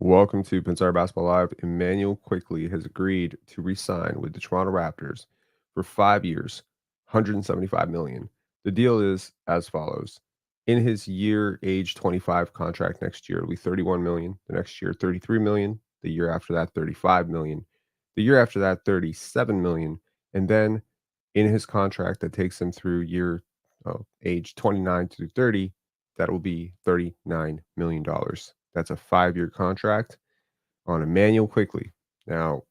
Welcome to Pensar Basketball Live. Immanuel Quickley has agreed to re-sign with the Toronto Raptors for 5 years, 175 million. The deal is as follows. In his age 25 contract next year, it'll be 31 million. The next year, 33 million. The year after that, 35 million. The year after that, 37 million. And then in his contract that takes him through age 29 to 30, that will be $39 million. That's a 5-year contract on Immanuel Quickley. Now,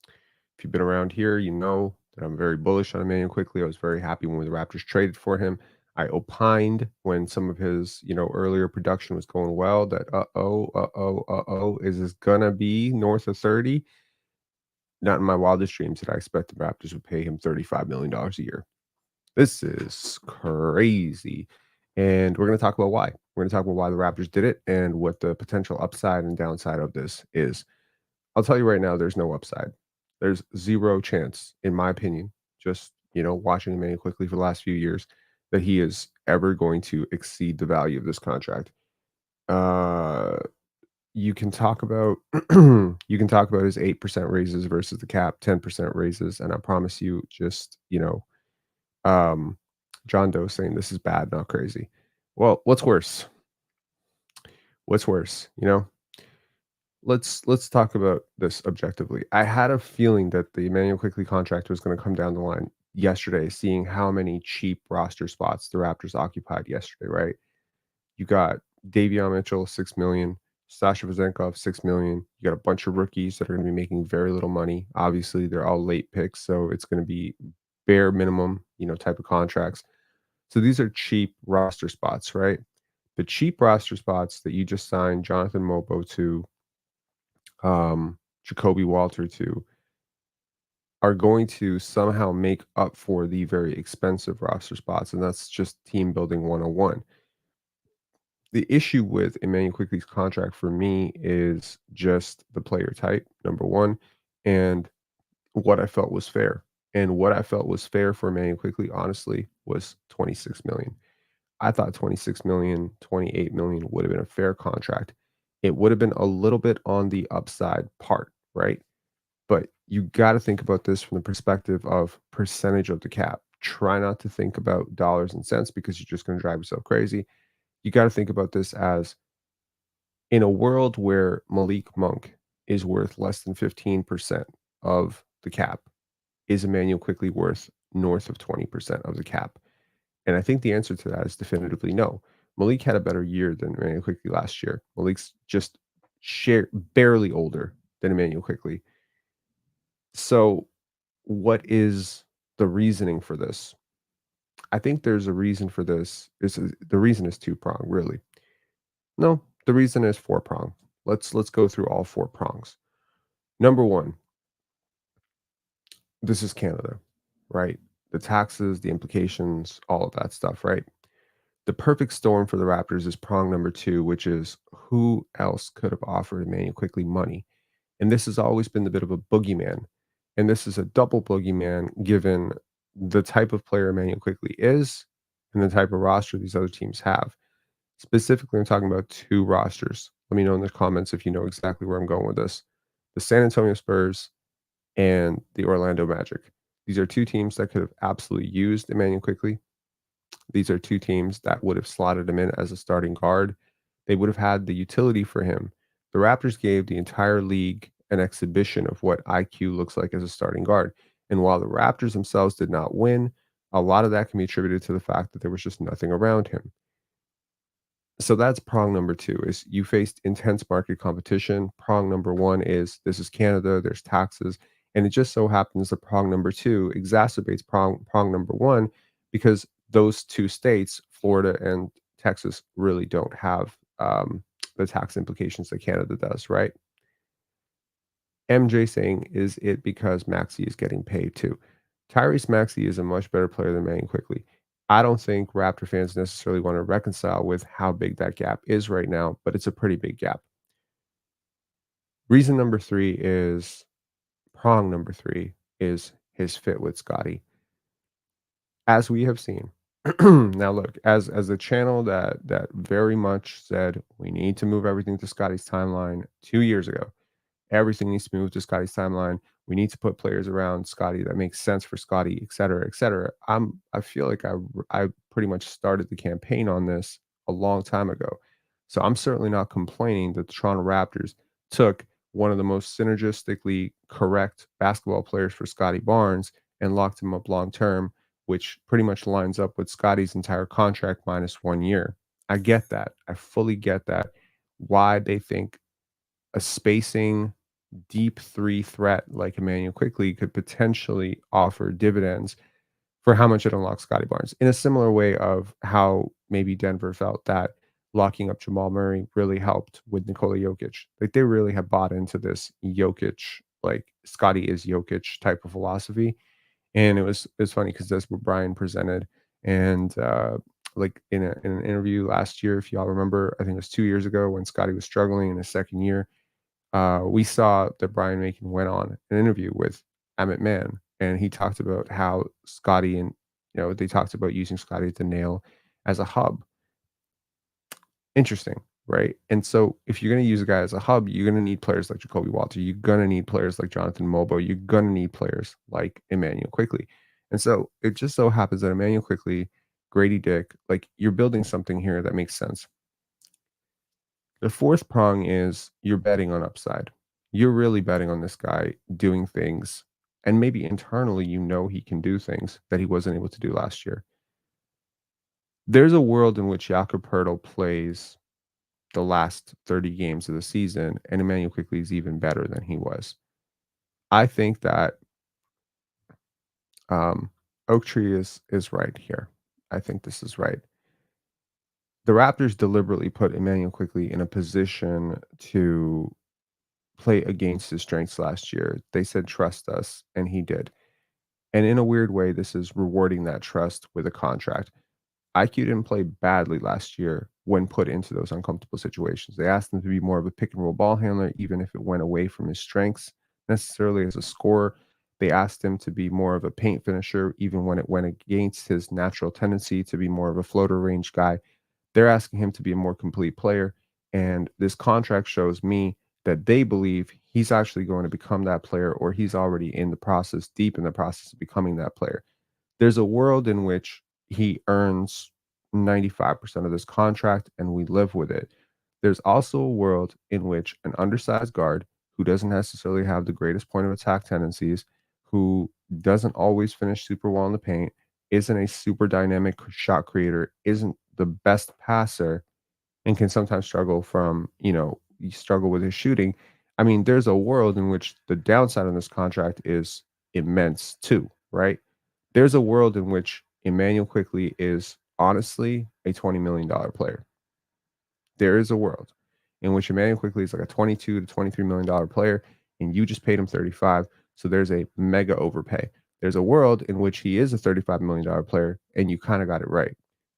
if you've been around here, you know that I'm very bullish on Immanuel Quickley. I was very happy when the Raptors traded for him. I opined when some of his, earlier production was going well that is this gonna be north of 30? Not in my wildest dreams did I expect the Raptors would pay him $35 million a year. This is crazy. And we're going to talk about why. We're going to talk about why the Raptors did it and what the potential upside and downside of this is. I'll tell you right now, there's no upside. There's zero chance, in my opinion, just, watching Immanuel Quickley for the last few years, that he is ever going to exceed the value of this contract. You can talk about his 8% raises versus the cap, 10% raises, and I promise you, just, John Doe saying this is bad, not crazy. Well, what's worse? What's worse? Let's talk about this objectively. I had a feeling that the Immanuel Quickley contract was going to come down the line yesterday, seeing how many cheap roster spots the Raptors occupied yesterday, right? You got Davion Mitchell, 6 million, Sasha Vezenkov, 6 million. You got a bunch of rookies that are going to be making very little money. Obviously, they're all late picks, so it's going to be bare minimum, type of contracts. So these are cheap roster spots, right? The cheap roster spots that you just signed Jonathan Mobo to, Jacoby Walter to, are going to somehow make up for the very expensive roster spots, and that's just team building 101. The issue with Immanuel Quickley's contract for me is just the player type, number one, and what I felt was fair. And what I felt was fair for Immanuel Quickley, honestly, was 26 million. I thought 26 million, 28 million would have been a fair contract. It would have been a little bit on the upside part, right? But you got to think about this from the perspective of percentage of the cap. Try not to think about dollars and cents because you're just going to drive yourself crazy. You got to think about this as in a world where Malik Monk is worth less than 15% of the cap, is Immanuel Quickley worth north of 20% of the cap? And I think the answer to that is definitively no. Malik had a better year than Immanuel Quickley last year. Malik's just barely older than Immanuel Quickley. So what is the reasoning for this? I think there's a reason for this. The reason is two-pronged, really. No, the reason is four-pronged. Let's go through all four prongs. Number one, this is Canada, right? The taxes, the implications, all of that stuff, right? The perfect storm for the Raptors is prong number two, which is who else could have offered Immanuel Quickley money? And this has always been the bit of a boogeyman. And this is a double boogeyman given the type of player Immanuel Quickley is and the type of roster these other teams have. Specifically, I'm talking about two rosters. Let me know in the comments if you know exactly where I'm going with this. The San Antonio Spurs and the Orlando Magic. These are two teams that could have absolutely used Immanuel Quickley. These are two teams that would have slotted him in as a starting guard. They would have had the utility for him. The Raptors gave the entire league an exhibition of what IQ looks like as a starting guard. And while the Raptors themselves did not win, a lot of that can be attributed to the fact that there was just nothing around him. So that's prong number two is you faced intense market competition. Prong number one is this is Canada, there's taxes. And it just so happens that prong number two exacerbates prong number one because those two states, Florida and Texas, really don't have the tax implications that Canada does, right? MJ saying, is it because Maxey is getting paid too? Tyrese Maxey is a much better player than Immanuel Quickley. I don't think Raptor fans necessarily want to reconcile with how big that gap is right now, but it's a pretty big gap. Reason number three is prong number three is his fit with Scottie. As we have seen, Now look, as a channel that very much said, "We need to move everything to Scotty's timeline," 2 years ago. Everything needs to move to Scotty's timeline. We need to put players around Scotty that makes sense for Scotty, et cetera, et cetera. I feel like I pretty much started the campaign on this a long time ago. So I'm certainly not complaining that the Toronto Raptors took one of the most synergistically correct basketball players for Scotty Barnes and locked him up long term, which pretty much lines up with Scotty's entire contract minus 1 year. I get that. I fully get that. Why they think a spacing deep three threat like Immanuel Quickley could potentially offer dividends for how much it unlocks Scottie Barnes. In a similar way of how maybe Denver felt that locking up Jamal Murray really helped with Nikola Jokic. Like they really have bought into this Jokic, like Scotty is Jokic type of philosophy. And it's funny because that's what Brian presented. And like in an interview last year, if y'all remember, I think it was 2 years ago when Scotty was struggling in his second year, we saw that Brian Macon went on an interview with Emmett Mann, and he talked about how Scotty and they talked about using Scotty at the nail as a hub. Interesting, right? And so if you're going to use a guy as a hub, you're going to need players like Jacoby Walter. You're going to need players like Jonathan Mobo. You're going to need players like Immanuel Quickley. And so it just so happens that Immanuel Quickley, Grady Dick, like you're building something here that makes sense. The fourth prong is you're betting on upside. You're really betting on this guy doing things, and maybe internally he can do things that he wasn't able to do last year. There's a world in which Jakob Poeltl plays the last 30 games of the season, and Immanuel Quickley is even better than he was. I think that Oak Tree is right here. I think this is right. The Raptors deliberately put Immanuel Quickley in a position to play against his strengths last year. They said, "Trust us," and he did. And in a weird way, this is rewarding that trust with a contract. IQ didn't play badly last year when put into those uncomfortable situations. They asked him to be more of a pick and roll ball handler, even if it went away from his strengths necessarily as a scorer. They asked him to be more of a paint finisher, even when it went against his natural tendency to be more of a floater range guy. They're asking him to be a more complete player. And this contract shows me that they believe he's actually going to become that player, or he's already in the process, deep in the process of becoming that player. There's a world in which he earns 95% of this contract and we live with it. There's also a world in which an undersized guard who doesn't necessarily have the greatest point of attack tendencies, who doesn't always finish super well in the paint, isn't a super dynamic shot creator, isn't the best passer, and can sometimes struggle you struggle with his shooting. I mean, there's a world in which the downside of this contract is immense too, right? There's a world in which Immanuel Quickley is honestly a $20 million player. There is a world in which Immanuel Quickley is like a 22 to $23 million player, and you just paid him 35. So there's a mega overpay. There's a world in which he is a $35 million player, and you kind of got it right.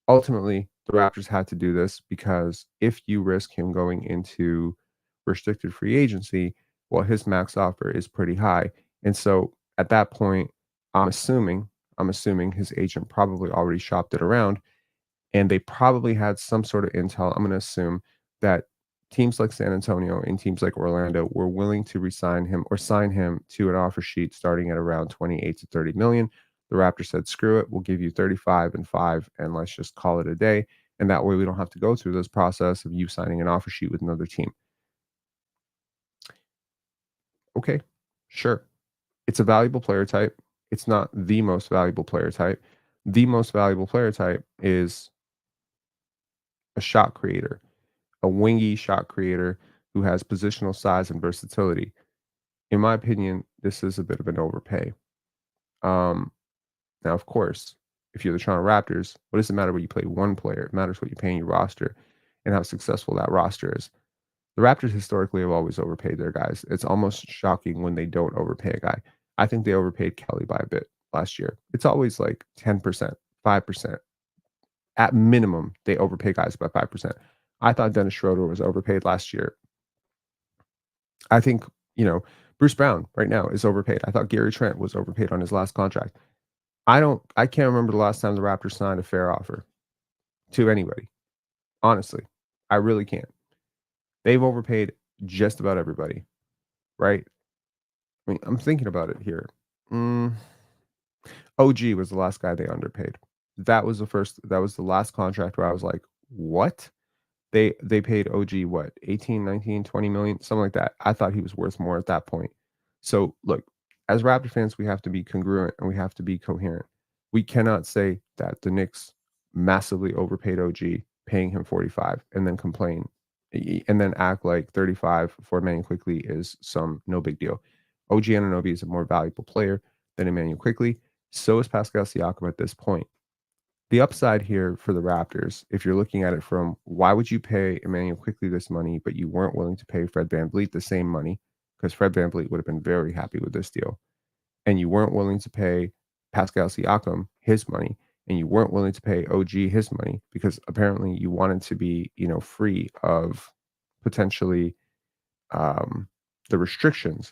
Ultimately, the Raptors had to do this because if you risk him going into restricted free agency, well, his max offer is pretty high. And so at that point, I'm assuming his agent probably already shopped it around and they probably had some sort of intel. I'm going to assume that teams like San Antonio and teams like Orlando were willing to resign him or sign him to an offer sheet starting at around 28 to 30 million. The Raptors said, "Screw it, we'll give you 35 and 5 and let's just call it a day." And that way we don't have to go through this process of you signing an offer sheet with another team. Okay, sure. It's a valuable player type. It's not the most valuable player type. The most valuable player type is a shot creator, a wingy shot creator who has positional size and versatility. In my opinion, this is a bit of an overpay. Um, Now, of course, if you're the Toronto Raptors, what does it matter when you play one player? It matters what you're paying your roster and how successful that roster is. The Raptors historically have always overpaid their guys. It's almost shocking when they don't overpay a guy. I think they overpaid Kelly by a bit last year. It's always like 10%, 5%. At minimum, they overpay guys by 5%. I thought Dennis Schroeder was overpaid last year. I think, Bruce Brown right now is overpaid. I thought Gary Trent was overpaid on his last contract. I can't remember the last time the Raptors signed a fair offer to anybody, honestly. I really can't. They've overpaid just about everybody, right? I mean, I'm thinking about it here. Mm, OG was the last guy they underpaid. That was the last contract where I was like, "What?" They paid OG what, 18, 19, 20 million, something like that. I thought he was worth more at that point. So, look, as Raptor fans, we have to be congruent and we have to be coherent. We cannot say that the Knicks massively overpaid OG, paying him 45, and then complain and then act like 35 for Immanuel Quickley is some no big deal. OG Anunoby is a more valuable player than Immanuel Quickley. So is Pascal Siakam at this point. The upside here for the Raptors, if you're looking at it from why would you pay Immanuel Quickley this money, but you weren't willing to pay Fred VanVleet the same money? Because Fred VanVleet would have been very happy with this deal. And you weren't willing to pay Pascal Siakam his money, and you weren't willing to pay OG his money because apparently you wanted to be, free of potentially the restrictions.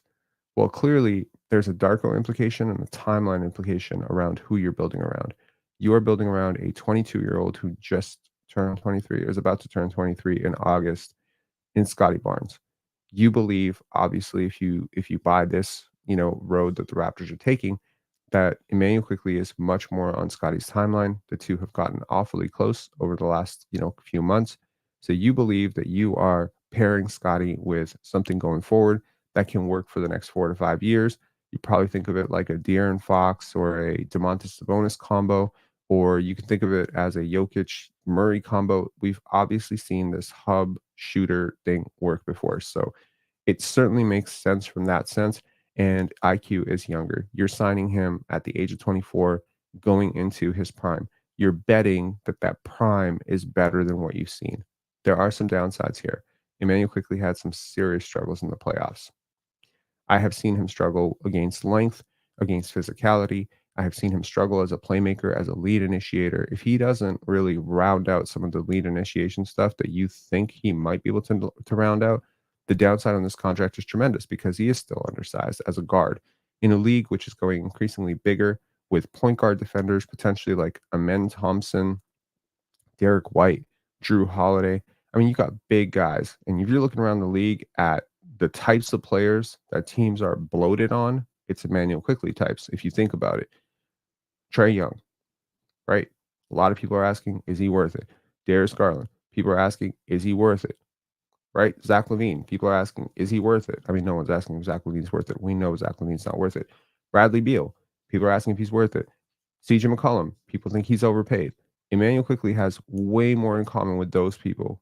Well, clearly there's a Darko implication and a timeline implication around who you're building around. You are building around a 22-year-old who just turned 23, is about to turn 23 in August in Scottie Barnes. You believe, obviously, if you buy this, road that the Raptors are taking, that Immanuel Quickley is much more on Scottie's timeline. The two have gotten awfully close over the last, few months. So you believe that you are pairing Scottie with something going forward that can work for the next 4 to 5 years. You probably think of it like a De'Aaron Fox or a Domantas Sabonis combo, or you can think of it as a Jokic Murray combo. We've obviously seen this hub shooter thing work before. So it certainly makes sense from that sense. And IQ is younger. You're signing him at the age of 24, going into his prime. You're betting that that prime is better than what you've seen. There are some downsides here. Immanuel Quickley had some serious struggles in the playoffs. I have seen him struggle against length, against physicality. I have seen him struggle as a playmaker, as a lead initiator. If he doesn't really round out some of the lead initiation stuff that you think he might be able to round out, the downside on this contract is tremendous because he is still undersized as a guard in a league which is going increasingly bigger with point guard defenders, potentially like Amen Thompson, Derek White, Drew Holiday. I mean, you got big guys. And if you're looking around the league at the types of players that teams are bloated on, it's Immanuel Quickley types, if you think about it. Trey Young, right? A lot of people are asking, is he worth it? Darius Garland, people are asking, is he worth it? Right? Zach LaVine, people are asking, is he worth it? I mean, no one's asking if Zach LaVine's worth it. We know Zach LaVine's not worth it. Bradley Beal, people are asking if he's worth it. CJ McCollum, people think he's overpaid. Immanuel Quickley has way more in common with those people,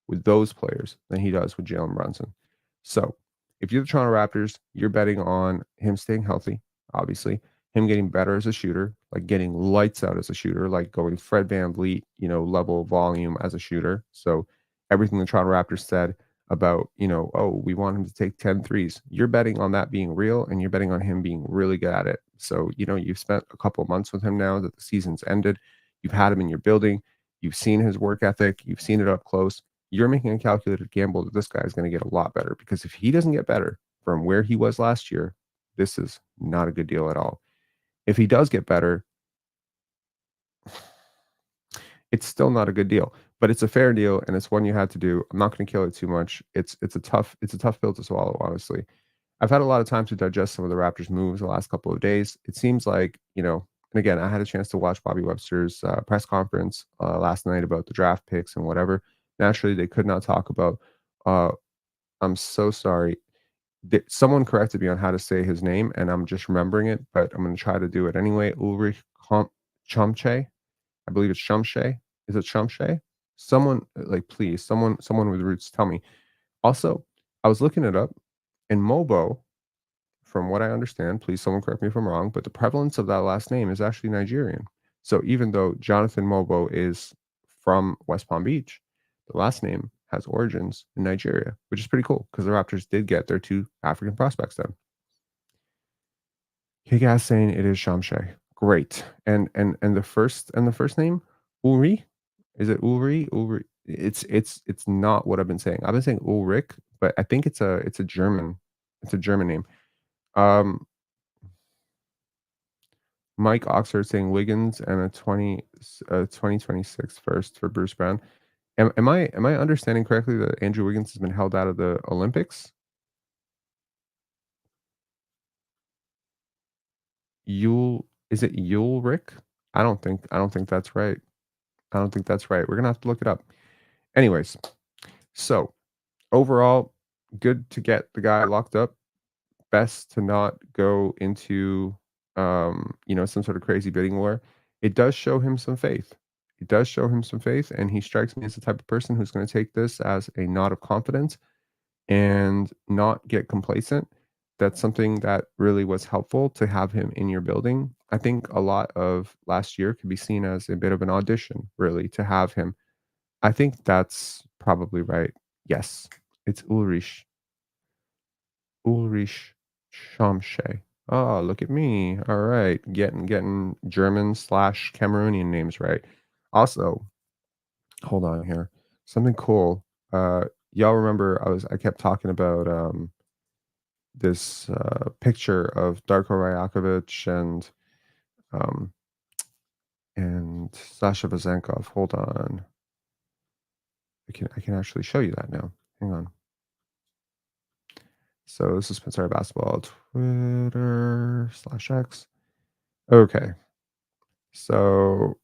with those players, than he does with Jalen Brunson. So if you're the Toronto Raptors, you're betting on him staying healthy, obviously, him getting better as a shooter, like getting lights out as a shooter, like going Fred VanVleet, level volume as a shooter. So everything the Toronto Raptors said about, oh, we want him to take 10 threes. You're betting on that being real and you're betting on him being really good at it. So, you've spent a couple of months with him now that the season's ended. You've had him in your building. You've seen his work ethic. You've seen it up close. You're making a calculated gamble that this guy is going to get a lot better because if he doesn't get better from where he was last year, this is not a good deal at all. If he does get better, it's still not a good deal, but it's a fair deal and it's one you had to do. I'm not going to kill it too much. It's a tough pill to swallow, honestly. I've had a lot of time to digest some of the Raptors' moves the last couple of days. It seems like, and again, I had a chance to watch Bobby Webster's press conference last night about the draft picks and whatever. Naturally, they could not talk about. Uh, I'm so sorry. Someone corrected me on how to say his name, and I'm just remembering it, but I'm going to try to do it anyway. Ulrich Chomche. I believe it's Shumshay. Is it Shumshay? Someone like please, someone with roots, tell me. Also, I was looking it up, and Mobo, from what I understand, please someone correct me if I'm wrong, but the prevalence of that last name is actually Nigerian. So even though Jonathan Mobo is from West Palm Beach, the last name has origins in Nigeria, which is pretty cool because the Raptors did get their two African prospects then. Kick-Ass saying it is Shamshay. Great. And the first name? Uri? Is it Uri? Uri? It's not what I've been saying. I've been saying Ulrich, but I think it's a German name. Um Mike Oxford saying Wiggins and a 2026 first for Bruce Brown. Am I understanding correctly that Andrew Wiggins has been held out of the Olympics? Is it Rick? I don't think that's right. I don't think that's right. We're gonna have to look it up. Anyways, so overall, good to get the guy locked up. Best to not go into some sort of crazy bidding war. It does show him some faith. It does show him some faith, and he strikes me as the type of person who's going to take this as a nod of confidence and not get complacent. That's something that really was helpful to have him in your building. I think a lot of last year could be seen as a bit of an audition, really, to have him. I think that's probably right. Yes, it's Ulrich Schamsche. Oh, look at me. All right, getting German slash Cameroonian names right. Also, hold on here. Something cool. Y'all remember I kept talking about this picture of Darko Rajakovic um, and Sasha Vazenkov. Hold on, I can actually show you that now. Hang on. So this is Pensar Basketball Twitter/X. Okay, so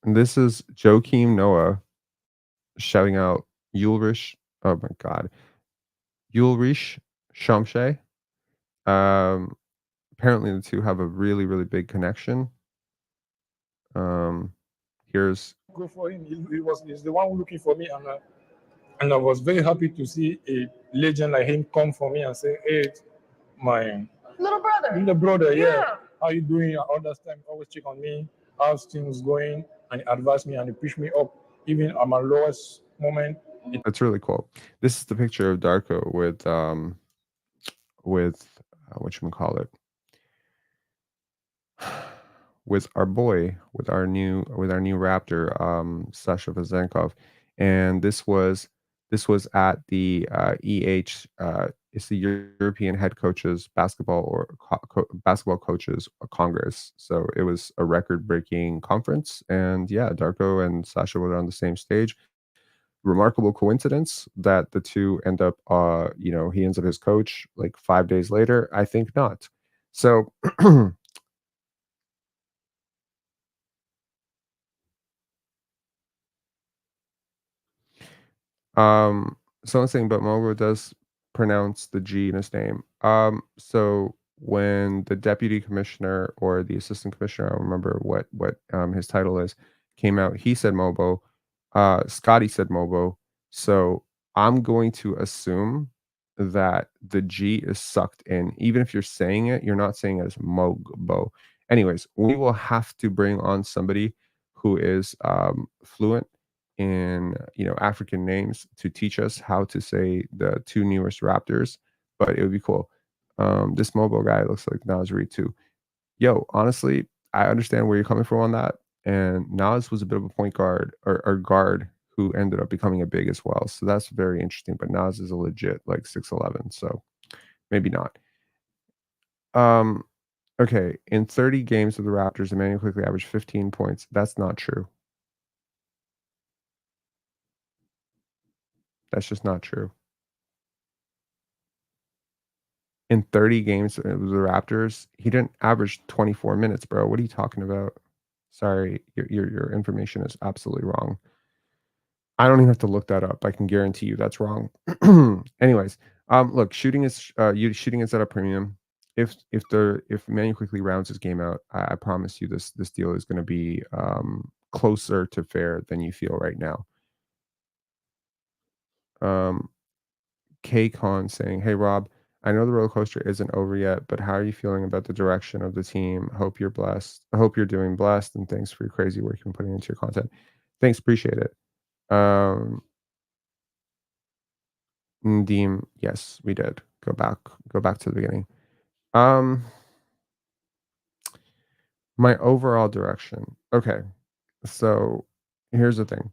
this is Joakim Noah shouting out Ulrich. Oh my God, Ulrich Shamshay. Um, Apparently the two have a really really big connection. Um, here's Go for him. He's the one looking for me, and I was very happy to see a legend like him come for me and say, "Hey, my little brother, yeah, how you doing?" All that time, always check on me, how's things going, and he advised me and he pushed me up, even at my lowest moment. That's really cool. This is the picture of Darko with what you call it with our boy with our new Raptor, Sasha Vazenkov, and this was at the EH. It's the European Head Coaches Basketball Basketball Coaches Congress. So it was a record-breaking conference, and yeah, Darko and Sasha were on the same stage. Remarkable coincidence that the two end up, he ends up his coach like 5 days later. I think not. So someone's saying, but Mogo does pronounce the G in his name. So when the deputy commissioner or the assistant commissioner, I don't remember what his title is, came out, he said Mobo. Scottie said Mobo. So I'm going to assume that the G is sucked in. Even if you're saying it, you're not saying it as Mogbo. Anyways, we will have to bring on somebody who is fluent in African names to teach us how to say the two newest Raptors, but it would be cool. This mobile guy looks like Nasri too. Yo, honestly, I understand where you're coming from on that. And Nas was a bit of a point guard or guard who ended up becoming a big as well. So that's very interesting. But Nas is a legit like 6'11, so maybe not. Um, okay, in 30 games with the Raptors, Immanuel Quickley averaged 15 points. That's not true. That's just not true. In 30 games with the Raptors, he didn't average 24 minutes, bro. What are you talking about? Sorry, your information is absolutely wrong. I don't even have to look that up. I can guarantee you that's wrong. Anyways, look, shooting is at a premium. If Manu quickly rounds his game out, I promise you this deal is going to be closer to fair than you feel right now. Um, K-Con saying, "Hey Rob, I know the roller coaster isn't over yet, but how are you feeling about the direction of the team? Hope you're blessed. I hope you're doing blessed, and thanks for your crazy work you've been putting into your content. Thanks, appreciate it." Deem, yes, we did. Go back to the beginning. Um, my overall direction. Okay, so here's the thing.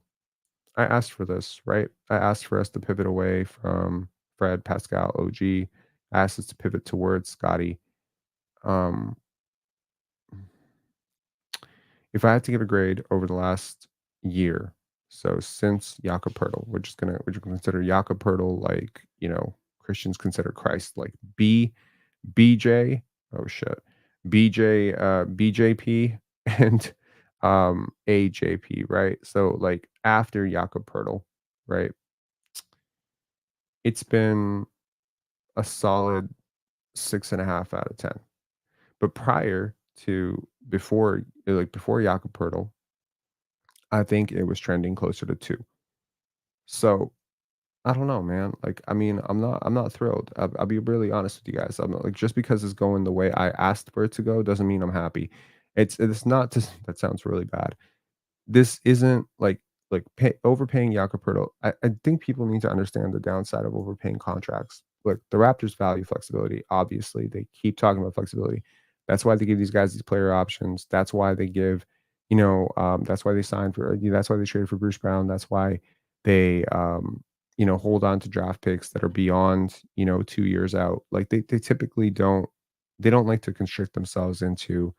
I asked for this, right? I asked for us to pivot away from Fred, Pascal, OG. I asked us to pivot towards Scottie. Um, If I had to give a grade over the last year, so since Jakob Poeltl, we're just gonna consider Jakob Poeltl like, Christians consider Christ, like BJ, oh shit, BJP and AJP, right? So like after Jakob Poeltl, right? It's been a solid 6.5 out of 10. But prior to before Jakob Poeltl, I think it was trending closer to 2. So I don't know, man. Like, I mean, I'm not thrilled. I'll be really honest with you guys. I'm not, like, just because it's going the way I asked for it to go doesn't mean I'm happy. It's not just that sounds really bad. This isn't overpaying Jakob Poeltl. I think people need to understand the downside of overpaying contracts. Look, the Raptors value flexibility. Obviously, they keep talking about flexibility. That's why they give these guys these player options. That's why they give, that's why they signed for. That's why they traded for Bruce Brown. That's why they, hold on to draft picks that are beyond, 2 years out. Like they typically don't. They don't like to constrict themselves into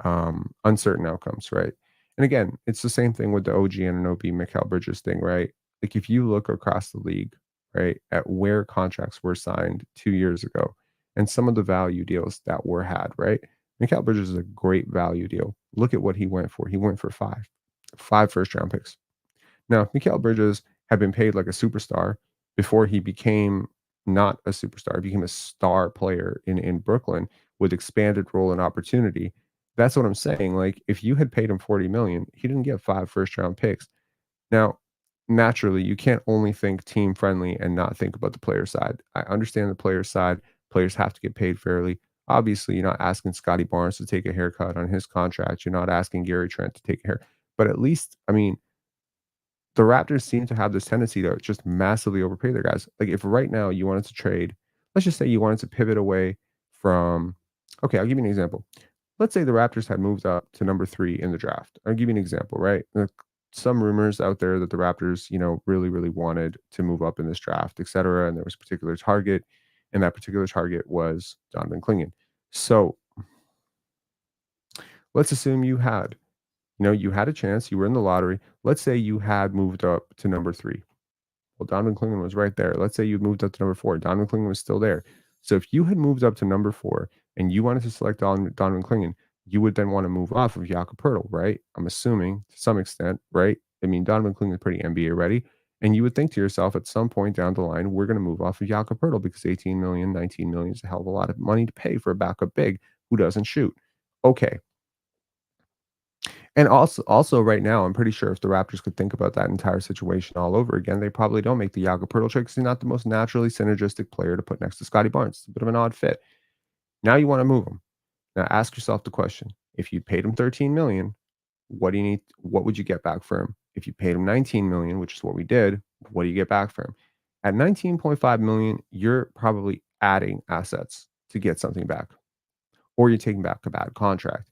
uncertain outcomes, right? And again, it's the same thing with the OG and OB Mikal Bridges thing, right? Like if you look across the league, right, at where contracts were signed 2 years ago and some of the value deals that were had, right? Mikal Bridges is a great value deal. Look at what he went for. He went for five first round picks. Now, Mikal Bridges had been paid like a superstar before he became not a superstar. He became a star player in Brooklyn with expanded role and opportunity. That's what I'm saying. Like, if you had paid him 40 million, he didn't get 5 first round picks. Now, naturally, you can't only think team friendly and not think about the player side. I understand the player side. Players have to get paid fairly. Obviously, you're not asking Scottie Barnes to take a haircut on his contract. You're not asking Gary Trent to take a hair. But at least, I mean, the Raptors seem to have this tendency to just massively overpay their guys. Like if right now you wanted to trade, let's just say you wanted to pivot away from, okay, I'll give you an example. Let's say the Raptors had moved up to number 3 in the draft. I'll give you an example, right? Some rumors out there that the Raptors, really, really wanted to move up in this draft, et cetera. And there was a particular target, and that particular target was Donovan Clingan. So let's assume you had a chance, you were in the lottery. Let's say you had moved up to number 3. Well, Donovan Clingan was right there. Let's say you moved up to number 4. Donovan Clingan was still there. So if you had moved up to number 4 and you wanted to select Donovan Clingan, you would then want to move off of Jakob Poeltl, right? I'm assuming to some extent, right? I mean, Donovan Clingan is pretty NBA ready. And you would think to yourself at some point down the line, we're going to move off of Jakob Poeltl because 18 million, 19 million is a hell of a lot of money to pay for a backup big who doesn't shoot. Okay, and also right now, I'm pretty sure if the Raptors could think about that entire situation all over again, they probably don't make the Jakob Poeltl trade because he's not the most naturally synergistic player to put next to Scottie Barnes. It's a bit of an odd fit. Now you want to move him. Now ask yourself the question: if you paid him 13 million, what do you need? What would you get back for him? If you paid him 19 million, which is what we did, what do you get back for him? At 19.5 million, you're probably adding assets to get something back, or you're taking back a bad contract.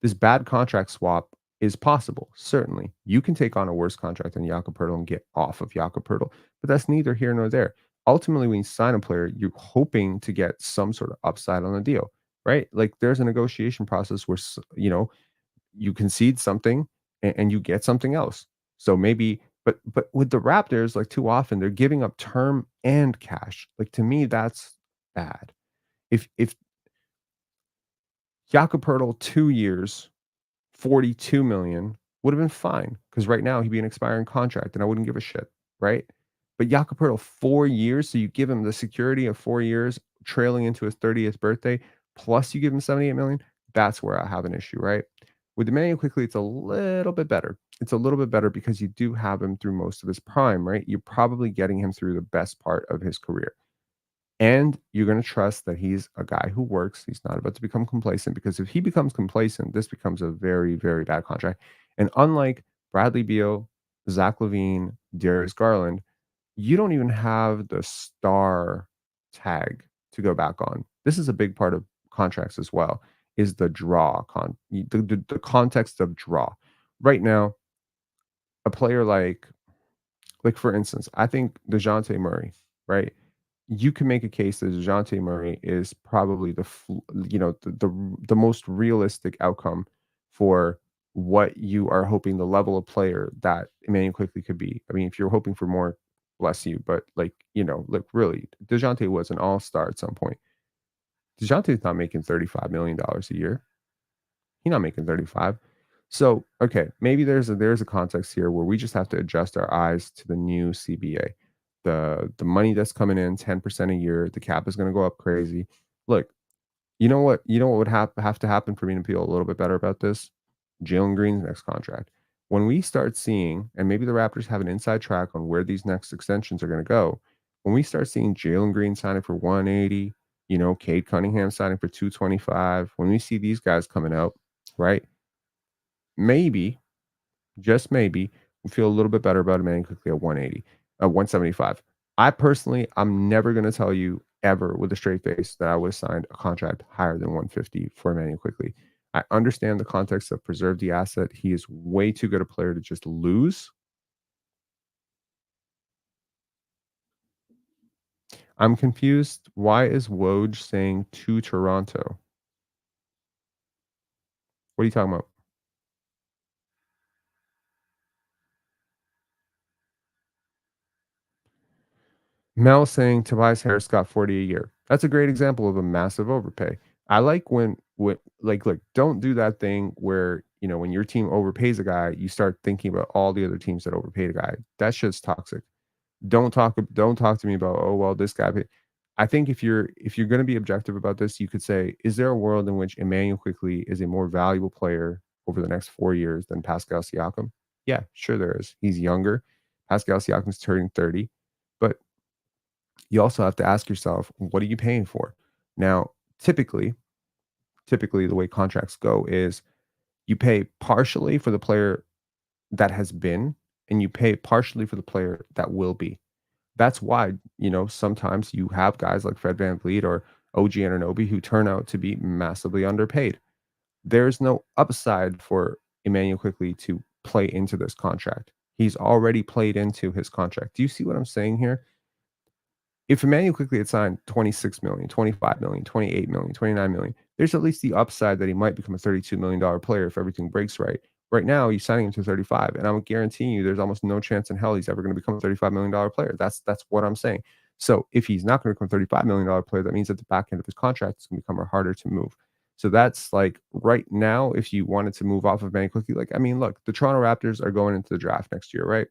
This bad contract swap is possible, certainly. You can take on a worse contract than Jakob Poeltl and get off of Jakob Poeltl, but that's neither here nor there. Ultimately, when you sign a player, you're hoping to get some sort of upside on the deal, right? Like there's a negotiation process where you concede something and you get something else. So maybe, but with the Raptors, like too often they're giving up term and cash. Like to me, that's bad. If Jakob Poeltl 2 years 42 million would have been fine because right now he'd be an expiring contract and I wouldn't give a shit, right? But Jakob Poeltl 4 years, so you give him the security of 4 years trailing into his 30th birthday, plus you give him 78 million. That's where I have an issue, right? With Immanuel Quickley, it's a little bit better. It's a little bit better because you do have him through most of his prime, right? You're probably getting him through the best part of his career. And you're going to trust that he's a guy who works. He's not about to become complacent because if he becomes complacent, this becomes a very, very bad contract. And unlike Bradley Beal, Zach LaVine, Darius Garland, you don't even have the star tag to go back on. This is a big part of contracts as well, is the draw, the context of draw. Right now, a player like for instance, I think DeJounte Murray, right? You can make a case that DeJounte Murray is probably the most realistic outcome for what you are hoping the level of player that Immanuel Quickley could be. I mean, if you're hoping for more, bless you, but like, look, really, DeJounte was an all-star at some point. DeJounte's not making $35 million a year. He's not making 35. So, okay, maybe there's a context here where we just have to adjust our eyes to the new CBA. The money that's coming in, 10% a year, the cap is going to go up crazy. Look, you know what would have to happen for me to feel a little bit better about this? Jalen Green's next contract. When we start seeing, and maybe the Raptors have an inside track on where these next extensions are going to go, when we start seeing Jalen Green signing for 180, Cade Cunningham signing for 225, when we see these guys coming out, right? Maybe, just maybe, we feel a little bit better about Immanuel Quickley at 180, 175. I'm never going to tell you ever with a straight face that I would have signed a contract higher than 150 for Immanuel Quickley. I understand the context of preserve the asset. He is way too good a player to just lose. I'm confused. Why is Woj saying to Toronto? What are you talking about? Mel saying Tobias Harris got 40 a year. That's a great example of a massive overpay. I like when like look, don't do that thing where, when your team overpays a guy, you start thinking about all the other teams that overpaid a guy. That shit's toxic. Don't talk to me about, oh well, this guy I think if you're going to be objective about this, you could say, is there a world in which Immanuel Quickley is a more valuable player over the next 4 years than Pascal Siakam? Yeah, sure there is. He's younger. Pascal Siakam's turning 30, but you also have to ask yourself, what are you paying for? Now, typically the way contracts go is you pay partially for the player that has been, and you pay partially for the player that will be. That's why, sometimes you have guys like Fred VanVleet or OG Anunoby who turn out to be massively underpaid. There's no upside for Immanuel Quickley to play into this contract. He's already played into his contract. Do you see what I'm saying here? If Immanuel Quickley had signed 26 million, 25 million, 28 million, 29 million, there's at least the upside that he might become a $32 million player if everything breaks right. Right now, you're signing him to 35, and I'm guaranteeing you there's almost no chance in hell he's ever going to become a $35 million player. That's what I'm saying. So if he's not going to become a $35 million player, that means at the back end of his contract, it's going to become harder to move. So that's like right now, if you wanted to move off of Immanuel Quickley, like, I mean, look, the Toronto Raptors are going into the draft next year, right?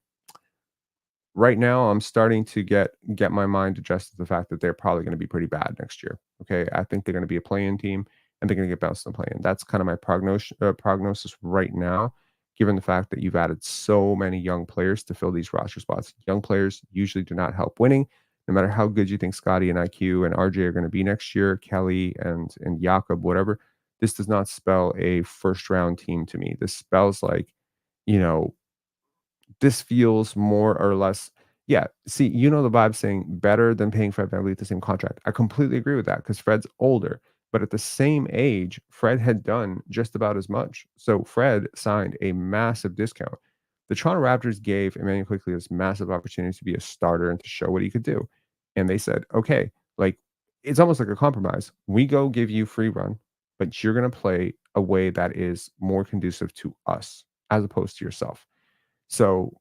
Right now I'm starting to get my mind adjusted to the fact that they're probably going to be pretty bad next year. Okay, I think they're going to be a play-in team and they're going to get bounced in the play-in. That's kind of my prognosis right now, given the fact that you've added so many young players to fill these roster spots. Young players usually do not help winning. No matter how good you think Scottie and IQ and RJ are going to be next year, Kelly and Jakob, whatever, this does not spell a first round team to me. This spells like, you know, this feels more or less, yeah, see, the vibe saying better than paying Fred VanVleet the same contract. I completely agree with that because Fred's older, but at the same age, Fred had done just about as much. So Fred signed a massive discount. The Toronto Raptors gave Immanuel Quickley this massive opportunity to be a starter and to show what he could do. And they said, okay, like it's almost like a compromise. We go give you free run, but you're going to play a way that is more conducive to us as opposed to yourself. So,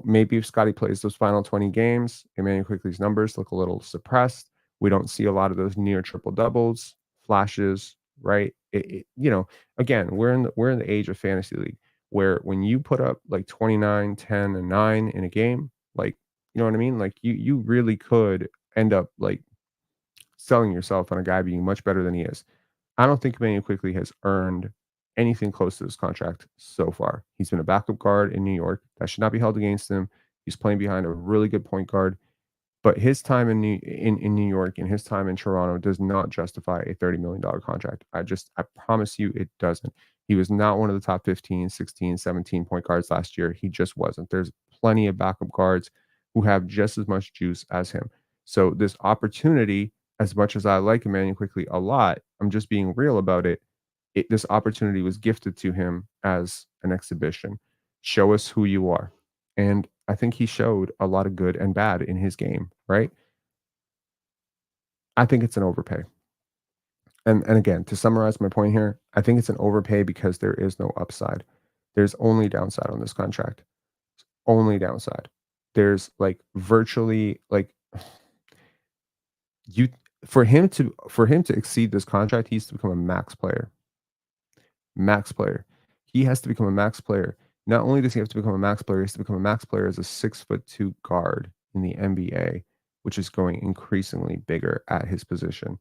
maybe if Scottie plays those final 20 games, Immanuel Quickley's numbers look a little suppressed. We don't see a lot of those near triple doubles, flashes, right? Again, we're in the age of fantasy league where when you put up like 29, 10, and 9 in a game, like, you know what I mean? Like you really could end up like selling yourself on a guy being much better than he is. I don't think Immanuel Quickley has earned anything close to this contract so far. He's been a backup guard in New York. That should not be held against him. He's playing behind a really good point guard. But his time in New York and his time in Toronto does not justify a $30 million contract. I promise you it doesn't. He was not one of the top 15, 16, 17 point guards last year. He just wasn't. There's plenty of backup guards who have just as much juice as him. So this opportunity, as much as I like Immanuel Quickley a lot, I'm just being real about it. This opportunity was gifted to him as an exhibition. Show us who you are. And I think he showed a lot of good and bad in his game, right? I think it's an overpay. And again, to summarize my point here, I think it's an overpay because there is no upside. There's only downside on this contract. Only downside. There's, like, virtually, like, you for him to exceed this contract, he needs to become a max player. Max player. He has to become a max player. Not only does he have to become a max player, he has to become a max player as a 6'2" guard in the NBA, which is going increasingly bigger at his position.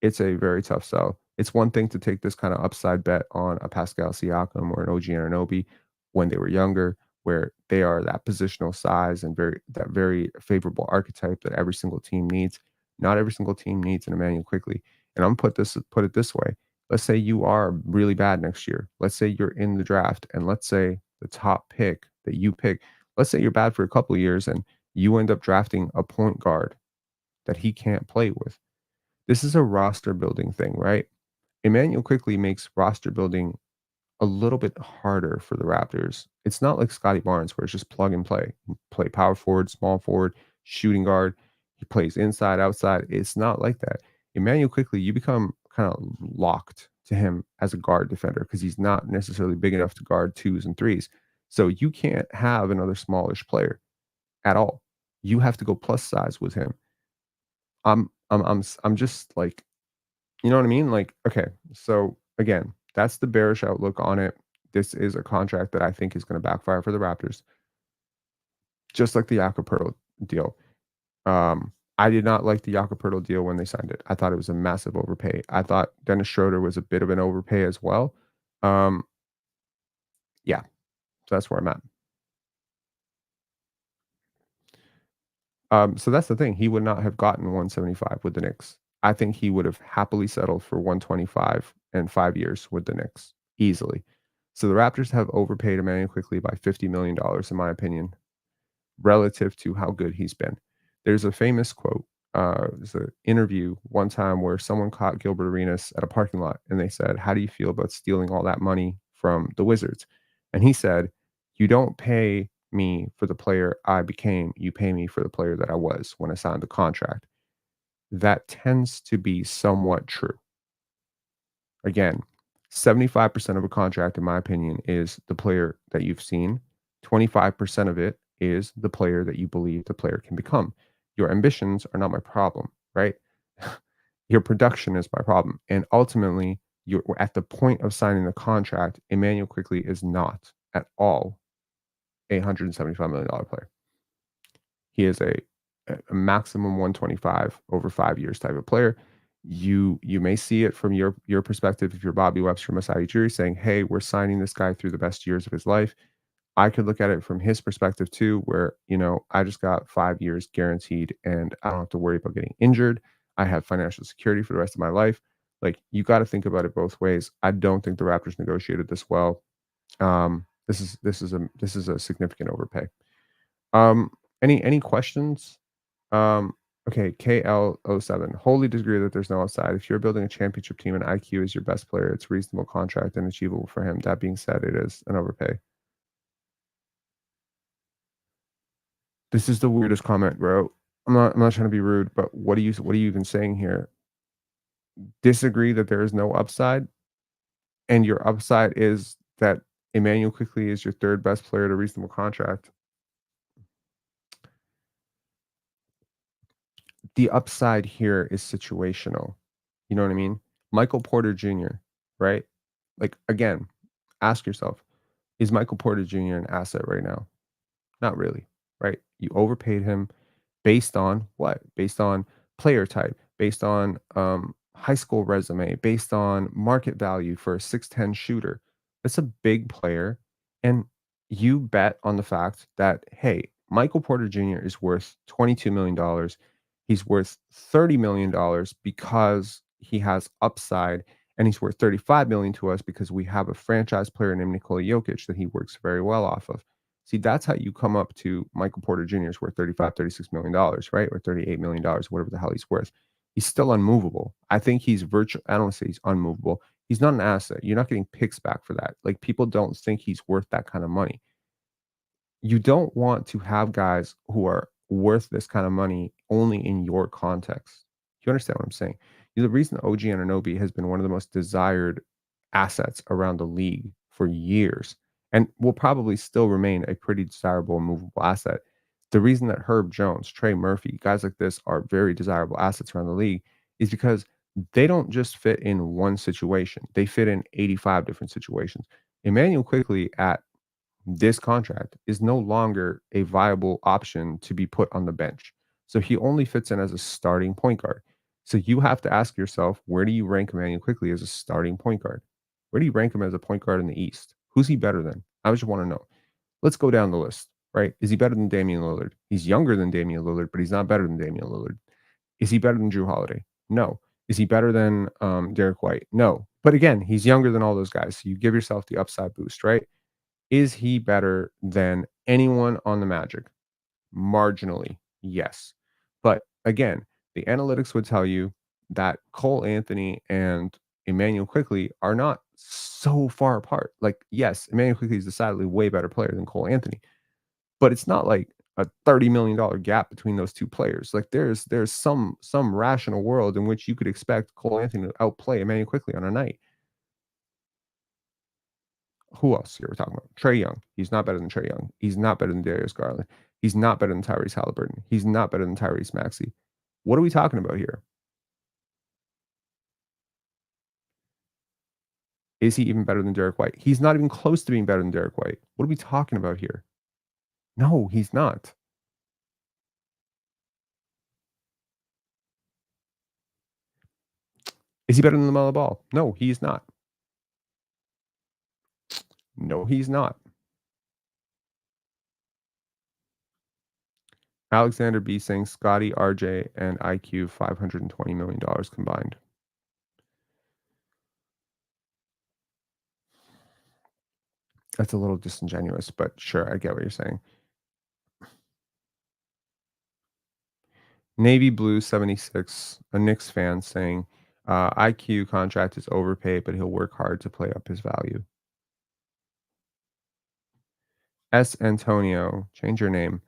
It's a very tough sell. It's one thing to take this kind of upside bet on a Pascal Siakam or an OG Anunoby when they were younger, where they are that positional size and very favorable archetype that every single team needs. Not every single team needs an Immanuel Quickley. And I'm put it this way. Let's say you are really bad next year. Let's say you're in the draft, and let's say the top pick that you pick, let's say you're bad for a couple of years and you end up drafting a point guard that he can't play with. This is a roster building thing, right? Immanuel Quickley makes roster building a little bit harder for the Raptors. It's not like Scottie Barnes where it's just plug and play. Play power forward, small forward, shooting guard. He plays inside, outside. It's not like that. Immanuel Quickley, you become kind of locked to him as a guard defender because he's not necessarily big enough to guard twos and threes. So you can't have another smallish player at all. You have to go plus size with him. I'm just like, you know what I mean? Like, okay, so again, that's the bearish outlook on it. This is a contract that I think is going to backfire for the Raptors, just like the Jakob deal. I did not like the Jakob deal when they signed it. I thought it was a massive overpay. I thought Dennis Schroeder was a bit of an overpay as well. Yeah, so that's where I'm at. So that's the thing. He would not have gotten 175 with the Knicks. I think he would have happily settled for 125 and 5 years with the Knicks easily. So the Raptors have overpaid Immanuel Quickley by $50 million, in my opinion, relative to how good he's been. There's a famous quote. There's an interview one time where someone caught Gilbert Arenas at a parking lot and they said, "How do you feel about stealing all that money from the Wizards?" And he said, "You don't pay me for the player I became, you pay me for the player that I was when I signed the contract." That tends to be somewhat true. Again, 75% of a contract, in my opinion, is the player that you've seen. 25% of it is the player that you believe the player can become. Your ambitions are not my problem, right? Your production is my problem. And ultimately, you're at the point of signing the contract, Immanuel Quickley is not at all a $175 million player. He is a maximum 125 over 5 years type of player. You may see it from your perspective if you're Bobby Webster, Masai Ujiri saying, "Hey, we're signing this guy through the best years of his life." I could look at it from his perspective too, where, I just got 5 years guaranteed and I don't have to worry about getting injured. I have financial security for the rest of my life. Like, you got to think about it both ways. I don't think the Raptors negotiated this well. This is a significant overpay. Um, any questions? Um, okay, KL07. Wholly disagree that there's no upside. If you're building a championship team and IQ is your best player, it's a reasonable contract and achievable for him. That being said, it is an overpay. This is the weirdest comment, bro. I'm not trying to be rude, but what are you even saying here? Disagree that there is no upside, and your upside is that Immanuel Quickley is your third best player at a reasonable contract. The upside here is situational. You know what I mean? Michael Porter Jr., right? Like, again, ask yourself, is Michael Porter Jr. an asset right now? Not really, right? You overpaid him based on what? Based on player type, based on high school resume, based on market value for a 6'10" shooter. That's a big player. And you bet on the fact that, hey, Michael Porter Jr. is worth $22 million. He's worth $30 million because he has upside, and he's worth $35 million to us because we have a franchise player named Nikola Jokic that he works very well off of. See, that's how you come up to Michael Porter Jr. is worth $36 million, right? Or $38 million, whatever the hell he's worth. He's still unmovable. I think he's virtual. I don't want to say he's unmovable. He's not an asset. You're not getting picks back for that. Like, people don't think he's worth that kind of money. You don't want to have guys who are worth this kind of money only in your context. You understand what I'm saying? The reason OG Anunoby has been one of the most desired assets around the league for years, and will probably still remain a pretty desirable movable asset. The reason that Herb Jones, Trey Murphy, guys like this are very desirable assets around the league is because they don't just fit in one situation. They fit in 85 different situations. Immanuel Quickley at this contract is no longer a viable option to be put on the bench. So he only fits in as a starting point guard. So you have to ask yourself, where do you rank Immanuel Quickley as a starting point guard? Where do you rank him as a point guard in the East? Who's he better than? I just want to know. Let's go down the list, right? Is he better than Damian Lillard? He's younger than Damian Lillard, but he's not better than Damian Lillard. Is he better than Drew Holiday? No. Is he better than Derek White? No. But again, he's younger than all those guys. So you give yourself the upside boost, right? Is he better than anyone on the Magic? Marginally, yes. But again, the analytics would tell you that Cole Anthony and Immanuel Quickley are not so far apart. Like, yes, Immanuel Quickley is decidedly way better player than Cole Anthony, but it's not like a $30 million gap between those two players. Like, there's some rational world in which you could expect Cole Anthony to outplay Immanuel Quickley on a night. Who else here we're talking about? Trae Young. He's not better than Trae Young. He's not better than Darius Garland. He's not better than Tyrese Halliburton. He's not better than Tyrese Maxey. What are we talking about here? Is he even better than Derek White? He's not even close to being better than Derek White. What are we talking about here? No, he's not. Is he better than LaMelo Ball? No, he's not. No, he's not. Alexander B saying Scottie, RJ, and IQ $520 million combined. That's a little disingenuous, but sure, I get what you're saying. Navy Blue 76, a Knicks fan, saying IQ contract is overpaid, but he'll work hard to play up his value. S. Antonio, change your name.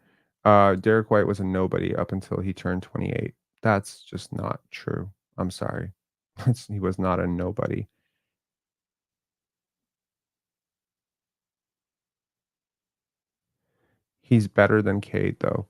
Derek White was a nobody up until he turned 28. That's just not true. I'm sorry. He was not a nobody. He's better than Cade, though.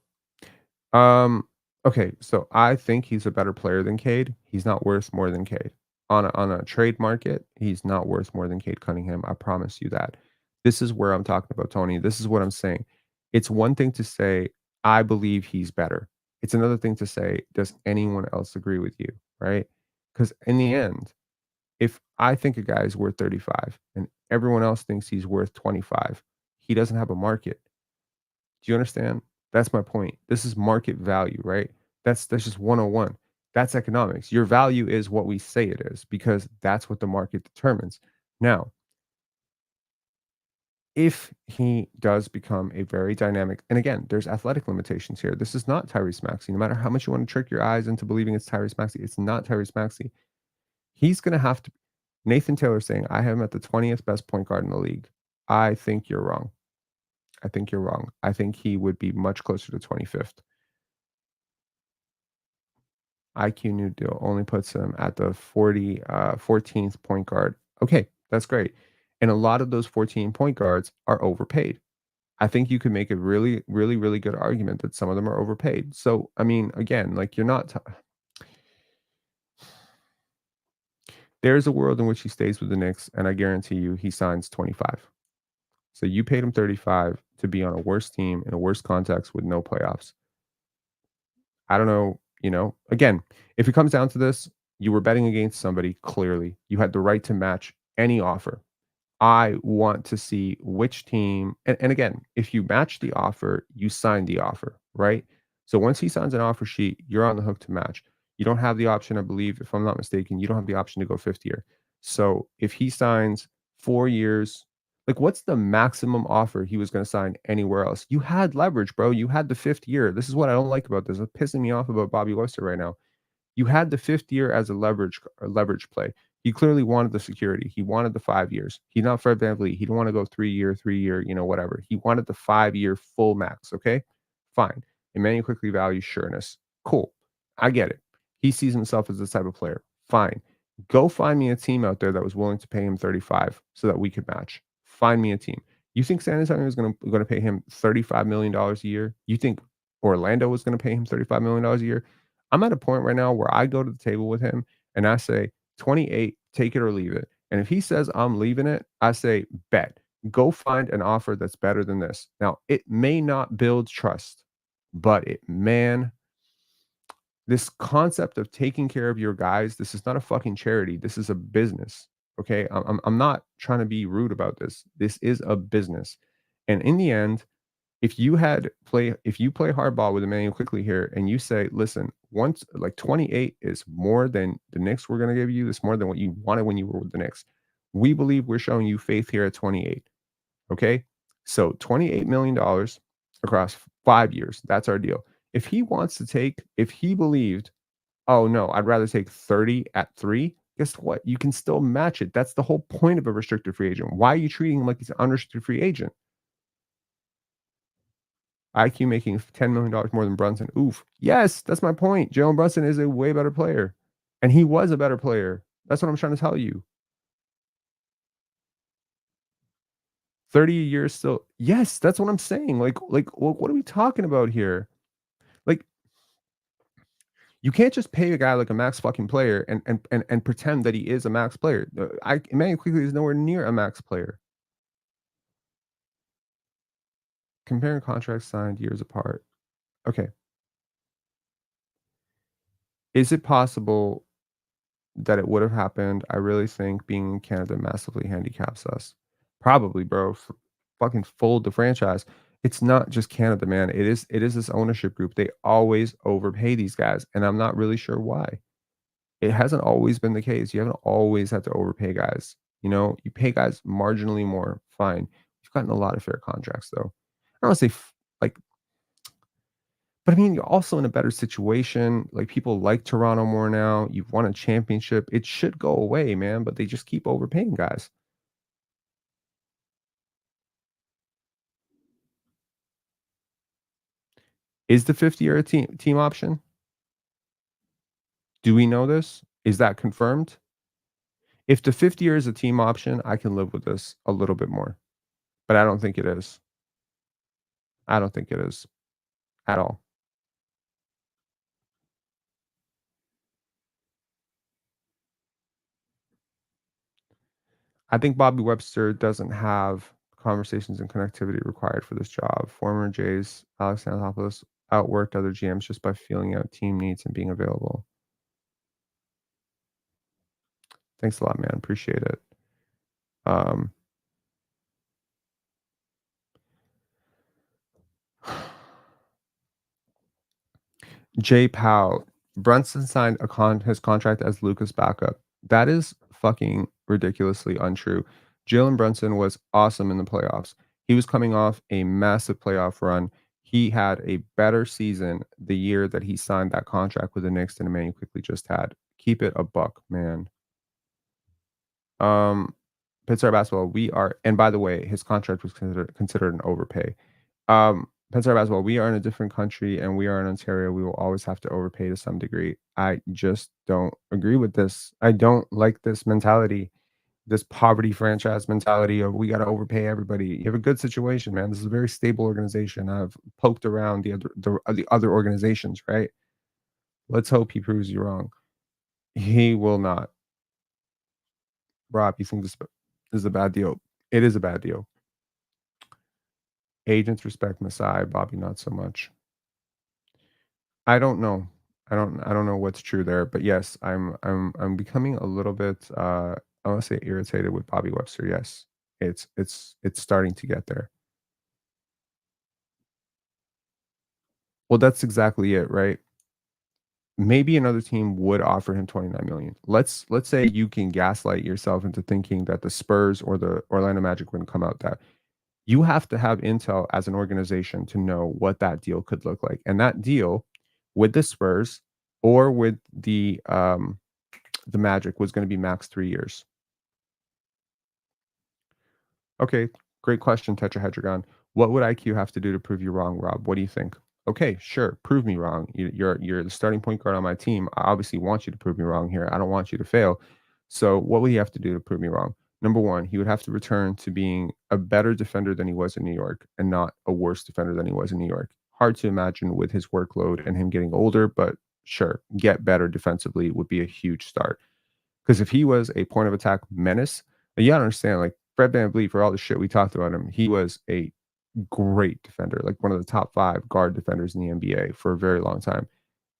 Okay, so I think he's a better player than Cade. He's not worth more than Cade. On a trade market, he's not worth more than Cade Cunningham. I promise you that. This is where I'm talking about, Tony. This is what I'm saying. It's one thing to say, I believe he's better. It's another thing to say, does anyone else agree with you? Right? Because in the end, if I think a guy is worth 35 and everyone else thinks he's worth 25, he doesn't have a market. Do you understand? That's my point. This is market value, right? That's just 101. That's economics. Your value is what we say it is because that's what the market determines. Now, if he does become a very dynamic, and again, there's athletic limitations here. This is not Tyrese Maxey. No matter how much you want to trick your eyes into believing it's Tyrese Maxey, it's not Tyrese Maxey. He's going to have to. Nathan Taylor saying, I have him at the 20th best point guard in the league. I think you're wrong. I think you're wrong. I think he would be much closer to 25th. IQ New Deal only puts him at the 14th point guard. Okay, that's great. And a lot of those 14 point guards are overpaid. I think you could make a really, really, really good argument that some of them are overpaid. So, I mean, again, like you're not. There's a world in which he stays with the Knicks, and I guarantee you he signs 25. So you paid him 35 to be on a worse team in a worse context with no playoffs. I don't know, again, if it comes down to this, you were betting against somebody clearly. You had the right to match any offer. I want to see which team, and again, if you match the offer, you sign the offer, right? So once he signs an offer sheet, you're on the hook to match. You don't have the option, I believe, if I'm not mistaken, you don't have the option to go fifth year. So if he signs 4 years, like what's the maximum offer he was going to sign anywhere else? You had leverage, bro. You had the fifth year. This is what I don't like about this. It's pissing me off about Bobby Oyster right now. You had the fifth year as a leverage play. He clearly wanted the security. He wanted the 5 years. He's not Fred VanVleet. He didn't want to go 3 year, whatever. He wanted the 5 year full max. Okay, fine. Immanuel Quickley values sureness. Cool. I get it. He sees himself as this type of player. Fine. Go find me a team out there that was willing to pay him 35 so that we could match. Find me a team. You think San Antonio is gonna pay him $35 million a year? You think Orlando was gonna pay him $35 million a year? I'm at a point right now where I go to the table with him and I say, 28, take it or leave it. And if he says I'm leaving it, I say, bet. Go find an offer that's better than this. Now, it may not build trust, but this concept of taking care of your guys, this is not a fucking charity. This is a business. Okay. I'm not trying to be rude about this. This is a business. And in the end, if you play hardball with Immanuel Quickley here and you say, listen, once like 28 is more than the Knicks were going to give you, it's more than what you wanted when you were with the Knicks. We believe we're showing you faith here at 28. Okay. So $28 million across 5 years. That's our deal. If he believed, oh no, I'd rather take 30 at 3, guess what? You can still match it. That's the whole point of a restricted free agent. Why are you treating him like he's an unrestricted free agent? IQ making $10 million more than Brunson. Oof. Yes, that's my point. Jalen Brunson is a way better player. And he was a better player. That's what I'm trying to tell you. 30 years still. Yes, that's what I'm saying. Like, what are we talking about here? Like, you can't just pay a guy like a max fucking player and pretend that he is a max player. Immanuel Quickley is nowhere near a max player. Comparing contracts signed years apart. Okay. Is it possible that it would have happened? I really think being in Canada massively handicaps us. Probably, bro. Fucking fold the franchise. It's not just Canada, man. It is this ownership group. They always overpay these guys, and I'm not really sure why. It hasn't always been the case. You haven't always had to overpay guys. You know, you pay guys marginally more, fine. You've gotten a lot of fair contracts, though. I don't want to say like, but I mean, you're also in a better situation. Like people like Toronto more now. You've won a championship. It should go away, man. But they just keep overpaying guys. Is the 50-year a team option? Do we know this? Is that confirmed? If the 50-year is a team option, I can live with this a little bit more. But I don't think it is. I don't think it is at all. I think Bobby Webster doesn't have conversations and connectivity required for this job. Former Jays Alex Anthopoulos outworked other GMs just by feeling out team needs and being available. Thanks a lot, man. Appreciate it. Um, Jay Powell, Brunson signed his contract as Luka's backup. That is fucking ridiculously untrue. Jalen Brunson was awesome in the playoffs. He was coming off a massive playoff run. He had a better season the year that he signed that contract with the Knicks than Immanuel Quickley just had. Keep it a buck, man. Pittsburgh basketball, and by the way, his contract was considered an overpay. Pensar as well. We are in a different country and we are in Ontario. We will always have to overpay to some degree. I just don't agree with this. I don't like this mentality, this poverty franchise mentality of we got to overpay everybody. You have a good situation, man. This is a very stable organization. I've poked around the other organizations, right? Let's hope he proves you wrong. He will not. Rob, you think this is a bad deal? It is a bad deal. Agents respect Masai, Bobby not so much. I don't know. I don't know what's true there, but yes, I'm becoming a little bit I want to say irritated with Bobby Webster. Yes. It's starting to get there. Well, that's exactly it, right? Maybe another team would offer him 29 million. Let's say you can gaslight yourself into thinking that the Spurs or the Orlando Magic wouldn't come out that. You have to have intel as an organization to know what that deal could look like. And that deal with the Spurs or with the Magic was going to be max 3 years. Okay, great question, Tetrahedron. What would IQ have to do to prove you wrong, Rob? What do you think? Okay, sure, prove me wrong. You're the starting point guard on my team. I obviously want you to prove me wrong here. I don't want you to fail. So what would you have to do to prove me wrong? number one, he would have to return to being a better defender than he was in New York and not a worse defender than he was in New York. Hard to imagine with his workload and him getting older, but sure, get better defensively would be a huge start. Because if he was a point of attack menace, you gotta understand, like Fred VanVleet, for all the shit we talked about him, he was a great defender, like one of the top 5 guard defenders in the NBA for a very long time.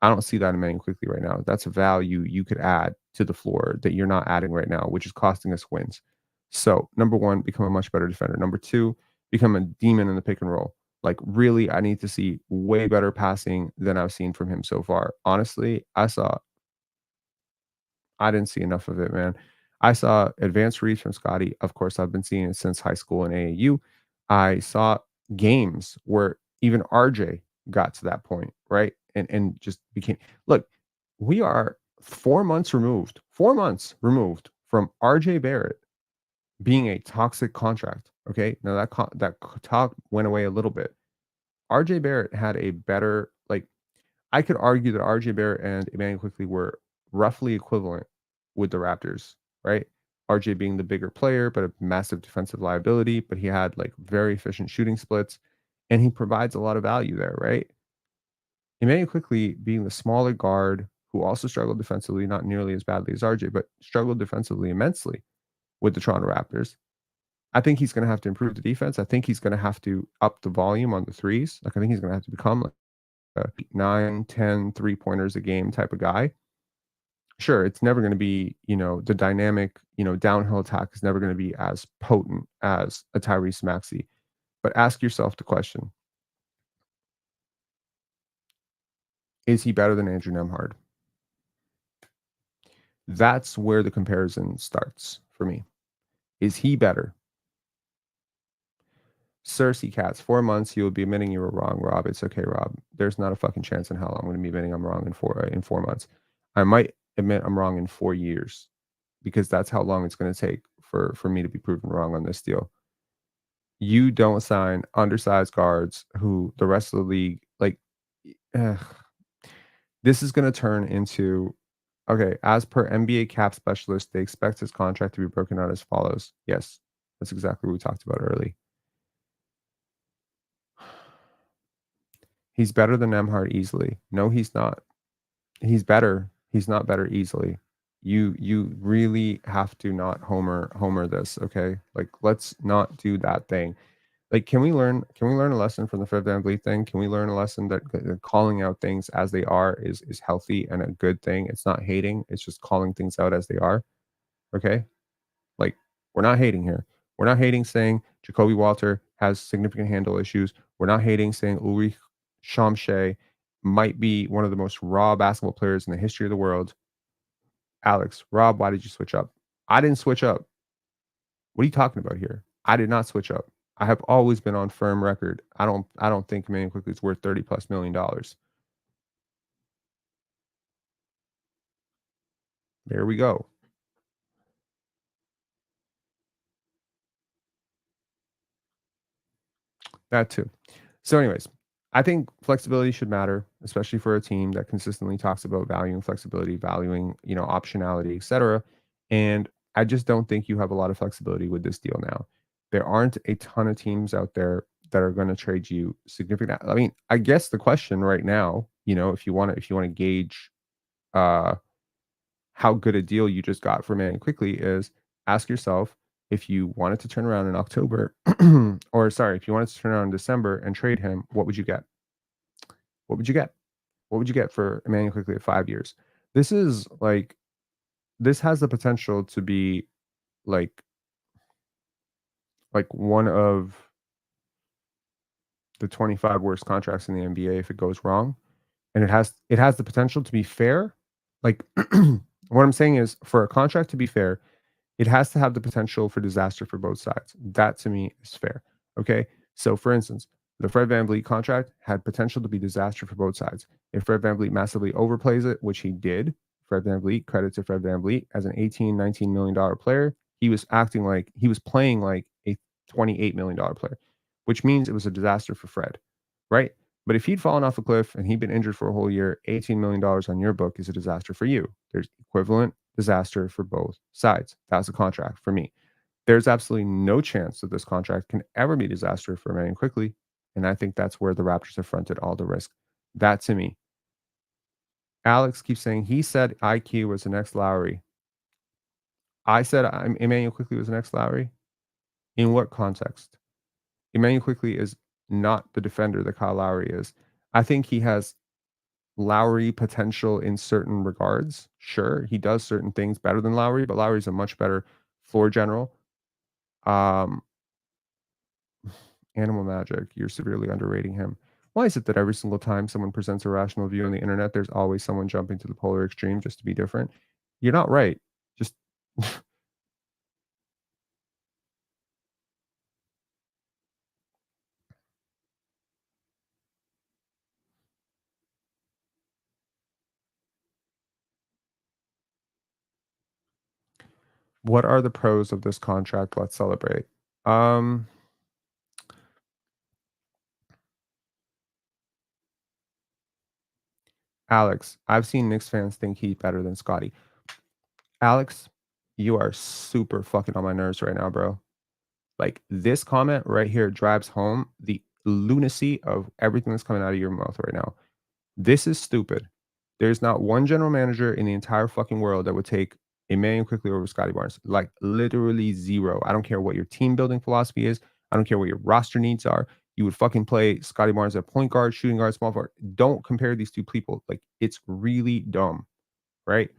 I don't see that in Immanuel Quickley right now. That's a value you could add to the floor that you're not adding right now, which is costing us wins. So, number one, become a much better defender. Number two, become a demon in the pick and roll. Like, really, I need to see way better passing than I've seen from him so far. Honestly, I didn't see enough of it, man. I saw advanced reads from Scottie. Of course, I've been seeing it since high school and AAU. I saw games where even RJ got to that point, right? And just became look, we are 4 months removed from RJ Barrett being a toxic contract. Okay. Now that talk went away a little bit. RJ Barrett had a better, like, I could argue that RJ Barrett and Immanuel Quickley were roughly equivalent with the Raptors, right? RJ being the bigger player, but a massive defensive liability, but he had like very efficient shooting splits and he provides a lot of value there, right? Immanuel Quickley being the smaller guard who also struggled defensively, not nearly as badly as RJ, but struggled defensively immensely with the Toronto Raptors. I think he's going to have to improve the defense. I think he's going to have to up the volume on the threes. Like, I think he's going to have to become like a 9, 10 3-pointers a game type of guy. Sure, it's never going to be, the dynamic, downhill attack is never going to be as potent as a Tyrese Maxey. But ask yourself the question, is he better than Andrew Nemhard? That's where the comparison starts for me. Is he better? Cersei Cats, 4 months, you will be admitting you were wrong, Rob. It's okay, Rob. There's not a fucking chance in hell I'm going to be admitting I'm wrong in 4 months. I might admit I'm wrong in 4 years because that's how long it's going to take for me to be proven wrong on this deal. You don't sign undersized guards who the rest of the league, like, this is going to turn into, okay, as per NBA cap specialist, they expect his contract to be broken out as follows. Yes, that's exactly what we talked about early. He's better than Nemhard easily. No, he's not. He's better. He's not better easily. You really have to not homer this, okay? Like, let's not do that thing. Like, can we learn a lesson from the Fred VanVleet thing? Can we learn a lesson that calling out things as they are is healthy and a good thing? It's not hating, it's just calling things out as they are. Okay? Like, we're not hating here. We're not hating saying Jacoby Walter has significant handle issues. We're not hating saying Ulrich Shamshay might be one of the most raw basketball players in the history of the world. Alex, Rob, why did you switch up? I didn't switch up. What are you talking about here? I did not switch up. I have always been on firm record. I don't think Immanuel Quickley is worth $30+ million. There we go. That too. So, anyways, I think flexibility should matter, especially for a team that consistently talks about valuing flexibility, valuing, optionality, etc. And I just don't think you have a lot of flexibility with this deal now. There aren't a ton of teams out there that are going to trade you significant. I mean, I guess the question right now, if you want to gauge how good a deal you just got for Man Quickly is, ask yourself, if you wanted to turn around in October, or sorry, if you wanted to turn around in December and trade him, what would you get? What would you get? What would you get for Immanuel Quickley at 5 years? This is like, this has the potential to be like one of the 25 worst contracts in the NBA if it goes wrong. And it has the potential to be fair. Like, what I'm saying is, for a contract to be fair, it has to have the potential for disaster for both sides. That to me is fair. Okay. So for instance, the Fred VanVleet contract had potential to be disaster for both sides. If Fred VanVleet massively overplays it, which he did, Fred VanVleet, credit to Fred VanVleet, as an $18-19 million player, he was playing like a $28 million player, which means it was a disaster for Fred, right? But if he'd fallen off a cliff and he'd been injured for a whole year, $18 million on your book is a disaster for you. There's equivalent disaster for both sides. That's a contract for me. There's absolutely no chance that this contract can ever be disastrous for Immanuel Quickley, and I think that's where the Raptors have fronted all the risk. That to me. Alex keeps saying he said IQ was the next Lowry. I said Immanuel Quickley was the next Lowry. In what context? Immanuel Quickley is not the defender that Kyle Lowry is. I think he has Lowry potential in certain regards. Sure, he does certain things better than Lowry, but Lowry's a much better floor general. Animal Magic, you're severely underrating him. Why is it that every single time someone presents a rational view on the internet, there's always someone jumping to the polar extreme just to be different? You're not right. Just what are the pros of this contract? Let's celebrate. Alex, I've seen Knicks fans think he's better than Scottie. Alex, you are super fucking on my nerves right now, bro. Like, this comment right here drives home the lunacy of everything that's coming out of your mouth right now. This is stupid. There's not one general manager in the entire fucking world that would take Immanuel Quickley over Scottie Barnes. Like, literally zero. I don't care what your team building philosophy is. I don't care what your roster needs are. You would fucking play Scottie Barnes at point guard, shooting guard, small forward. Don't compare these two people. Like, it's really dumb, right?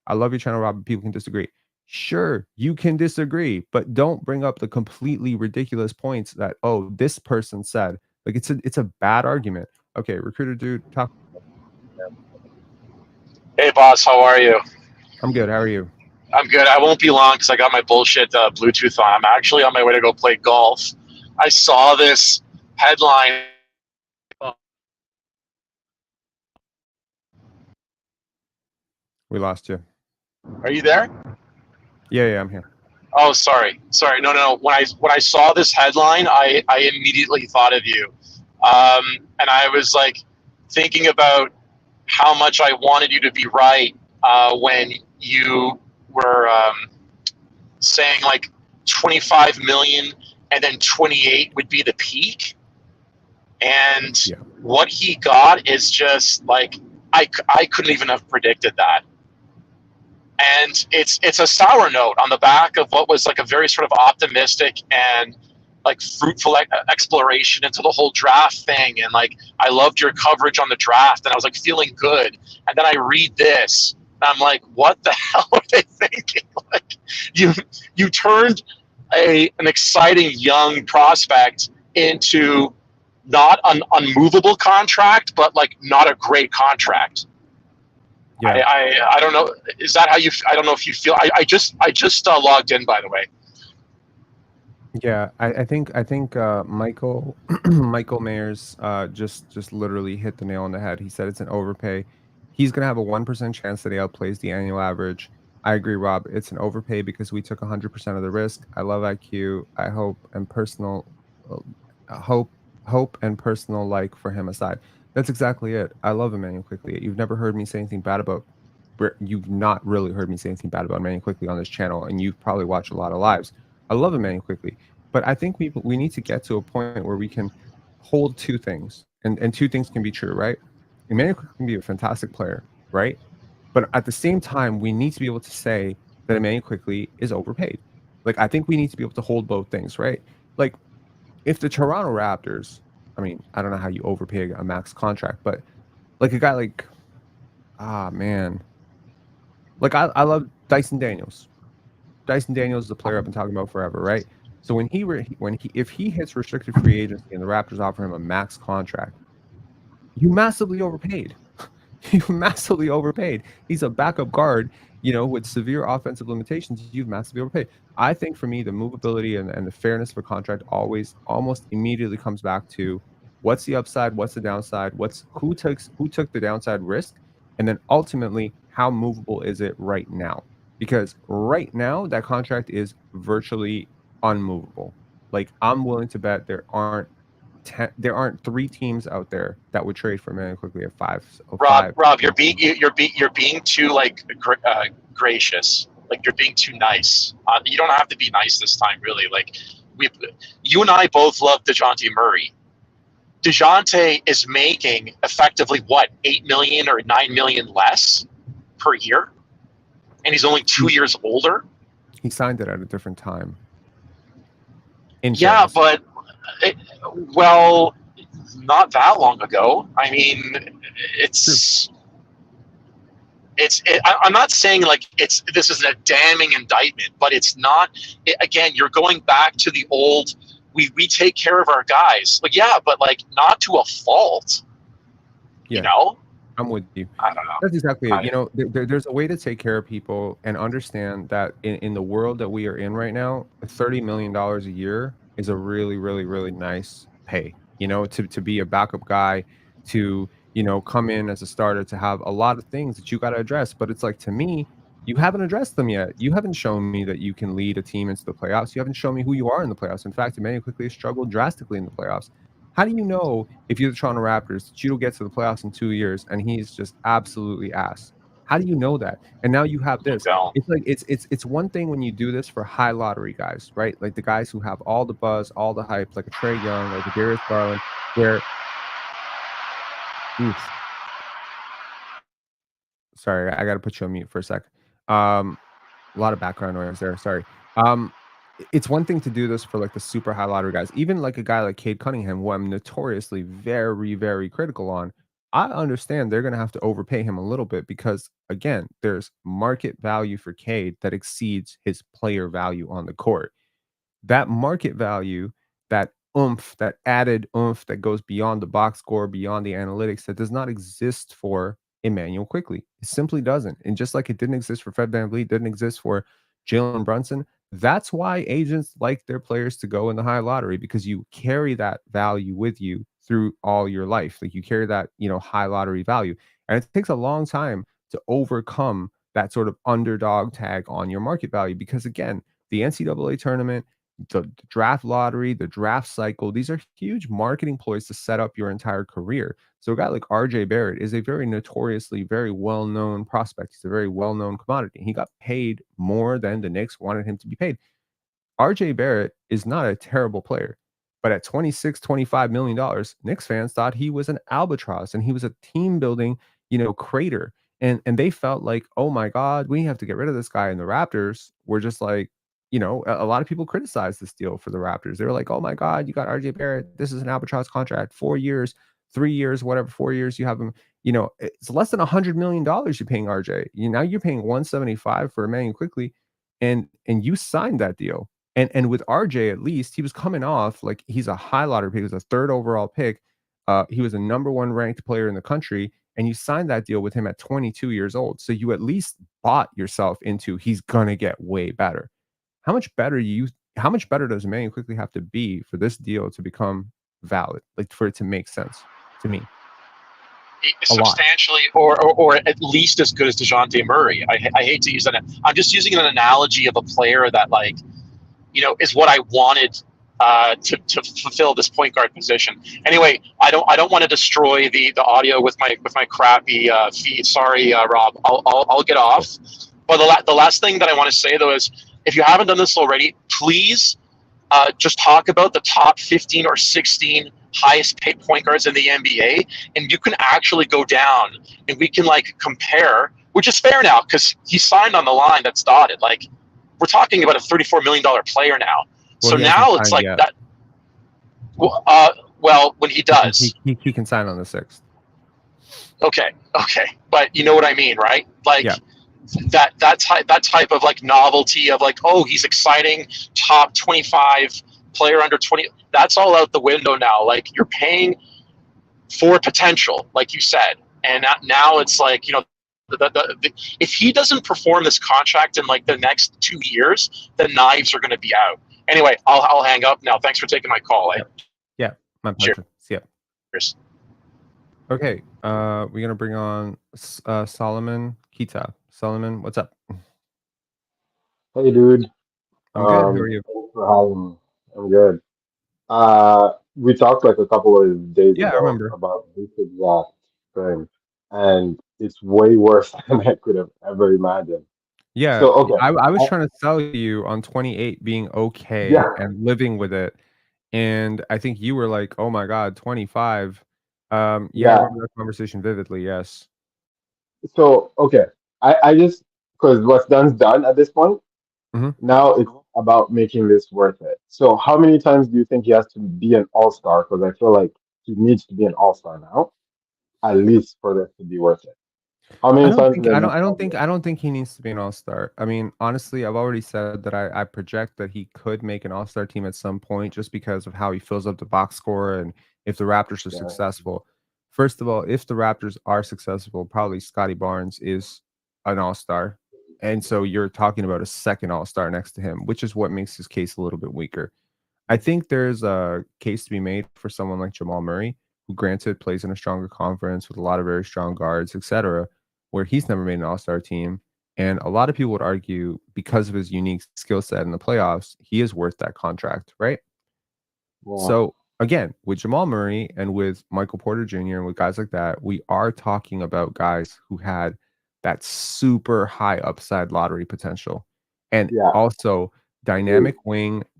I love your channel, Rob. People can disagree. Sure, you can disagree, but don't bring up the completely ridiculous points that, oh, this person said. Like, it's a bad argument. Okay, recruiter dude, talk. Hey, boss, how are you? I'm good. How are you? I'm good. I won't be long because I got my bullshit Bluetooth on. I'm actually on my way to go play golf. I saw this headline. We lost you. Are you there? Yeah, I'm here. Oh, sorry. No. When I saw this headline, I immediately thought of you, and I was like thinking about how much I wanted you to be right when you were saying like 25 million and then 28 would be the peak. And Yeah. what he got is just like, I couldn't even have predicted that. And it's a sour note on the back of what was like a very sort of optimistic and like fruitful exploration into the whole draft thing. And like, I loved your coverage on the draft and I was like feeling good. And then I read this and I'm like, what the hell are they thinking? Like, you turned an exciting young prospect into not an unmovable contract, but like not a great contract. Yeah. I don't know. Is that how you? I don't know if you feel. I just logged in, by the way. Yeah, I think Michael Michael Mayers just literally hit the nail on the head. He said it's an overpay. He's gonna have a 1% chance that he outplays the annual average. I agree, Rob. It's an overpay because we took 100% of the risk. I love IQ. I hope and personal hope and personal like for him aside. That's exactly it. I love Immanuel Quickley. You've never heard me say anything bad about. You've not really heard me say anything bad about Immanuel Quickley on this channel, and you've probably watched a lot of lives. I love Immanuel Quickley, but I think we need to get to a point where we can hold two things, and two things can be true, right? Immanuel Quickley can be a fantastic player, right? But at the same time, we need to be able to say that Immanuel Quickley is overpaid. Like, I think we need to be able to hold both things, right? Like, if the Toronto Raptors, I mean, I don't know how you overpay a max contract, but like a guy like, man, like I love Dyson Daniels. Dyson Daniels is a player I've been talking about forever, right? So when if he hits restricted free agency and the Raptors offer him a max contract, you massively overpaid. You massively overpaid. He's a backup guard, with severe offensive limitations. You've massively overpaid. I think for me, the movability and the fairness of a contract almost immediately comes back to what's the upside, what's the downside, who took the downside risk, and then ultimately how movable is it right now? Because right now that contract is virtually unmovable. Like, I'm willing to bet there aren't 3 teams out there that would trade for Immanuel Quickley at 5. Rob, you're being too like gracious. Like you're being too nice. You don't have to be nice this time, really. Like you and I both love DeJounte Murray. DeJounte is making effectively what, 8 million or 9 million less per year, and he's only 2 years older. He signed it at a different time. Yeah, but well, not that long ago. I mean, I'm not saying like this is a damning indictment, but it's not. Again, you're going back to the old. We take care of our guys. Like, yeah, but like not to a fault. Yeah. You know? I'm with you. I don't know. That's exactly it. You know, there's a way to take care of people and understand that in the world that we are in right now, $30 million a year is a really, really, really nice pay. You know, to be a backup guy, to, you know, come in as a starter, to have a lot of things that you got to address. But it's like, to me, you haven't addressed them yet. You haven't shown me that you can lead a team into the playoffs. You haven't shown me who you are in the playoffs. In fact, Immanuel Quickley struggled drastically in the playoffs. How do you know, if you're the Toronto Raptors, that you'll get to the playoffs in 2 years and he's just absolutely ass? How do you know that? And now you have this. It's like it's one thing when you do this for high lottery guys, right? Like the guys who have all the buzz, all the hype, like a Trae Young, like a Darius Garland, where sorry, I gotta put you on mute for a sec. A lot of background noise there. Sorry. It's one thing to do this for like the super high lottery guys, even like a guy like Cade Cunningham, who I'm notoriously very, very critical on. I understand they're going to have to overpay him a little bit because, again, there's market value for Cade that exceeds his player value on the court. That market value, that oomph, that added oomph that goes beyond the box score, beyond the analytics, that does not exist for Immanuel Quickley. It simply doesn't. And just like it didn't exist for Fred VanVleet, didn't exist for Jalen Brunson, that's why agents like their players to go in the high lottery, because you carry that value with you through all your life. Like you carry that, you know, high lottery value. And it takes a long time to overcome that sort of underdog tag on your market value. Because again, the NCAA tournament, the draft lottery, the draft cycle, these are huge marketing ploys to set up your entire career. So a guy like RJ Barrett is a very notoriously, very well-known prospect. He's a very well-known commodity. He got paid more than the Knicks wanted him to be paid. RJ Barrett is not a terrible player, but at $26-25 million, Knicks fans thought he was an albatross and he was a team building, you know, crater. And they felt like, oh my God, we have to get rid of this guy. And the Raptors were just like, you know, a lot of people criticized this deal for the Raptors. They were like, oh my God, you got RJ Barrett. This is an albatross contract, 4 years, 3 years, whatever, 4 years. You have him, you know, it's less than $100 million you're paying RJ. Now you're paying 175 for Immanuel Quickley, and you signed that deal. And with RJ, at least he was coming off like he's a high lottery pick. He was a third overall pick. He was a #1 ranked player in the country, and you signed that deal with him at 22 years old. So you at least bought yourself into he's gonna get way better. How much better does Immanuel Quickley have to be for this deal to become valid, like for it to make sense to me? Substantially, or at least as good as DeJounte Murray. I hate to use that. I'm just using an analogy of a player that, like, you know, is what I wanted to fulfill this point guard position. Anyway, I don't want to destroy the audio with my crappy feed. Sorry, Rob. I'll get off. But the last thing that I want to say though is, if you haven't done this already, please just talk about the top 15 or 16 highest paid point guards in the NBA, and you can actually go down and we can like compare, which is fair now because he signed on the line that's dotted. Like, we're talking about a $34 million player now. Well, so now it's like that. Well, when he does, he can sign on the 6th. Okay, but you know what I mean, right? Like, yeah. that type of like novelty of like, oh, he's exciting, top 25 player under 20. That's all out the window now. Like, you're paying for potential, like you said, and now it's like, you know, if he doesn't perform this contract in like the next 2 years, the knives are going to be out. Anyway, I'll hang up now. Thanks for taking my call. Yeah, my pleasure. Yeah. Cheers. Okay, we're gonna bring on Solomon Kita. Solomon, what's up? Hey, dude. I'm good. How are you? Thanks for having me. I'm good. We talked like a couple of days ago about this exact thing, and it's way worse than I could have ever imagined. Yeah, So okay, I was trying to sell you on 28 being okay yeah, and living with it, and I think you were like, "Oh my god, 25." Yeah, I yeah. remember that conversation vividly, yes. So okay, I just because what's done's done at this point. Mhm. Now it's about making this worth it. So how many times do you think he has to be an all-star? Because I feel like he needs to be an all-star now, at least for this to be worth it. How I many don't times do think they I need don't to I don't have think this? I don't think he needs to be an all-star. I mean, honestly, I've already said that I project that he could make an all-star team at some point just because of how he fills up the box score and if the Raptors are Yeah, successful. First of all, if the Raptors are successful, probably Scottie Barnes is an all-star. And so you're talking about a second all-star next to him, which is what makes his case a little bit weaker. I think there's a case to be made for someone like Jamal Murray, who granted plays in a stronger conference with a lot of very strong guards, etc., where he's never made an all-star team. And a lot of people would argue because of his unique skill set in the playoffs, he is worth that contract, right? yeah, So again, with Jamal Murray and with Michael Porter Jr. and with guys like that, we are talking about guys who had that super high upside lottery potential. And yeah. also Agreed.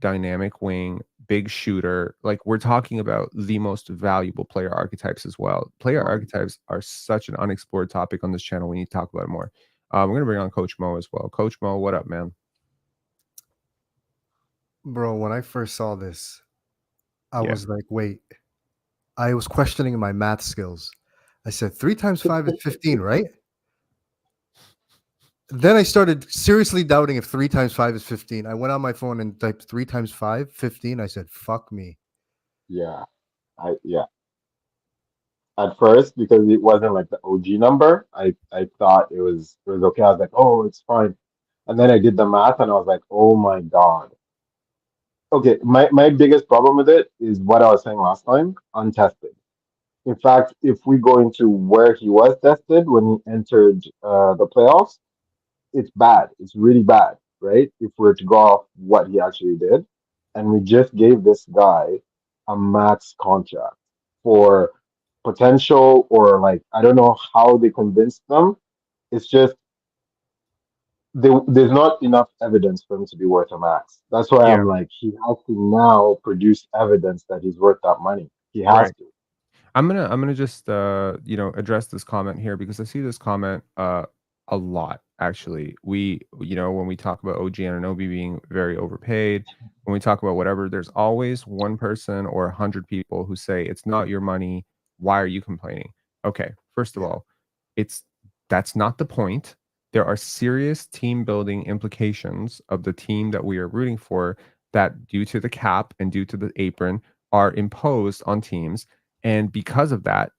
dynamic wing, big shooter. Like we're talking about the most valuable player archetypes as well. Player archetypes are such an unexplored topic on this channel. We need to talk about it more. We're gonna bring on Coach Mo as well. Coach Mo, what up, man? Bro, when I first saw this, I Yeah. was like, wait. I was questioning my math skills. I said 3 times 5 is 15, right? Then I started seriously doubting if 3 times 5 is 15. I went on my phone and typed 3 times 5, 15. I said, fuck me. Yeah, yeah. At first, because it wasn't like the OG number, I thought it was okay. I was like, oh, it's fine. And then I did the math, and I was like, oh my God. Okay, my biggest problem with it is what I was saying last time, untested. In fact, if we go into where he was tested when he entered the playoffs, it's bad. It's really bad, right? If we're to go off what he actually did. And we just gave this guy a max contract for potential, or like, I don't know how they convinced them. It's just there's not enough evidence for him to be worth a max. That's why Yeah. I'm like, he has to now produce evidence that he's worth that money. He has Right. to. I'm gonna just address this comment here because I see this comment a lot actually. When we talk about OG Anunoby being very overpaid, when we talk about whatever, there's always one person or 100 people who say it's not your money. Why are you complaining? Okay, first of Yeah. all, it's that's not the point. There are serious team building implications of the team that we are rooting for that due to the cap and due to the apron are imposed on teams, and because of that,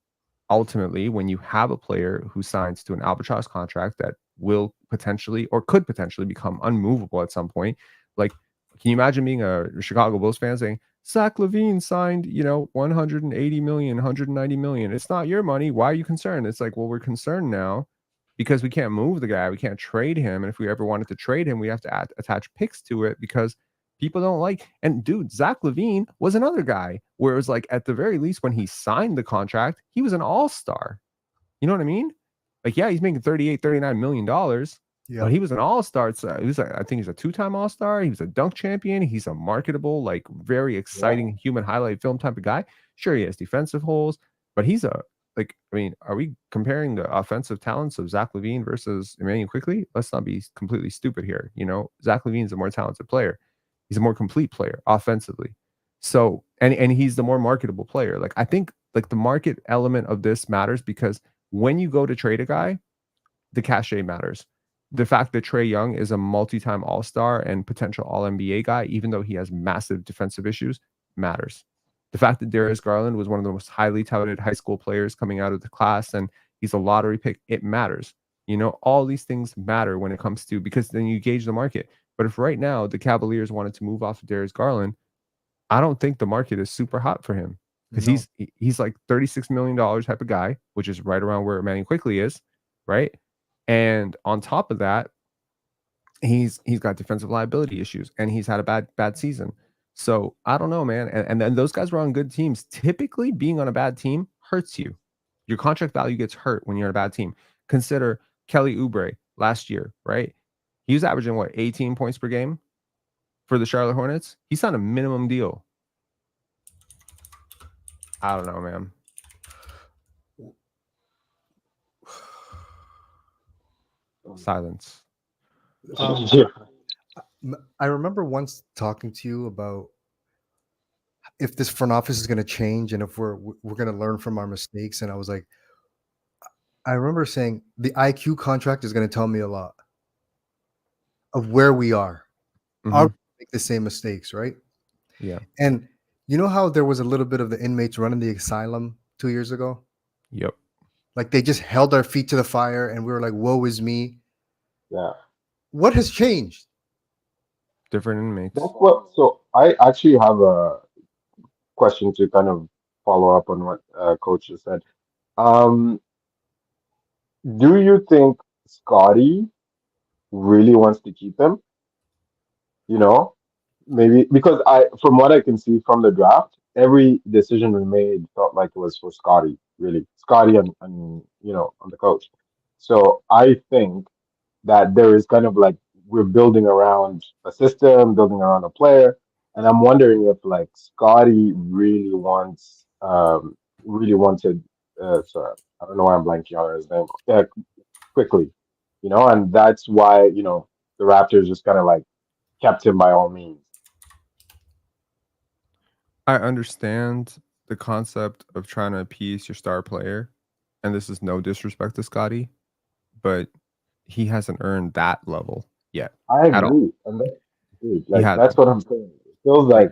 ultimately, when you have a player who signs to an albatross contract that will potentially or could potentially become unmovable at some point, like, can you imagine being a Chicago Bulls fan saying, Zach Levine signed, 180 million, 190 million. It's not your money. Why are you concerned? It's like, well, we're concerned now because we can't move the guy. We can't trade him. And if we ever wanted to trade him, we have to attach picks to it because people don't like. And dude, Zach Levine was another guy where it was like, at the very least, when he signed the contract, he was an all-star. You know what I mean? Like, yeah, he's making $38, $39 million, but Yeah. he was an all-star. He was, I think he's a two-time all-star. He was a dunk champion. He's a marketable, like very Yeah. exciting human highlight film type of guy. Sure, he has defensive holes, but he's I mean, are we comparing the offensive talents of Zach Levine versus Immanuel Quickley? Let's not be completely stupid here. Zach Levine's a more talented player. He's a more complete player offensively. So, and he's the more marketable player. Like, I think like the market element of this matters because when you go to trade a guy, the cachet matters. The fact that Trae Young is a multi-time All-Star and potential All-NBA guy, even though he has massive defensive issues, matters. The fact that Darius Garland was one of the most highly touted high school players coming out of the class and he's a lottery pick, it matters. All these things matter when it comes to, because then you gauge the market. But if right now the Cavaliers wanted to move off of Darius Garland, I don't think the market is super hot for him because No. he's like $36 million type of guy, which is right around where Immanuel Quickley is, right? And on top of that, he's got defensive liability issues and he's had a bad season. So I don't know, man. And then those guys were on good teams. Typically, being on a bad team hurts you. Your contract value gets hurt when you're on a bad team. Consider Kelly Oubre last year, right? He was averaging what, 18 points per game for the Charlotte Hornets. He signed a minimum deal. I don't know, man. Silence. Yeah. I remember once talking to you about if this front office is going to change and if we're going to learn from our mistakes. And I was like, I remember saying the IQ contract is going to tell me a lot of where we are. Are we make the same mistakes, right? Yeah. And you know how there was a little bit of the inmates running the asylum 2 years ago? Yep. Like they just held our feet to the fire and we were like, woe is me. Yeah. What has changed? Different inmates. That's what. So I actually have a question to kind of follow up on what Coach just said. Um, do you think Scottie really wants to keep him? You know, maybe because from what I can see from the draft, every decision we made felt like it was for Scottie, really, Scottie and on the coach. So I think that there is kind of like we're building around a system, building around a player, and I'm wondering if like Scottie really wanted sorry, I don't know why I'm blanking on his name. Quickly, and that's why the Raptors just kind of like kept him by all means. I understand the concept of trying to appease your star player, and this is no disrespect to Scottie, but he hasn't earned that level yet. I at all. agree, and dude, He hasn't. that's what I'm saying. It feels like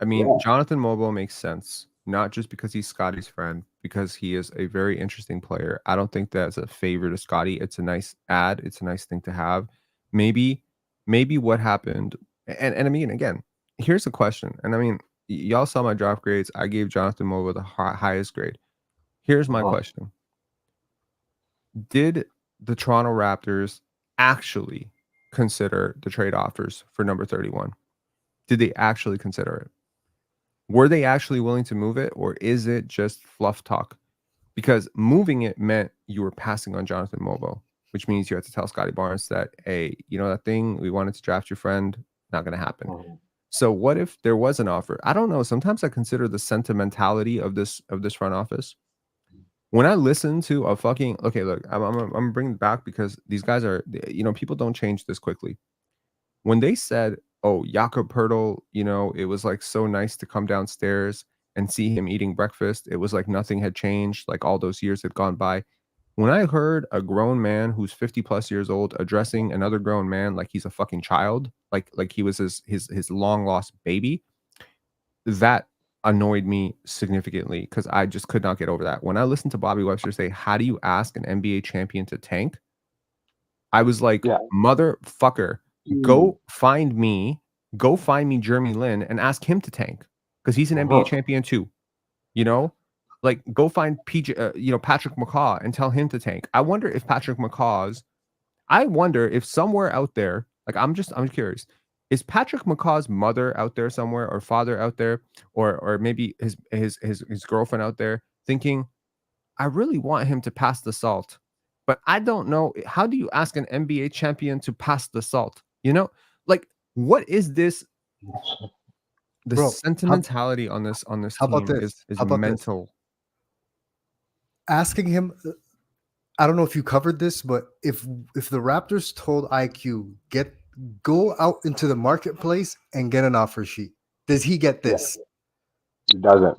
I mean, yeah. Jonathan Mobile makes sense, not just because he's Scottie's friend, because he is a very interesting player. I don't think that's a favor to Scottie. It's a nice add. It's a nice thing to have. Maybe what happened, and I mean, again, here's a question. And I mean, y'all saw my draft grades. I gave Jonathan Mobile the highest grade. Here's my question. Did the Toronto Raptors actually consider the trade offers for number 31? Did they actually consider it? Were they actually willing to move it, or is it just fluff talk? Because moving it meant you were passing on Jonathan Mobile, which means you had to tell Scottie Barnes that, hey, you know that thing, we wanted to draft your friend, not going to happen. So what if there was an offer? I don't know. Sometimes I consider the sentimentality of this front office. When I listen to a fucking, okay, look, I'm bringing it back because these guys are, people don't change this quickly. When they said, oh, Jakob Pertl, it was like so nice to come downstairs and see him eating breakfast. It was like nothing had changed, like all those years had gone by. When I heard a grown man who's 50 plus years old addressing another grown man like he's a fucking child, like he was his long lost baby, that annoyed me significantly because I just could not get over that. When I listened to Bobby Webster say, how do you ask an NBA champion to tank? I was like, motherfucker, go find me Jeremy Lin and ask him to tank because he's an NBA champion too. Like go find Patrick McCaw and tell him to tank. I wonder if somewhere out there, like I'm curious, is Patrick McCaw's mother out there somewhere, or father out there, or maybe his girlfriend out there thinking, I really want him to pass the salt, but I don't know. How do you ask an NBA champion to pass the salt? Like what is this? The sentimentality on this team is mental. Asking him, I don't know if you covered this, but if the Raptors told IQ, go out into the marketplace and get an offer sheet, does he get this? He doesn't.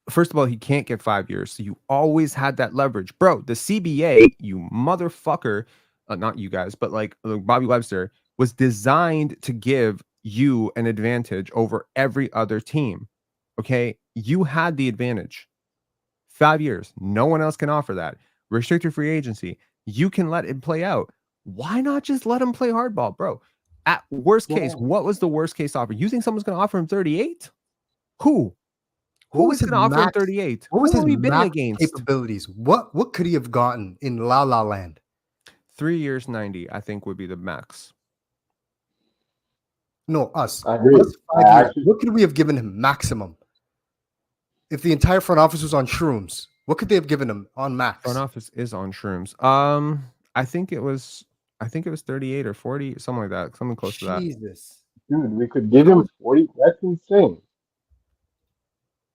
First of all, he can't get 5 years. So you always had that leverage. Bro, the CBA, you motherfucker, not you guys, but like Bobby Webster, was designed to give you an advantage over every other team. Okay? You had the advantage. 5 years. No one else can offer that. Restricted free agency. You can let it play out. Why not just let him play hardball, bro? At worst case, what was the worst case offer? You think someone's going to offer him 38? Who is going to offer him 38? What was his max against? Capabilities? What could he have gotten in La La Land? 3 years, 90, I think would be the max. No, us. I agree. Us 5 years. What could we have given him maximum? If the entire front office was on shrooms, what could they have given him on max? Front office is on shrooms. I think it was I think it was 38 or 40, something like that, something close to that. Jesus. Dude, we could give him 40. That's insane.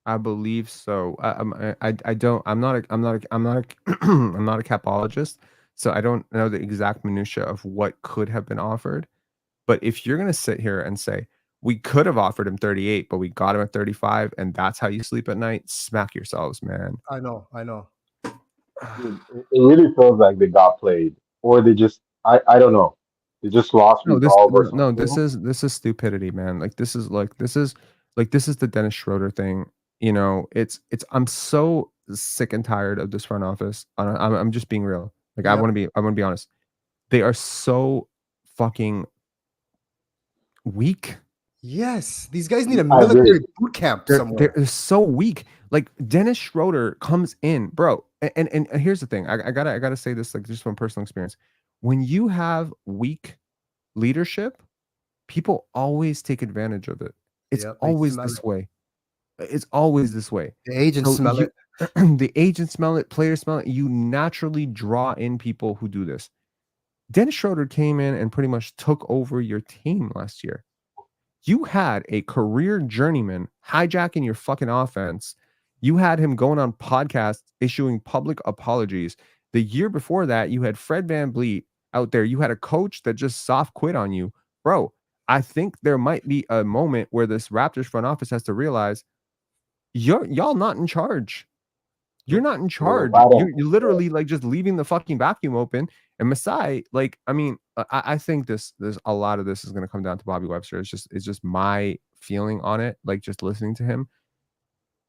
I believe so. I don't. I'm not a. I'm not a. I'm not a. I'm not a capologist, so I don't know the exact minutia of what could have been offered. But if you're gonna sit here and say we could have offered him 38, but we got him at 35, and that's how you sleep at night, smack yourselves, man. I know. Dude, it really feels like they got played, or they just I don't know. They just lost resolve or No, something. this is stupidity, man. Like this is the Dennis Schroeder thing. You know, it's I'm so sick and tired of this front office. I'm just being real. Like Yep. I want to be honest. They are so fucking weak. Yes, these guys need a I agree. military boot camp somewhere. They're so weak. Like Dennis Schroeder comes in, bro. And here's the thing. I gotta say this like just from personal experience. When you have weak leadership, people always take advantage of it. It's Yep, they always smell this it. way. It's always this way. The agents So smell it. the agents smell it, players smell it. You naturally draw in people who do this. Dennis Schroeder came in and pretty much took over your team last year. You had a career journeyman hijacking your fucking offense. You had him going on podcasts, issuing public apologies. The year before that, you had Fred VanVleet out there. You had a coach that just soft quit on you. Bro, I think there might be a moment where this Raptors front office has to realize y'all not in charge. You're not in charge. You're literally like just leaving the fucking vacuum open. And Masai, like, I mean, I think there's a lot of this is going to come down to Bobby Webster. It's just my feeling on it. Like just listening to him,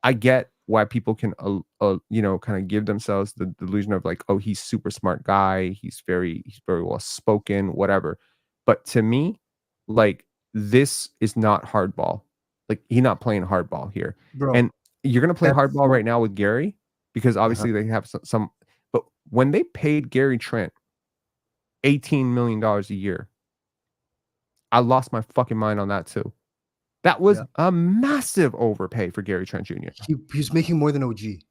I get why people can, you know, kind of give themselves the delusion of like, oh, he's super smart guy. He's very well spoken, whatever. But to me, like this is not hardball. Like he's not playing hardball here. Bro, And you're gonna play that's hardball right now with Gary because obviously Uh-huh. they have some. But when they paid Gary Trent $18 million a year, I lost my fucking mind on that too. That was Yeah. a massive overpay for Gary Trent Jr. He's making more than OG.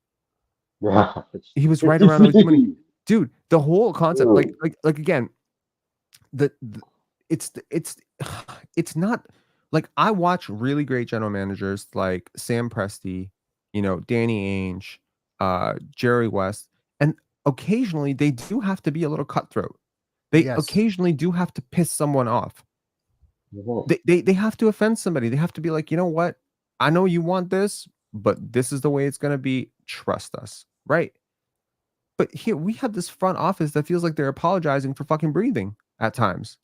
Yeah. He was right around OG money. Dude, the whole concept, like again, it's not like I watch really great general managers like Sam Presti, you know, Danny Ainge, Jerry West, and occasionally they do have to be a little cutthroat. They Yes. occasionally do have to piss someone off. Mhm. They have to offend somebody. They have to be like, you know what? I know you want this, but this is the way it's gonna be. Trust us, right? But here we have this front office that feels like they're apologizing for fucking breathing at times.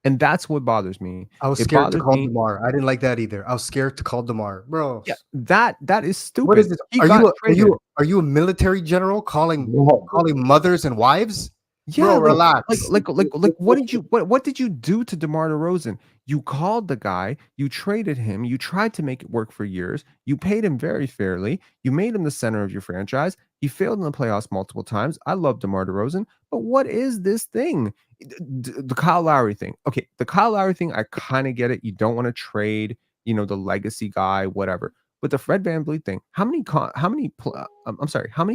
And that's what bothers me. I was It scared to bothers call me. DeMar. I didn't like that either. I was scared to call DeMar. Bro. Yeah, that is stupid. What is this? He Are got you traded. are you a military general calling Yeah. mothers and wives? Yeah, Bro, like, relax. what did you do to DeMar DeRozan? You called the guy, you traded him, you tried to make it work for years, you paid him very fairly, you made him the center of your franchise. He failed in the playoffs multiple times. I love DeMar DeRozan, but what is this thing? The Kyle Lowry thing. Okay, the Kyle Lowry thing, I kind of get it. You don't want to trade, you know, the legacy guy, whatever. But the Fred VanVleet thing, how many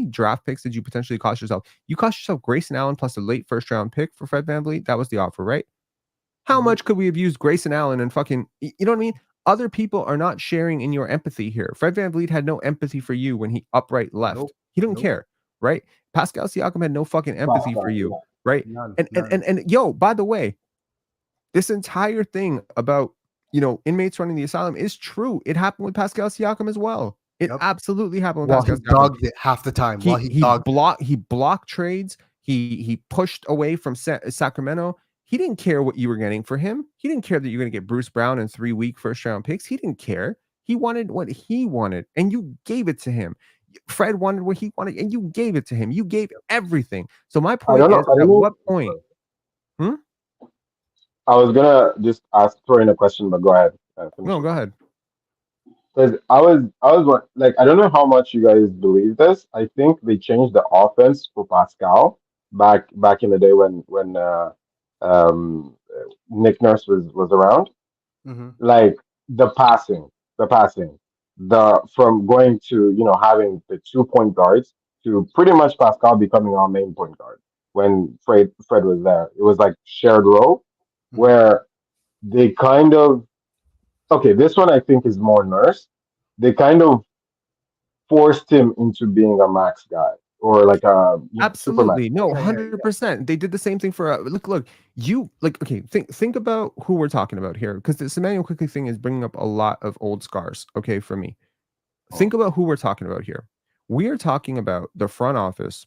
draft picks did you potentially cost yourself? You cost yourself Grayson Allen plus a late first round pick for Fred VanVleet. That was the offer, right? How much could we have used Grayson Allen and fucking, you know what I mean? Other people are not sharing in your empathy here. Fred VanVleet had no empathy for you when he upright left. Nope. He didn't Nope. care, right? Pascal Siakam had no fucking empathy for you, right? None. And yo, by the way, this entire thing about, you know, inmates running the asylum is true. It happened with Pascal Siakam as well. It Yep. absolutely happened with While Pascal he Siakam. dogged it half the time. He blocked trades. He pushed away from Sacramento. He didn't care what you were getting for him. He didn't care that you're going to get Bruce Brown and 3 week first round picks. He didn't care. He wanted what he wanted, and you gave it to him. Fred wanted what he wanted, and you gave it to him. You gave everything. So my point is, at what point? I was gonna just throw in a question, but go ahead. No, go ahead. Because like, I don't know how much you guys believe this. I think they changed the offense for Pascal back in the day when Nick Nurse was around. Mhm. Like the passing, from going to, you know, having the 2 point guards to pretty much Pascal becoming our main point guard. when Fred was there. It was like shared role Mhm. where they kind of okay. This one I think is more nurse. They kind of forced him into being a max guy or like a super max. Absolutely. No, Yeah, yeah, 100%. They did the same thing for look, you like okay, think about who we're talking about here because this Immanuel Quickley thing is bringing up a lot of old scars, okay, for me. Think about who we're talking about here. We are talking about the front office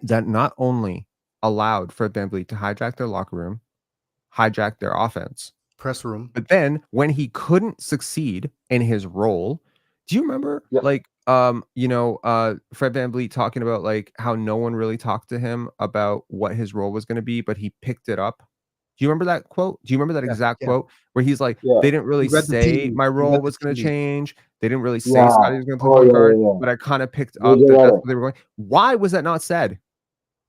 that not only allowed Fred VanVleet to hijack their locker room, hijack their offense, press room. but then when he couldn't succeed in his role, do you remember Yeah. like Fred VanVleet talking about like how no one really talked to him about what his role was going to be, but he picked it up? Do you remember that quote? Do you remember that Yeah, exact yeah. quote where he's like, Yeah. they didn't really He read the tea say leaves. my He role read the was going tea to leaves. change. They didn't really say Yeah. Scottie was going to play Oh point yeah, guard, yeah, yeah. but I kind of picked JJ up that that's Redick. where they were going. Why was that not said?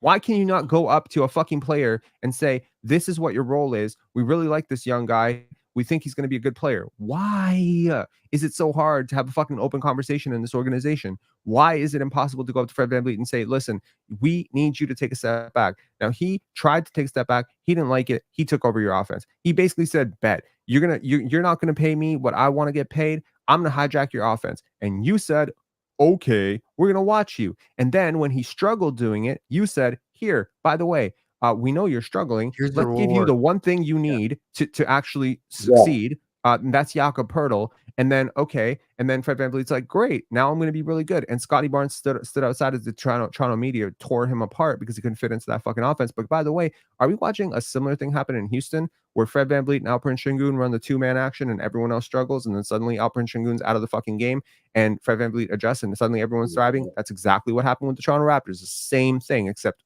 Why can you not go up to a fucking player and say, this is what your role is? We really like this young guy. We think he's going to be a good player. Why is it so hard to have a fucking open conversation in this organization? Why is it impossible to go up to Fred VanVleet and say, listen, we need you to take a step back? Now, he tried to take a step back. He didn't like it. He took over your offense. He basically said, bet, you're not going to pay me what I want to get paid. I'm going to hijack your offense. And you said, okay, we're going to watch you. And then when he struggled doing it, you said, here, by the way, we know you're struggling. Here's the Let's give you reward. the one thing you Yeah. need to actually Yeah. succeed. And that's Jakob Pertl. And then, okay. And then Fred VanVleet's like, great, now I'm going to be really good. And Scottie Barnes stood outside as the Toronto media tore him apart because he couldn't fit into that fucking offense. But by the way, are we watching a similar thing happen in Houston where Fred VanVleet and Alperen Sengun run the two-man action and everyone else struggles? And then suddenly Alperen Sengun's out of the fucking game and Fred VanVleet adjusts and suddenly everyone's thriving? That's exactly what happened with the Toronto Raptors. The same thing, except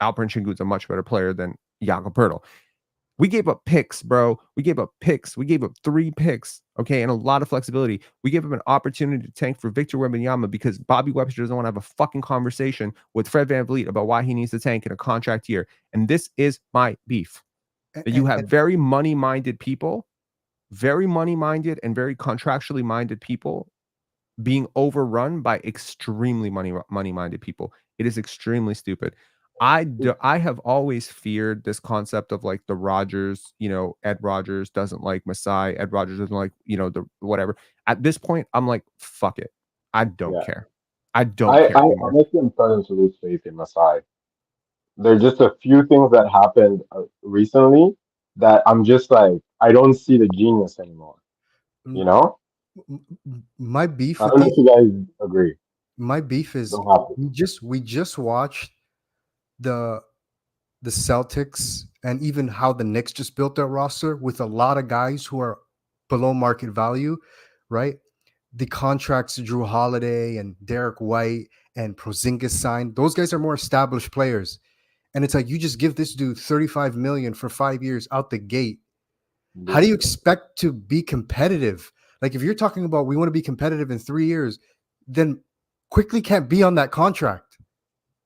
Alperen Sengun's a much better player than Jakob Pertl. We gave up picks, bro. We gave up picks. We gave up 3 picks, okay, and a lot of flexibility. We gave him an opportunity to tank for Victor Wembanyama because Bobby Webster doesn't want to have a fucking conversation with Fred VanVleet about why he needs to tank in a contract year. And this is my beef. That you have very money-minded people, very money-minded and very contractually minded people being overrun by extremely money-minded people. It is extremely stupid. I have always feared this concept of like the Rodgers, Ed Rodgers doesn't like Masai, Ed Rodgers doesn't like, the whatever. At this point, I'm like, fuck it. I don't Yeah. care. I don't I care anymore. honestly am starting to lose faith in Masai. There are just a few things that happened recently that I'm just like, I don't see the genius anymore. You know? My beef I with don't know if you guys agree. my beef is Don't have to. we just watched the Celtics and even how the Knicks just built their roster with a lot of guys who are below market value, right? The contracts Drew Holiday and Derek White and Porzingis signed, those guys are more established players. And it's like you just give this dude $35 million for 5 years out the gate. How do you expect to be competitive? Like if you're talking about we want to be competitive in 3 years, then Quickley can't be on that contract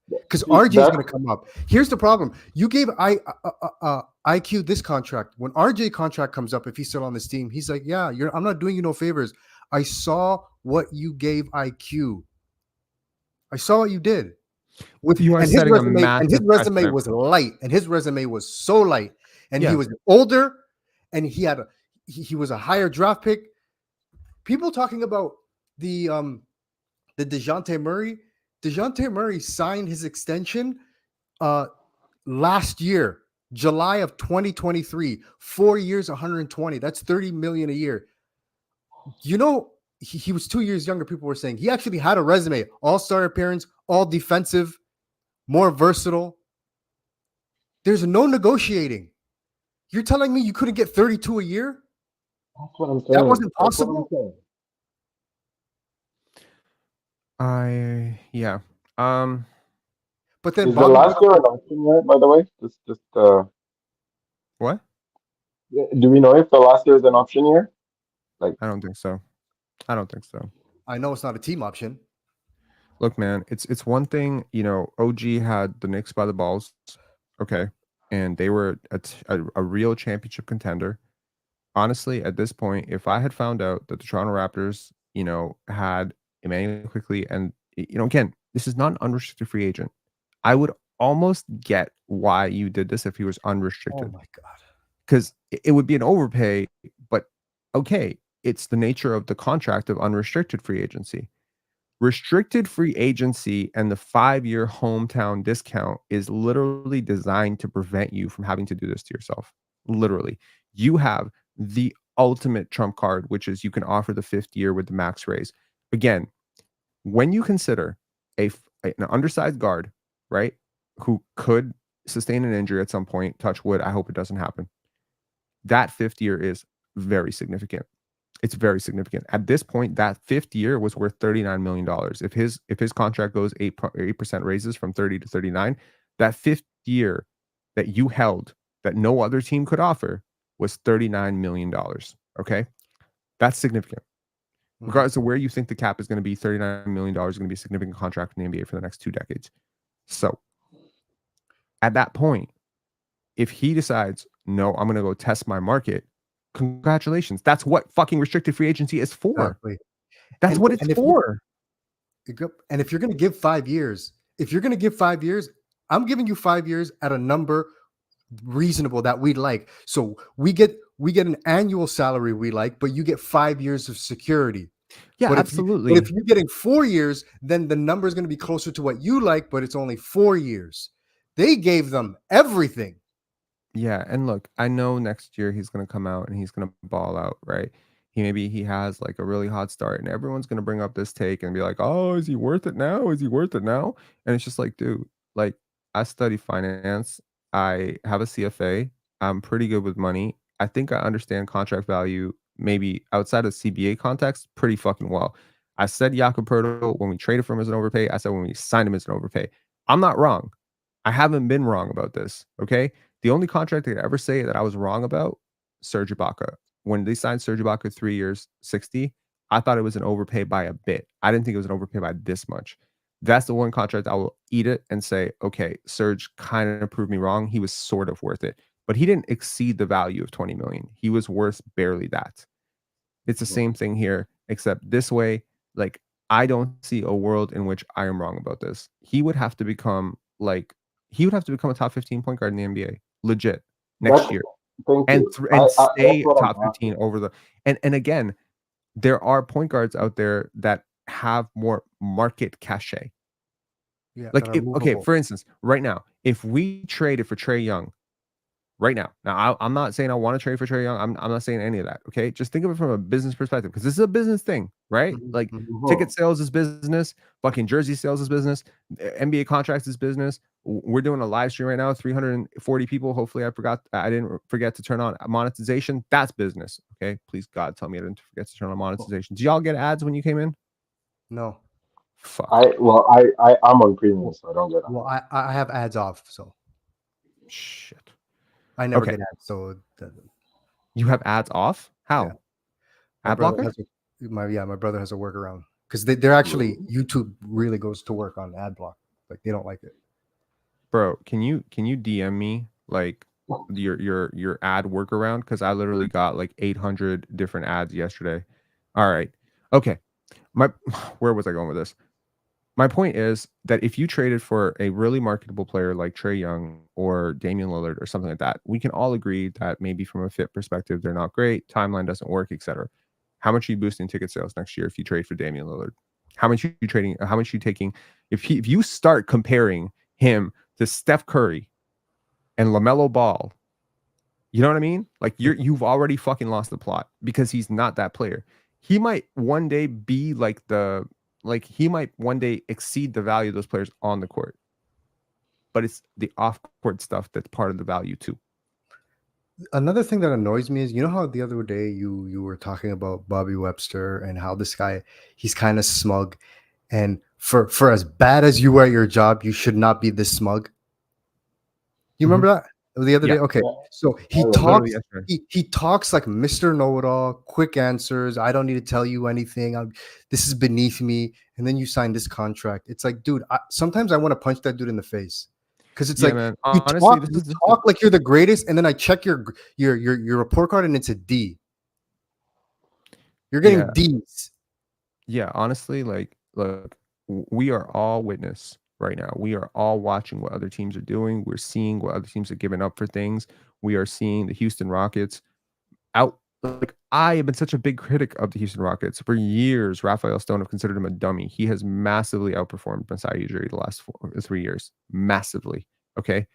because RJ is going to come up. Here's the problem: you gave IQ this contract. When RJ contract comes up, if he's still on this team, he's like, "Yeah, I'm not doing you no favors. I saw what you gave IQ. I saw what you did." You are setting a massive his resume precedent. was light, and his resume was so light, and Yeah. he was older, and he was a higher draft pick. People talking about the DeJounte Murray. DeJounte Murray signed his extension last year, July of 2023. 4 years, 120. That's $30 million a year. He was 2 years younger. People were saying he actually had a resume, all-star appearance, all defensive, more versatile. There's no negotiating. You're telling me you couldn't get 32 a year? That's what I'm saying. That wasn't possible? Yeah. But then Is the last year an option yet, by the way? Just What? do we know if the last year is an option year? I don't think so. I know it's not a team option. Look, man, it's one thing, OG had the Knicks by the balls, okay, and they were a real championship contender. Honestly, at this point, if I had found out that the Toronto Raptors, had Immanuel Quickley, and again, this is not an unrestricted free agent, I would almost get why you did this if he was Oh unrestricted, my god. because it would be an overpay. But okay, it's the nature of the contract of unrestricted free agency. Restricted free agency and the 5-year hometown discount is literally designed to prevent you from having to do this to yourself. Literally, you have the ultimate trump card, which is you can offer the 5th year with the max raise. Again, when you consider an undersized guard, right, who could sustain an injury at some point, touch wood, I hope it doesn't happen, that 5th year is very significant. It's very significant. At this point, that 5th year was worth $39 million. If his contract goes 8% raises from 30 to 39, that 5th year that you held that no other team could offer was $39 million. Okay? That's significant. Regardless of where you think the cap is going to be, $39 million is going to be a significant contract in the NBA for the next 2 decades. So at that point, if he decides, no, I'm going to go test my market, congratulations. That's what fucking restricted free agency is for. Exactly. That's what it's for. And if you're going to give 5 years, I'm giving you 5 years at a number reasonable that we like. So we get an annual salary we like, but you get 5 years of security. Yeah, but absolutely. If you're getting 4 years, then the number is going to be closer to what you like, but it's only 4 years. They gave them everything. Yeah, and look, I know next year he's going to come out and he's going to ball out, right? He has like a really hot start, and everyone's going to bring up this take and be like, "Oh, is he worth it now? Is he worth it now?" And it's just like, dude, like I study finance, I have a CFA, I'm pretty good with money. I think I understand contract value, maybe outside of CBA context, pretty fucking well. I said Jakob Poeltl when we traded for him as an overpay. I said when we signed him as an overpay. I'm not wrong. I haven't been wrong about this. Okay. The only contract I could ever say that I was wrong about, Serge Ibaka. When they signed Serge Ibaka 3 years, 60, I thought it was an overpay by a bit. I didn't think it was an overpay by this much. That's the one contract I will eat it and say, okay, Serge kind of proved me wrong. He was sort of worth it, but he didn't exceed the value of 20 million. He was worth barely that. It's the same thing here, except this way, like I don't see a world in which I am wrong about this. He would have to become a top 15 point guard in the NBA. Legit next year, and stay top 15 over the and again, there are point guards out there that have more market cachet. Yeah, like okay, for instance, right now, if we traded for Trae Young right now, I'm not saying I want to trade for Trae Young. I'm not saying any of that. Okay, just think of it from a business perspective, because this is a business thing, right? Like ticket sales is business, fucking jersey sales is business, NBA contracts is business. We're doing a live stream right now, 340 people. Hopefully, I didn't forget to turn on monetization. That's business. Okay, please God, tell me I didn't forget to turn on monetization. Did y'all get ads when you came in? No. Fuck. I'm on premium, so I don't get ads. Well, I have ads off, so shit. I never get ads. So you have ads off? How? Yeah. Ad blocker? My brother has a workaround, because they're actually, YouTube really goes to work on ad block. Like they don't like it. Bro, can you DM me like your ad workaround? Because I literally got like 800 different ads yesterday. All right. Okay. Where was I going with this? My point is that if you traded for a really marketable player like Trae Young or Damian Lillard or something like that, we can all agree that maybe from a fit perspective, they're not great, timeline doesn't work, etc. How much are you boosting ticket sales next year if you trade for Damian Lillard? How much are you trading? How much are you taking? If you start comparing him to Steph Curry and LaMelo Ball, you know what I mean? Like you've already fucking lost the plot, because he's not that player. He might one day be he might one day exceed the value of those players on the court, but it's the off-court stuff that's part of the value too. Another thing that annoys me is, you know how the other day you were talking about Bobby Webster and how this guy, he's kind of smug, and for as bad as you were at your job, you should not be this smug. You remember that the other day? Okay, so he talks like Mr. Know-it-all, quick answers. I don't need to tell you anything. This is beneath me. And then you sign this contract. It's like, dude, sometimes I want to punch that dude in the face, because it's man. you Honestly, talk like you're the greatest, and then I check your report card and it's a D. You're getting Ds. Yeah, honestly, like, look, we are all witness right now. We are all watching what other teams are doing. We're seeing what other teams are giving up for things. We are seeing the Houston Rockets out. Like, I have been such a big critic of the Houston Rockets for years. Raphael Stone have considered him a dummy. He has massively outperformed Masai Ujiri the last 3 years, massively. Okay,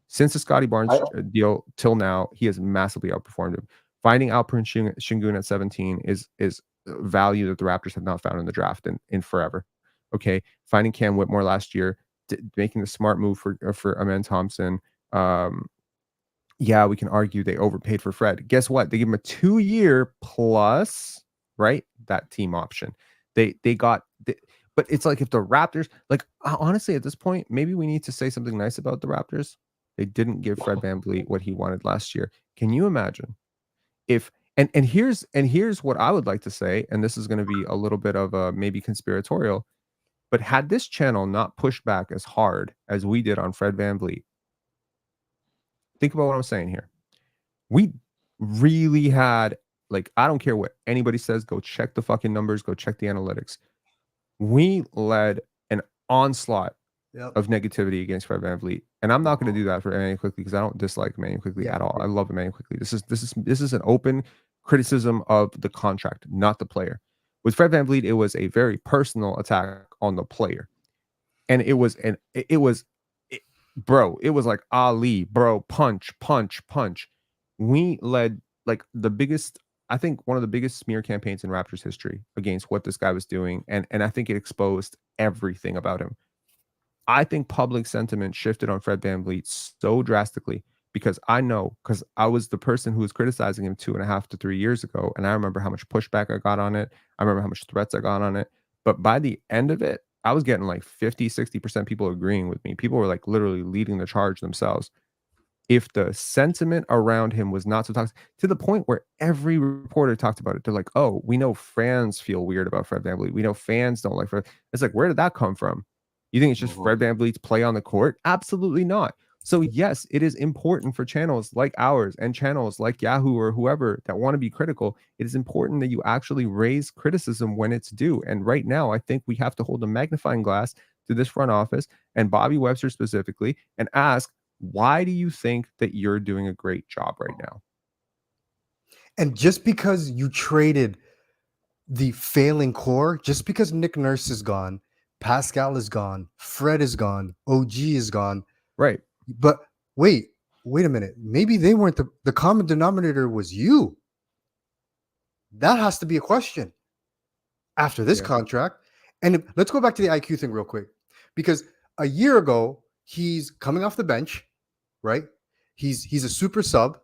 since the Scottie Barnes I deal till now, he has massively outperformed him. Finding Alperen Şengün at 17 is value that the Raptors have not found in the draft in forever. Okay, finding Cam Whitmore last year, making the smart move for Amen Thompson. Yeah, we can argue they overpaid for Fred. Guess what? They give him a 2-year plus, right? That team option. They got, but it's like if the Raptors, like honestly, at this point, maybe we need to say something nice about the Raptors. They didn't give Fred VanVleet what he wanted last year. Can you imagine if and here's what I would like to say, and this is going to be a little bit of a maybe conspiratorial, but had this channel not pushed back as hard as we did on Fred VanVleet, think about what I'm saying here. We really had, like, I don't care what anybody says, go check the fucking numbers, go check the analytics. We led an onslaught of negativity against Fred VanVleet, and I'm not going to do that for Immanuel Quickley because I don't dislike Immanuel Quickley at all. I love Immanuel Quickley. This is an open criticism of the contract, not the player. With Fred VanVleet, it was a very personal attack on the player, and it was bro, it was like Ali, bro, punch. We led like the biggest, I think one of the biggest smear campaigns in Raptors history against what this guy was doing, and I think it exposed everything about him. I think public sentiment shifted on Fred VanVleet so drastically because I was the person who was criticizing him 2.5 to 3 years ago, and I remember how much pushback I got on it. I remember how much threats I got on it. But by the end of it, I was getting like 50-60% people agreeing with me. People were like literally leading the charge themselves. If the sentiment around him was not so toxic, to the point where every reporter talked about it, they're like, oh, we know fans feel weird about Fred VanVleet. We know fans don't like Fred. It's like, where did that come from? You think it's just Fred VanVleet's play on the court? Absolutely not. So yes, it is important for channels like ours and channels like Yahoo or whoever that want to be critical. It is important that you actually raise criticism when it's due. And right now, I think we have to hold a magnifying glass to this front office and Bobby Webster specifically and ask, why do you think that you're doing a great job right now? And just because you traded the failing core, just because Nick Nurse is gone, Pascal is gone, Fred is gone, OG is gone. Right. But wait a minute. Maybe they weren't the common denominator was you. That has to be a question after this contract. And let's go back to the IQ thing real quick, because a year ago, he's coming off the bench, right? He's a super sub,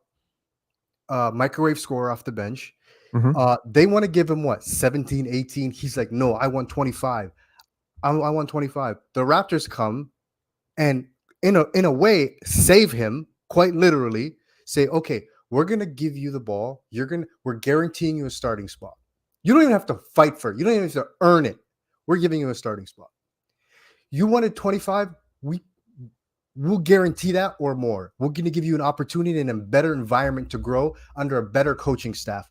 microwave scorer off the bench. They want to give him what, 17, 18? He's like, no, I want 25. I want 25. The Raptors come and in a way save him, quite literally say, okay, we're gonna give you the ball. We're guaranteeing you a starting spot. You don't even have to fight for it. You don't even have to earn it. We're giving you a starting spot. You wanted 25, we'll guarantee that or more. We're going to give you an opportunity in a better environment to grow under a better coaching staff.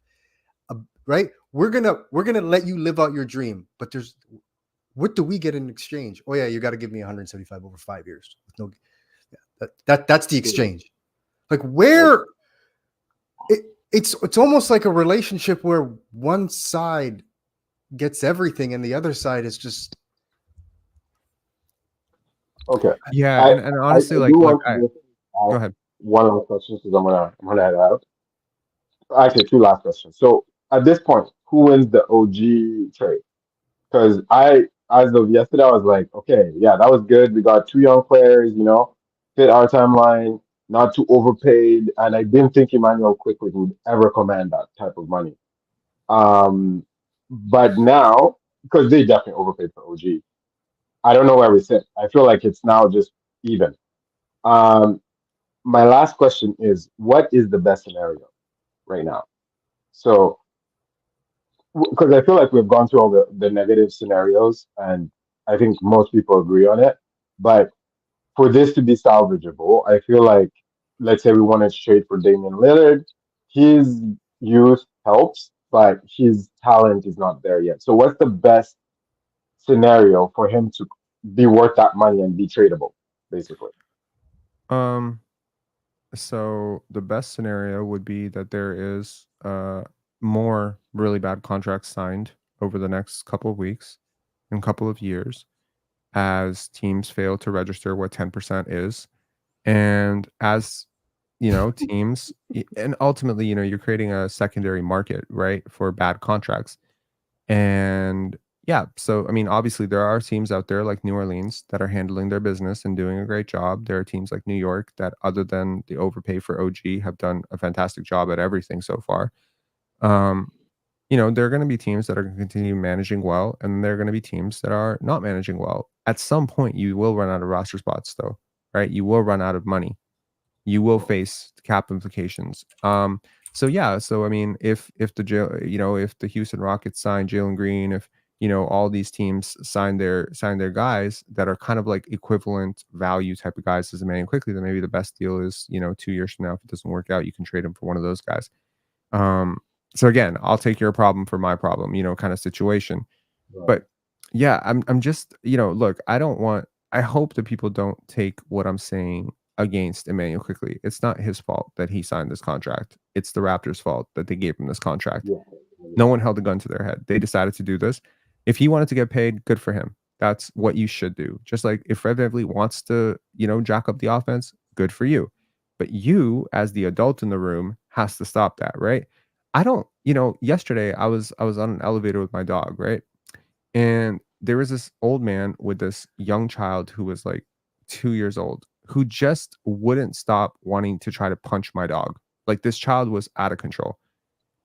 Right? We're gonna let you live out your dream. But what do we get in exchange? Oh yeah, you got to give me 175 over 5 years. That's the exchange. Like where it's almost like a relationship where one side gets everything and the other side is just okay. Yeah, and honestly, go ahead. One last question because I'm gonna head out. Actually, two last questions. So at this point, who wins the OG trade? Because as of yesterday, I was like, okay, yeah, that was good. We got two young players, fit our timeline, not too overpaid, and I didn't think Immanuel Quickley would ever command that type of money. But now, because they definitely overpaid for OG, I don't know where we sit. I feel like it's now just even. My last question is, what is the best scenario right now? So, because I feel like we've gone through all the negative scenarios, and I think most people agree on it. But for this to be salvageable, I feel like, let's say we wanted to trade for Damian Lillard, his youth helps, but his talent is not there yet. So, what's the best scenario for him to be worth that money and be tradable, basically. So the best scenario would be that there is more really bad contracts signed over the next couple of weeks and couple of years as teams fail to register what 10% is. And as teams and ultimately, you're creating a secondary market, right, for bad contracts. And yeah, so I mean, obviously there are teams out there like New Orleans that are handling their business and doing a great job. There are teams like New York that, other than the overpay for OG, have done a fantastic job at everything so far. Um, there are going to be teams that are going to continue managing well, and there are going to be teams that are not managing well. At some point, you will run out of roster spots, though, right? You will run out of money. You will face cap implications. So yeah, so I mean, if the Houston Rockets sign Jalen Green, if all these teams sign their guys that are kind of like equivalent value type of guys as Immanuel Quickley, then maybe the best deal is 2 years from now, if it doesn't work out, you can trade him for one of those guys. So again, I'll take your problem for my problem, kind of situation. Right. But yeah, I'm just, look, I hope that people don't take what I'm saying against Immanuel Quickley. It's not his fault that he signed this contract. It's the Raptors' fault that they gave him this contract. Yeah. No one held a gun to their head. They decided to do this. If he wanted to get paid, good for him. That's what you should do. Just like if Fred VanVleet wants to, jack up the offense, good for you. But you, as the adult in the room, has to stop that, right? I don't, yesterday I was on an elevator with my dog, right? And there was this old man with this young child who was like 2 years old, who just wouldn't stop wanting to try to punch my dog. Like, this child was out of control.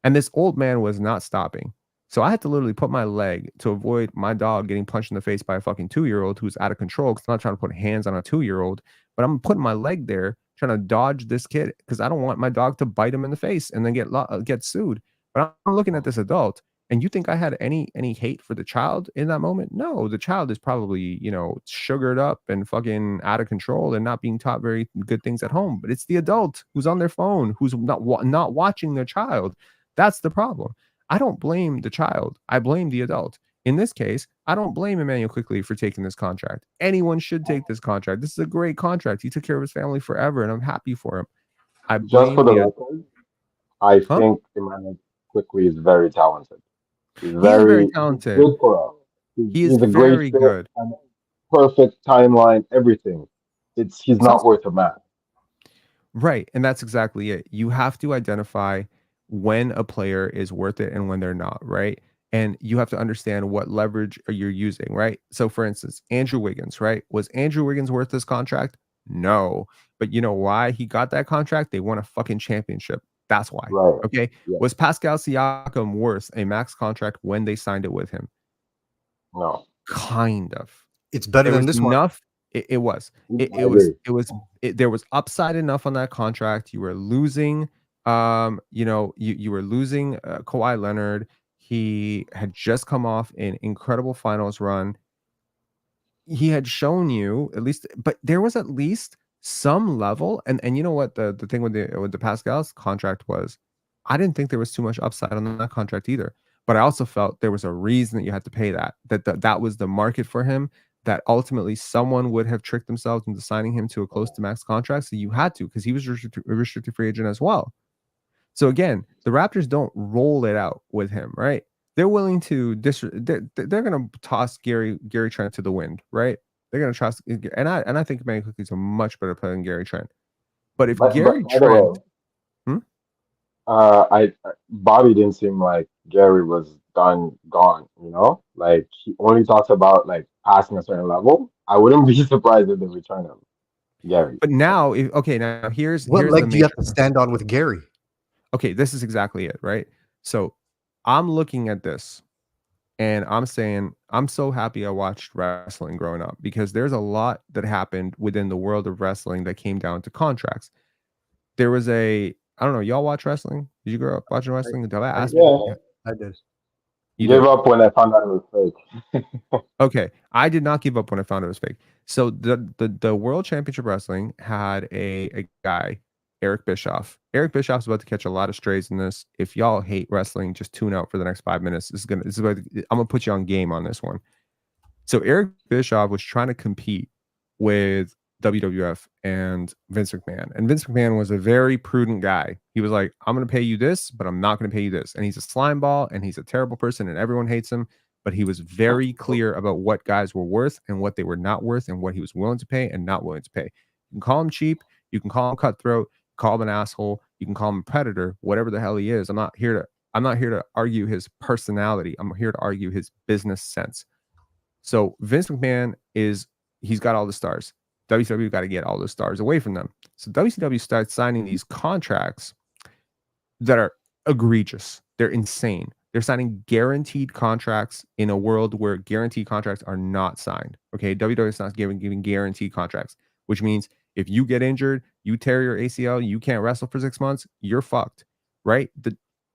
And this old man was not stopping. So I had to literally put my leg to avoid my dog getting punched in the face by a fucking 2-year-old who's out of control, because I'm not trying to put hands on a 2-year-old, but I'm putting my leg there trying to dodge this kid because I don't want my dog to bite him in the face and then get sued. But I'm looking at this adult, and you think I had any hate for the child in that moment? No, the child is probably, sugared up and fucking out of control and not being taught very good things at home. But it's the adult who's on their phone, who's not watching their child. That's the problem. I don't blame the child. I blame the adult. In this case, I don't blame Immanuel Quickley for taking this contract. Anyone should take this contract. This is a great contract. He took care of his family forever, and I'm happy for him. I Just for blame the record, I think Immanuel Quickley is very talented. He is very He's talented. good for us. He is He's a very great fit good. and perfect timeline, everything. He's not worth a man. Right. And that's exactly it. You have to identify when a player is worth it and when they're not, right? And you have to understand what leverage you're using, right? So for instance, Andrew Wiggins, right? Was Andrew Wiggins worth this contract? No. But you know why he got that contract? They won a fucking championship. That's why. Right. Okay. Yeah. Was Pascal Siakam worth a max contract when they signed it with him? No. Kind of. It's better than this one. It was. There was upside enough on that contract. You were losing. You were losing Kawhi Leonard. He had just come off an incredible finals run. He had shown you at least, but there was at least some level. And you know what the thing with the Pascal's contract was? I didn't think there was too much upside on that contract either. But I also felt there was a reason that you had to pay that was the market for him, that ultimately someone would have tricked themselves into signing him to a close to max contract. So you had to, because he was a restricted free agent as well. So again, the Raptors don't roll it out with him, right? They're willing to they're going to toss Gary Trent to the wind, right? They're going to trust, and I think Immanuel Quickley is a much better player than Gary Trent. But if Gary Trent, Bobby didn't seem like Gary was gone. Like, he only talks about like passing a certain level. I wouldn't be surprised if they return him, Gary. But now, here's What here's leg the do you have to stand on with Gary? Okay, this is exactly it, right? So I'm looking at this and I'm saying, I'm so happy I watched wrestling growing up, because there's a lot that happened within the world of wrestling that came down to contracts. There was I don't know, y'all watch wrestling? Did you grow up watching wrestling? I did. You gave up when I found out it was fake. Okay, I did not give up when I found it was fake. So the World Championship Wrestling had a guy, Eric Bischoff. Eric Bischoff's about to catch a lot of strays in this. If y'all hate wrestling, just tune out for the next 5 minutes. I'm gonna put you on game on this one. So Eric Bischoff was trying to compete with WWF and Vince McMahon. And Vince McMahon was a very prudent guy. He was like, I'm going to pay you this, but I'm not going to pay you this. And he's a slime ball and he's a terrible person and everyone hates him. But he was very clear about what guys were worth and what they were not worth and what he was willing to pay and not willing to pay. You can call him cheap. You can call him cutthroat, call him an asshole. You can call him a predator, whatever the hell he is. I'm not here to argue his personality. I'm here to argue his business sense. So Vince McMahon he's got all the stars. WCW got to get all the stars away from them. So WCW starts signing these contracts that are egregious. They're insane. They're signing guaranteed contracts in a world where guaranteed contracts are not signed. Okay, WWE is not giving guaranteed contracts, which means if you get injured, you tear your ACL, you can't wrestle for 6 months, you're fucked, right?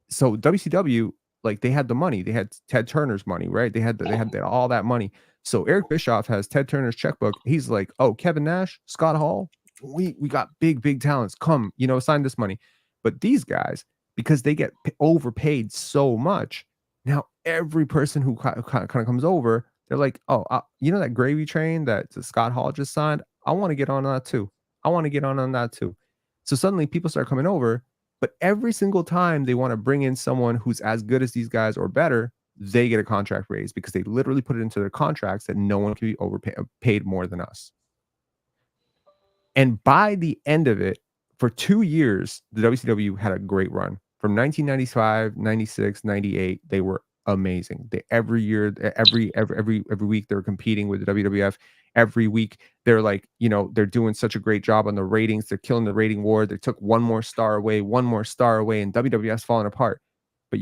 So WCW, like, they had the money. They had Ted Turner's money, right? They had all that money. So Eric Bischoff has Ted Turner's checkbook. He's like, oh, Kevin Nash, Scott Hall, we got big talents. Come, sign this money. But these guys, because they get overpaid so much, now every person who kind of comes over, they're like, oh, that gravy train that Scott Hall just signed, I want to get on that too. So suddenly people start coming over, but every single time they want to bring in someone who's as good as these guys or better, they get a contract raise because they literally put it into their contracts that no one can be paid more than us. And by the end of it, for 2 years, the WCW had a great run. From 1995, 96, 98, they were amazing. Every year, every week, they were competing with the WWF. Every week, they're like, they're doing such a great job on the ratings. They're killing the rating war. They took one more star away, and WWF's falling apart. But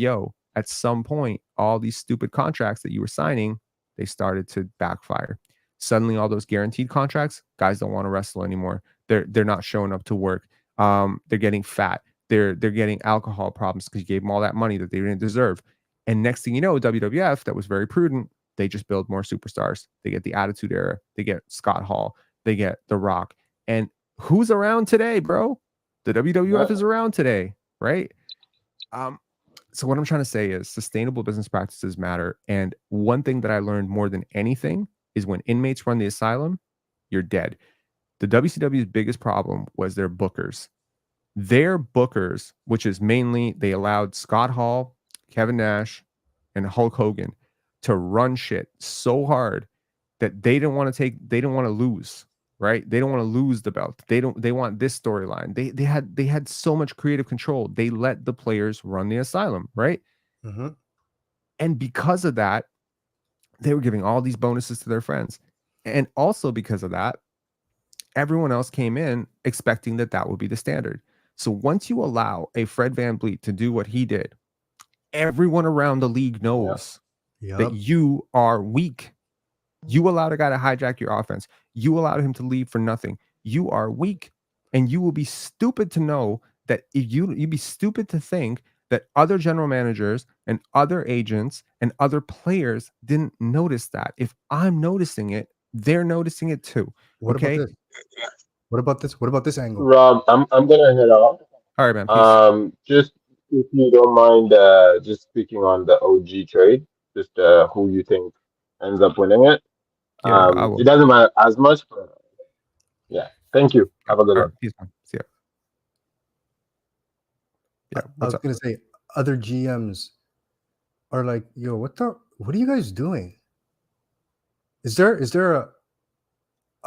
at some point, all these stupid contracts that you were signing, they started to backfire. Suddenly, all those guaranteed contracts, guys don't want to wrestle anymore. They're not showing up to work. They're getting fat. They're getting alcohol problems because you gave them all that money that they didn't deserve. And next thing you know, WWF, that was very prudent, they just build more superstars. They get the Attitude Era. They get Scott Hall. They get The Rock. And who's around today, bro? The WWF is around today, right? So what I'm trying to say is sustainable business practices matter. And one thing that I learned more than anything is when inmates run the asylum, you're dead. The WCW's biggest problem was their bookers. Their bookers, which is mainly they allowed Scott Hall, Kevin Nash, and Hulk Hogan to run shit so hard that they didn't want to lose, right? They don't want to lose the belt. They want this storyline. They had so much creative control. They let the players run the asylum, right? Mm-hmm. And because of that, they were giving all these bonuses to their friends. And also because of that, everyone else came in expecting that would be the standard. So once you allow a Fred VanVleet to do what he did, everyone around the league knows that you are weak. You allowed a guy to hijack your offense. You allowed him to leave for nothing. You are weak. And you will be stupid to know that if you'd be stupid to think that other general managers and other agents and other players didn't notice that. If I'm noticing it, they're noticing it too. What about this? What about this angle? Rob, I'm gonna head off. All right, man. Peace. Just if you don't mind, just speaking on the OG trade, just who you think ends up winning it. Yeah, it doesn't matter as much, but yeah. Thank you. Have a good one. Right, peace, man. See ya. Yeah, I was gonna say other GMs are like, yo, what are you guys doing? Is there a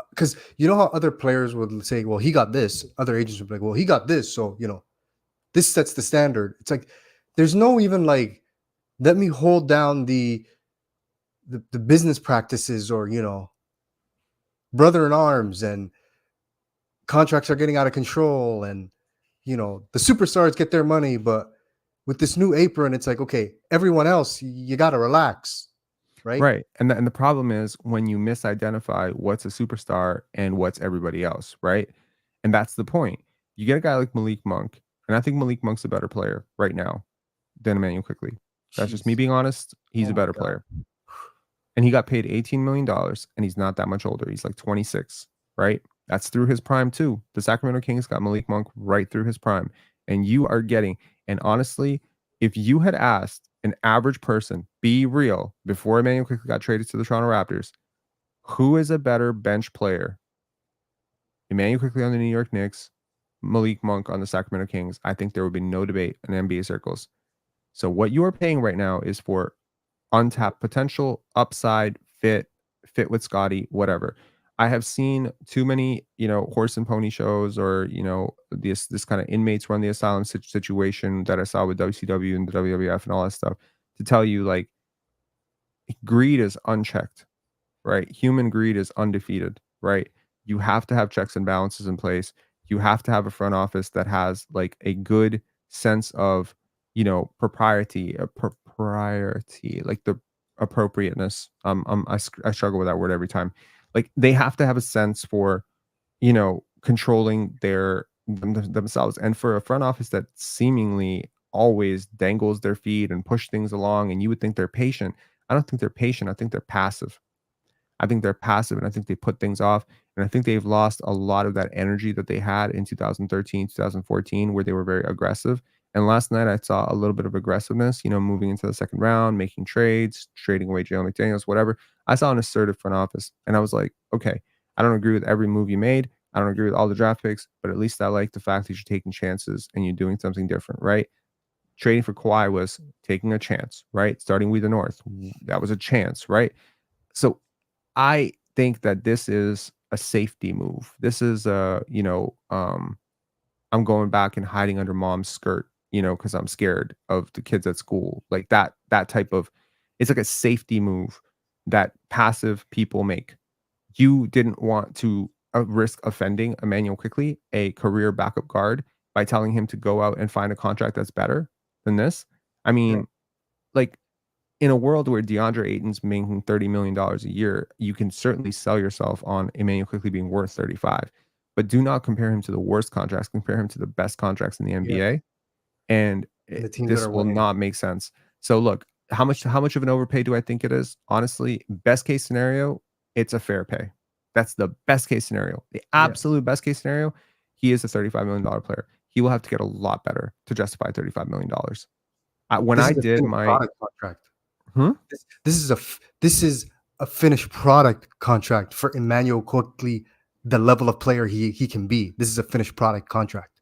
because you know how other players would say, well, he got this. Other agents would be like, well, he got this. So, this sets the standard. It's like, there's no even like, let me hold down the business practices or, brother in arms and contracts are getting out of control. And, the superstars get their money. But with this new apron, it's like, okay, everyone else, you got to relax. Right. And the problem is when you misidentify what's a superstar and what's everybody else, right? And that's the point. You get a guy like Malik Monk, and I think Malik Monk's a better player right now than Immanuel Quickley. That's just me being honest. He's a better player. And he got paid $18 million, and he's not that much older. He's like 26, right? That's through his prime too. The Sacramento Kings got Malik Monk right through his prime. And you are getting, and honestly, if you had asked an average person, be real, before Immanuel Quickley got traded to the Toronto Raptors, Who is a better bench player? Immanuel Quickley on the New York Knicks, Malik Monk on the Sacramento Kings. I think there would be no debate in NBA circles. So what you are paying right now is for untapped potential, upside, fit with Scottie, whatever. I have seen too many, horse and pony shows, or this kind of inmates run the asylum situation that I saw with WCW and the WWF and all that stuff, to tell you, like, greed is unchecked, right? Human greed is undefeated, right? You have to have checks and balances in place. You have to have a front office that has like a good sense of, propriety, like the appropriateness. I struggle with that word every time. Like, they have to have a sense for, controlling themselves. And for a front office that seemingly always dangles their feet and push things along, and you would think they're patient. I don't think they're patient. I think they're passive. And I think they put things off. And I think they've lost a lot of that energy that they had in 2013, 2014, where they were very aggressive. And last night I saw a little bit of aggressiveness, moving into the second round, making trades, trading away Jalen McDaniels, whatever. I saw an assertive front office, and I was like, okay, I don't agree with every move you made. I don't agree with all the draft picks, but at least I like the fact that you're taking chances and you're doing something different, right? Trading for Kawhi was taking a chance, right? Starting with the North, that was a chance, right? So I think that this is a safety move. This is I'm going back and hiding under mom's skirt, because I'm scared of the kids at school. Like that type of, it's like a safety move that passive people make. You didn't want to risk offending Immanuel Quickley, a career backup guard, by telling him to go out and find a contract that's better than this. I mean, like, in a world where DeAndre Ayton's making $30 million a year, you can certainly sell yourself on Immanuel Quickley being worth 35, but do not compare him to the worst contracts. Compare him to the best contracts in the NBA, and The teams that this are will winning. not make sense. So look, how much of an overpay do I think it is? Honestly, best case scenario, it's a fair pay. That's the best case scenario. The absolute best case scenario, he is a $35 million player. He will have to get a lot better to justify $35 million. When This I is a did finished my product contract. Hmm? This is a finished product contract for Immanuel Quickley, the level of player he can be. This is a finished product contract.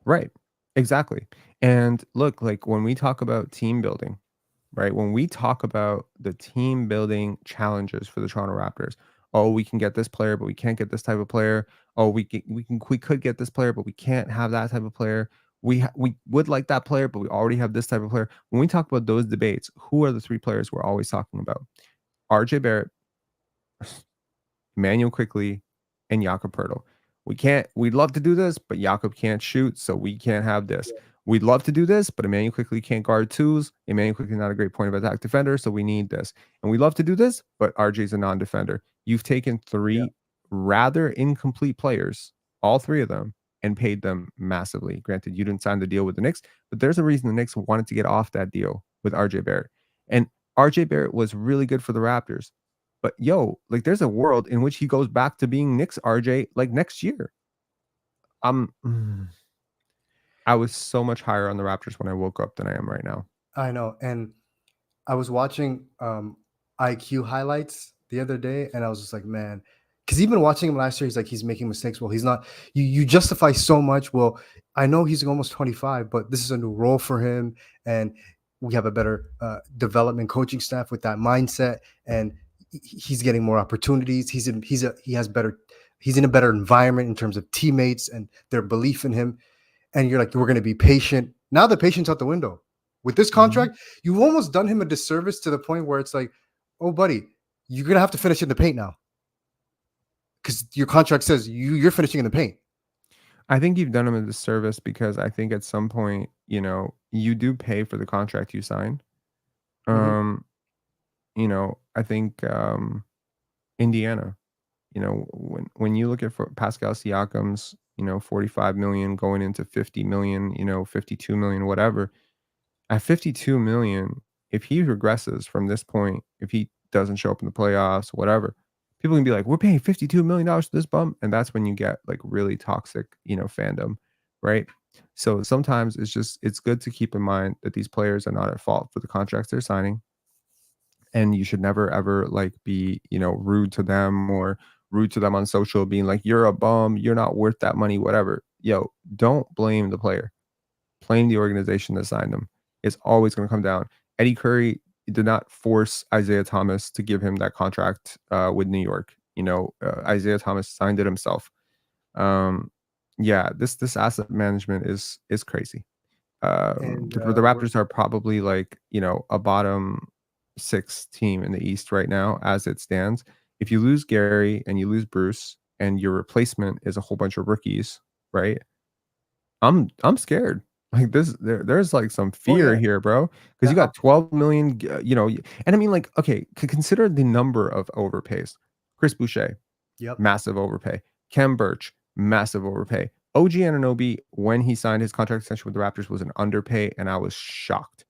Right. Exactly. And look, like, when we talk about team building, right? When we talk about the team building challenges for the Toronto Raptors, oh, we can get this player, but we can't get this type of player. Oh, we could get this player, but we can't have that type of player. We would like that player, but we already have this type of player. When we talk about those debates, who are the three players we're always talking about? RJ Barrett, Immanuel Quickley, and Jakob Poeltl. We'd love to do this, but Jakob can't shoot, so we can't have this. We'd love to do this, but Immanuel Quickley can't guard twos. Immanuel Quickley not a great point of attack defender, so we need this. And we'd love to do this, but RJ's a non-defender. You've taken three rather incomplete players, all three of them, and paid them massively. Granted, you didn't sign the deal with the Knicks, but there's a reason the Knicks wanted to get off that deal with RJ Barrett. And RJ Barrett was really good for the Raptors. But like, there's a world in which he goes back to being Knicks RJ like next year. I was so much higher on the Raptors when I woke up than I am right now. I know. And I was watching IQ highlights the other day, and I was just like, man, because even watching him last year, he's making mistakes. Well, he's not. You justify so much. Well, I know he's almost 25, but this is a new role for him, and we have a better development coaching staff with that mindset, and he's getting more opportunities. He's in a better environment in terms of teammates and their belief in him. And you're like, we're going to be patient. Now the patience out the window. With this contract, you've almost done him a disservice to the point where it's like, oh, buddy, you're going to have to finish in the paint now. Because your contract says you're finishing in the paint. I think you've done him a disservice, because I think at some point, you do pay for the contract you sign. I think Indiana, when you look at Pascal Siakam's, 45 million going into 50 million, 52 million, whatever. At 52 million, if he regresses from this point, if he doesn't show up in the playoffs, whatever, people can be like, we're paying $52 million for this bum. And that's when you get like really toxic, fandom, right? So sometimes it's good to keep in mind that these players are not at fault for the contracts they're signing. and you should never ever like be, rude to them or rude to them on social, being like, you're a bum, you're not worth that money, whatever. Yo, don't blame the player. Blame the organization that signed him. It's always going to come down. Eddie Curry did not force Isaiah Thomas to give him that contract with New York. Isaiah Thomas signed it himself. Yeah, this asset management is crazy. And The Raptors are probably like, a bottom 6 team in the East right now as it stands. If you lose Gary and you lose Bruce and your replacement is a whole bunch of rookies, right? I'm scared. Like there's like some fear here, bro. Because you got 12 million, and I mean, like, okay, consider the number of overpays. Chris Boucher, Yep. massive overpay. Kem Birch, massive overpay. OG Anunoby, when he signed his contract extension with the Raptors, was an underpay, and I was shocked.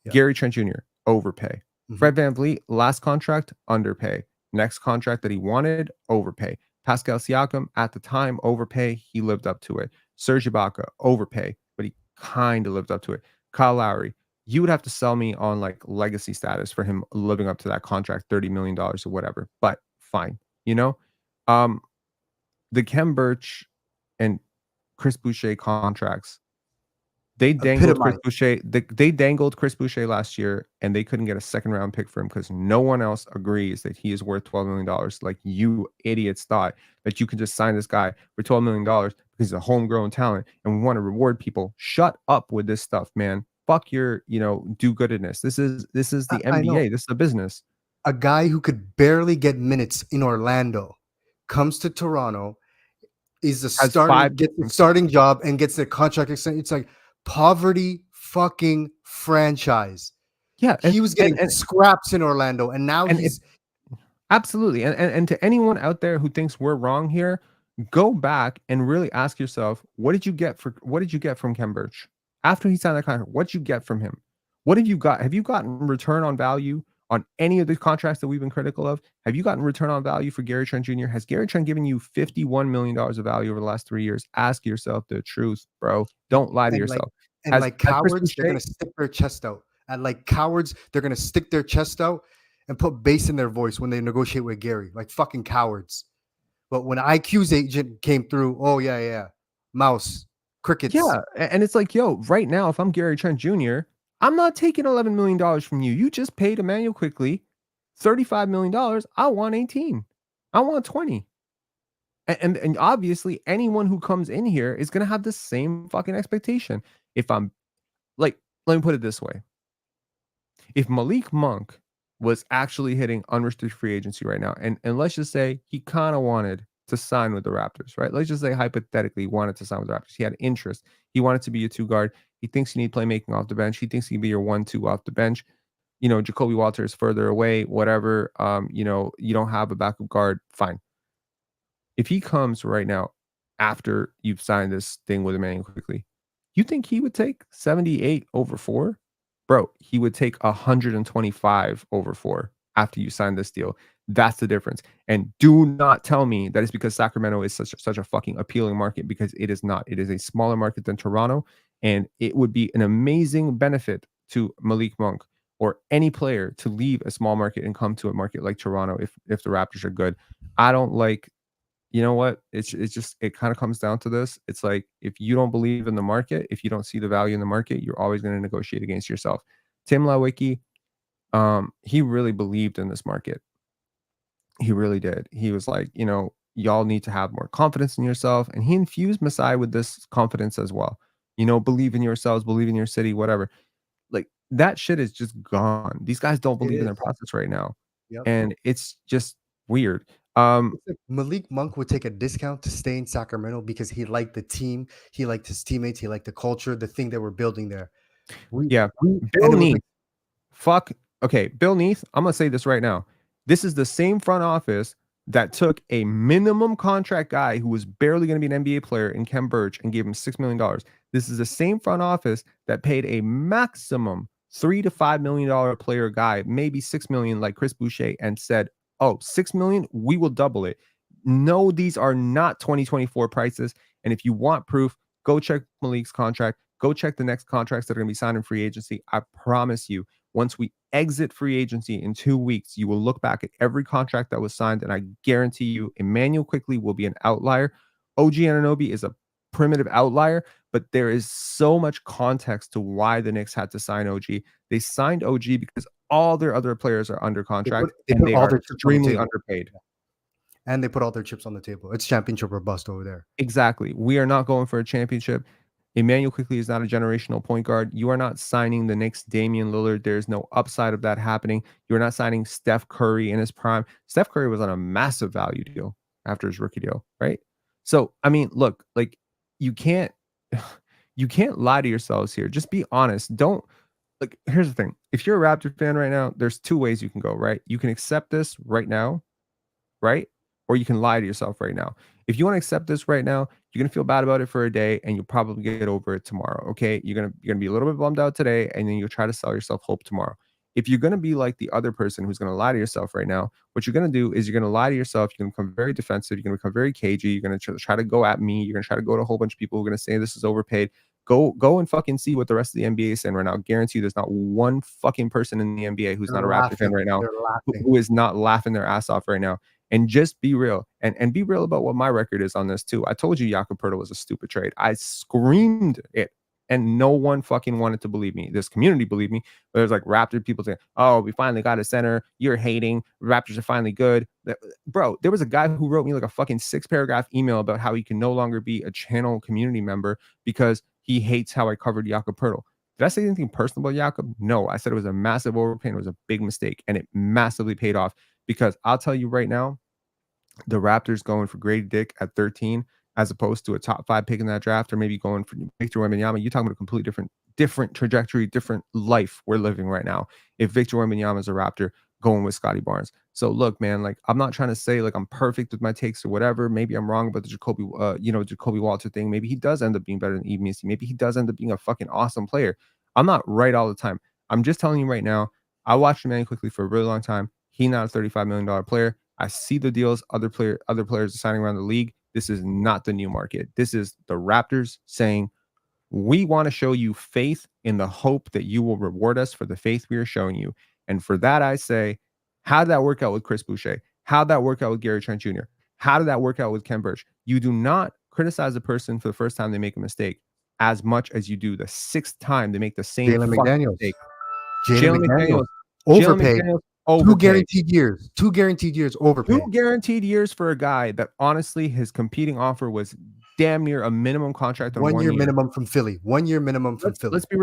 Yep. Gary Trent Jr., overpay. Fred VanVleet, last contract, underpay. Next contract that he wanted, overpay. Pascal Siakam, at the time, overpay. He lived up to it. Serge Ibaka, overpay, but he kind of lived up to it. Kyle Lowry, you would have to sell me on like legacy status for him living up to that contract, $30 million or whatever, but fine. The Kem Birch and Chris Boucher contracts, they dangled Chris Boucher. They dangled Chris Boucher last year, and they couldn't get a second round pick for him because no one else agrees that he is worth $12 million. Like, you idiots thought that you could just sign this guy for $12 million because he's a homegrown talent and we want to reward people. Shut up with this stuff, man. Fuck your, do-goodness. This is the NBA. This is a business. A guy who could barely get minutes in Orlando comes to Toronto, is gets a starting job and gets the contract extension. It's like poverty fucking franchise. Yeah, he was getting scraps in Orlando, and now absolutely. And to anyone out there who thinks we're wrong here, go back and really ask yourself, what did you get from Kem Birch after he signed that contract? What did you get from him? What have you got? Have you gotten return on value on any of the contracts that we've been critical of? Have you gotten return on value for Gary Trent Jr.? Has Gary Trent given you $51 million of value over the last 3 years? Ask yourself the truth, bro. Don't lie to yourself. Like cowards, they're going to stick their chest out. And like cowards, they're going to stick their chest out and put bass in their voice when they negotiate with Gary. Like fucking cowards. But when IQ's agent came through, oh, yeah. Mouse, crickets. Yeah, and it's like, yo, right now, if I'm Gary Trent Jr., I'm not taking $11 million from you. You just paid Immanuel Quickley $35 million. I want 18. I want 20. And obviously, anyone who comes in here is going to have the same fucking expectation. If I'm like, let me put it this way. If Malik Monk was actually hitting unrestricted free agency right now, and let's just say he kind of wanted to sign with the Raptors, right? Let's just say hypothetically he wanted to sign with the Raptors. He had interest. He wanted to be a 2-guard. He thinks you need playmaking off the bench. He thinks he can be your 1-2 off the bench. Jacoby Walter is further away, whatever. You don't have a backup guard. Fine. If he comes right now after you've signed this thing with Immanuel Quickley, you think he would take 78 over 4? Bro, he would take 125 over 4 after you sign this deal. That's the difference. And do not tell me that it's because Sacramento is such a fucking appealing market, because it is not. It is a smaller market than Toronto, and it would be an amazing benefit to Malik Monk or any player to leave a small market and come to a market like Toronto if the Raptors are good. I don't like, you know what? It's just, it kind of comes down to this. It's like, if you don't believe in the market, if you don't see the value in the market, you're always going to negotiate against yourself. Tim Lawicki, he really believed in this market. He really did. He was like, y'all need to have more confidence in yourself. And he infused Masai with this confidence as well. Believe in yourselves, believe in your city, whatever. Like, that shit is just gone. These guys don't believe in their process right now. Yep. And it's just weird. Malik Monk would take a discount to stay in Sacramento because he liked the team, he liked his teammates, he liked the culture, the thing that we're building there. Bill Neath. Bill Neath, I'm gonna say this right now. This is the same front office that took a minimum contract guy who was barely going to be an NBA player in Kem Birch and gave him $6 million. This is the same front office that paid a maximum $3 to $5 million player guy, maybe $6 million, like Chris Boucher, and said, oh, $6 million, we will double it. No, these are not 2024 prices. And if you want proof, go check Malik's contract. Go check the next contracts that are going to be signed in free agency. I promise you, Once we exit free agency in 2 weeks, you will look back at every contract that was signed, and I guarantee you, Immanuel Quickley will be an outlier. OG Anunoby is a primitive outlier, but there is so much context to why the Knicks had to sign OG. They signed OG because all their other players are under contract they and put they all are their chips on the extremely table. underpaid. And they put all their chips on the table. It's championship or bust over there. Exactly. We are not going for a championship. Immanuel Quickley is not a generational point guard. You are not signing the Knicks Damian Lillard. There's no upside of that happening. You're not signing Steph Curry in his prime. Steph Curry was on a massive value deal after his rookie deal, right? So, I mean, look, like you can't lie to yourselves here. Just be honest. Don't like here's the thing. If you're a Raptor fan right now, there's two ways you can go, right? You can accept this right now, right? Or you can lie to yourself right now. If you want to accept this right now, you're gonna feel bad about it for a day, and you'll probably get over it tomorrow. Okay, you're gonna be a little bit bummed out today, and then you'll try to sell yourself hope tomorrow. If you're gonna be like the other person who's gonna lie to yourself right now, what you're gonna do is you're gonna lie to yourself. You're gonna become very defensive. You're gonna become very cagey. You're gonna try to go at me. You're gonna try to go to a whole bunch of people who are gonna say this is overpaid. Go and fucking see what the rest of the NBA is saying right now. I guarantee you, there's not one fucking person in the NBA who's not a Raptor fan right now who is not laughing their ass off right now. And just be real and be real about what my record is on this too. I told you Jakob Poeltl was a stupid trade. I screamed it and no one fucking wanted to believe me. This community believed me. But there's like Raptor people saying, oh, we finally got a center. You're hating. Raptors are finally good. Bro, there was a guy who wrote me like a fucking 6-paragraph email about how he can no longer be a channel community member because he hates how I covered Jakob Poeltl. Did I say anything personal about Jakob? No, I said it was a massive overpay. It was a big mistake, and it massively paid off. Because I'll tell you right now, the Raptors going for Grady Dick at 13, as opposed to a top 5 pick in that draft, or maybe going for Victor Wembanyama, you're talking about a completely different trajectory, different life we're living right now. If Victor Wembanyama is a Raptor, going with Scottie Barnes. So look, man, like I'm not trying to say like I'm perfect with my takes or whatever. Maybe I'm wrong about the Jacoby Walter thing. Maybe he does end up being better than Embiid. Maybe he does end up being a fucking awesome player. I'm not right all the time. I'm just telling you right now. I watched Immanuel Quickley for a really long time. He's not a $35 million player. I see the deals other players are signing around the league. This is not the new market. This is the Raptors saying, we want to show you faith in the hope that you will reward us for the faith we are showing you. And for that, I say, how did that work out with Chris Boucher? How did that work out with Gary Trent Jr.? How did that work out with Ken Birch? You do not criticize a person for the first time they make a mistake as much as you do the 6th time they make the same mistake. Jalen McDaniels. Overpaid. 2 guaranteed years overpaid. 2 guaranteed years for a guy that honestly his competing offer was damn near a minimum contract on 1 year minimum from Philly. 1 year minimum from Philly. Let's be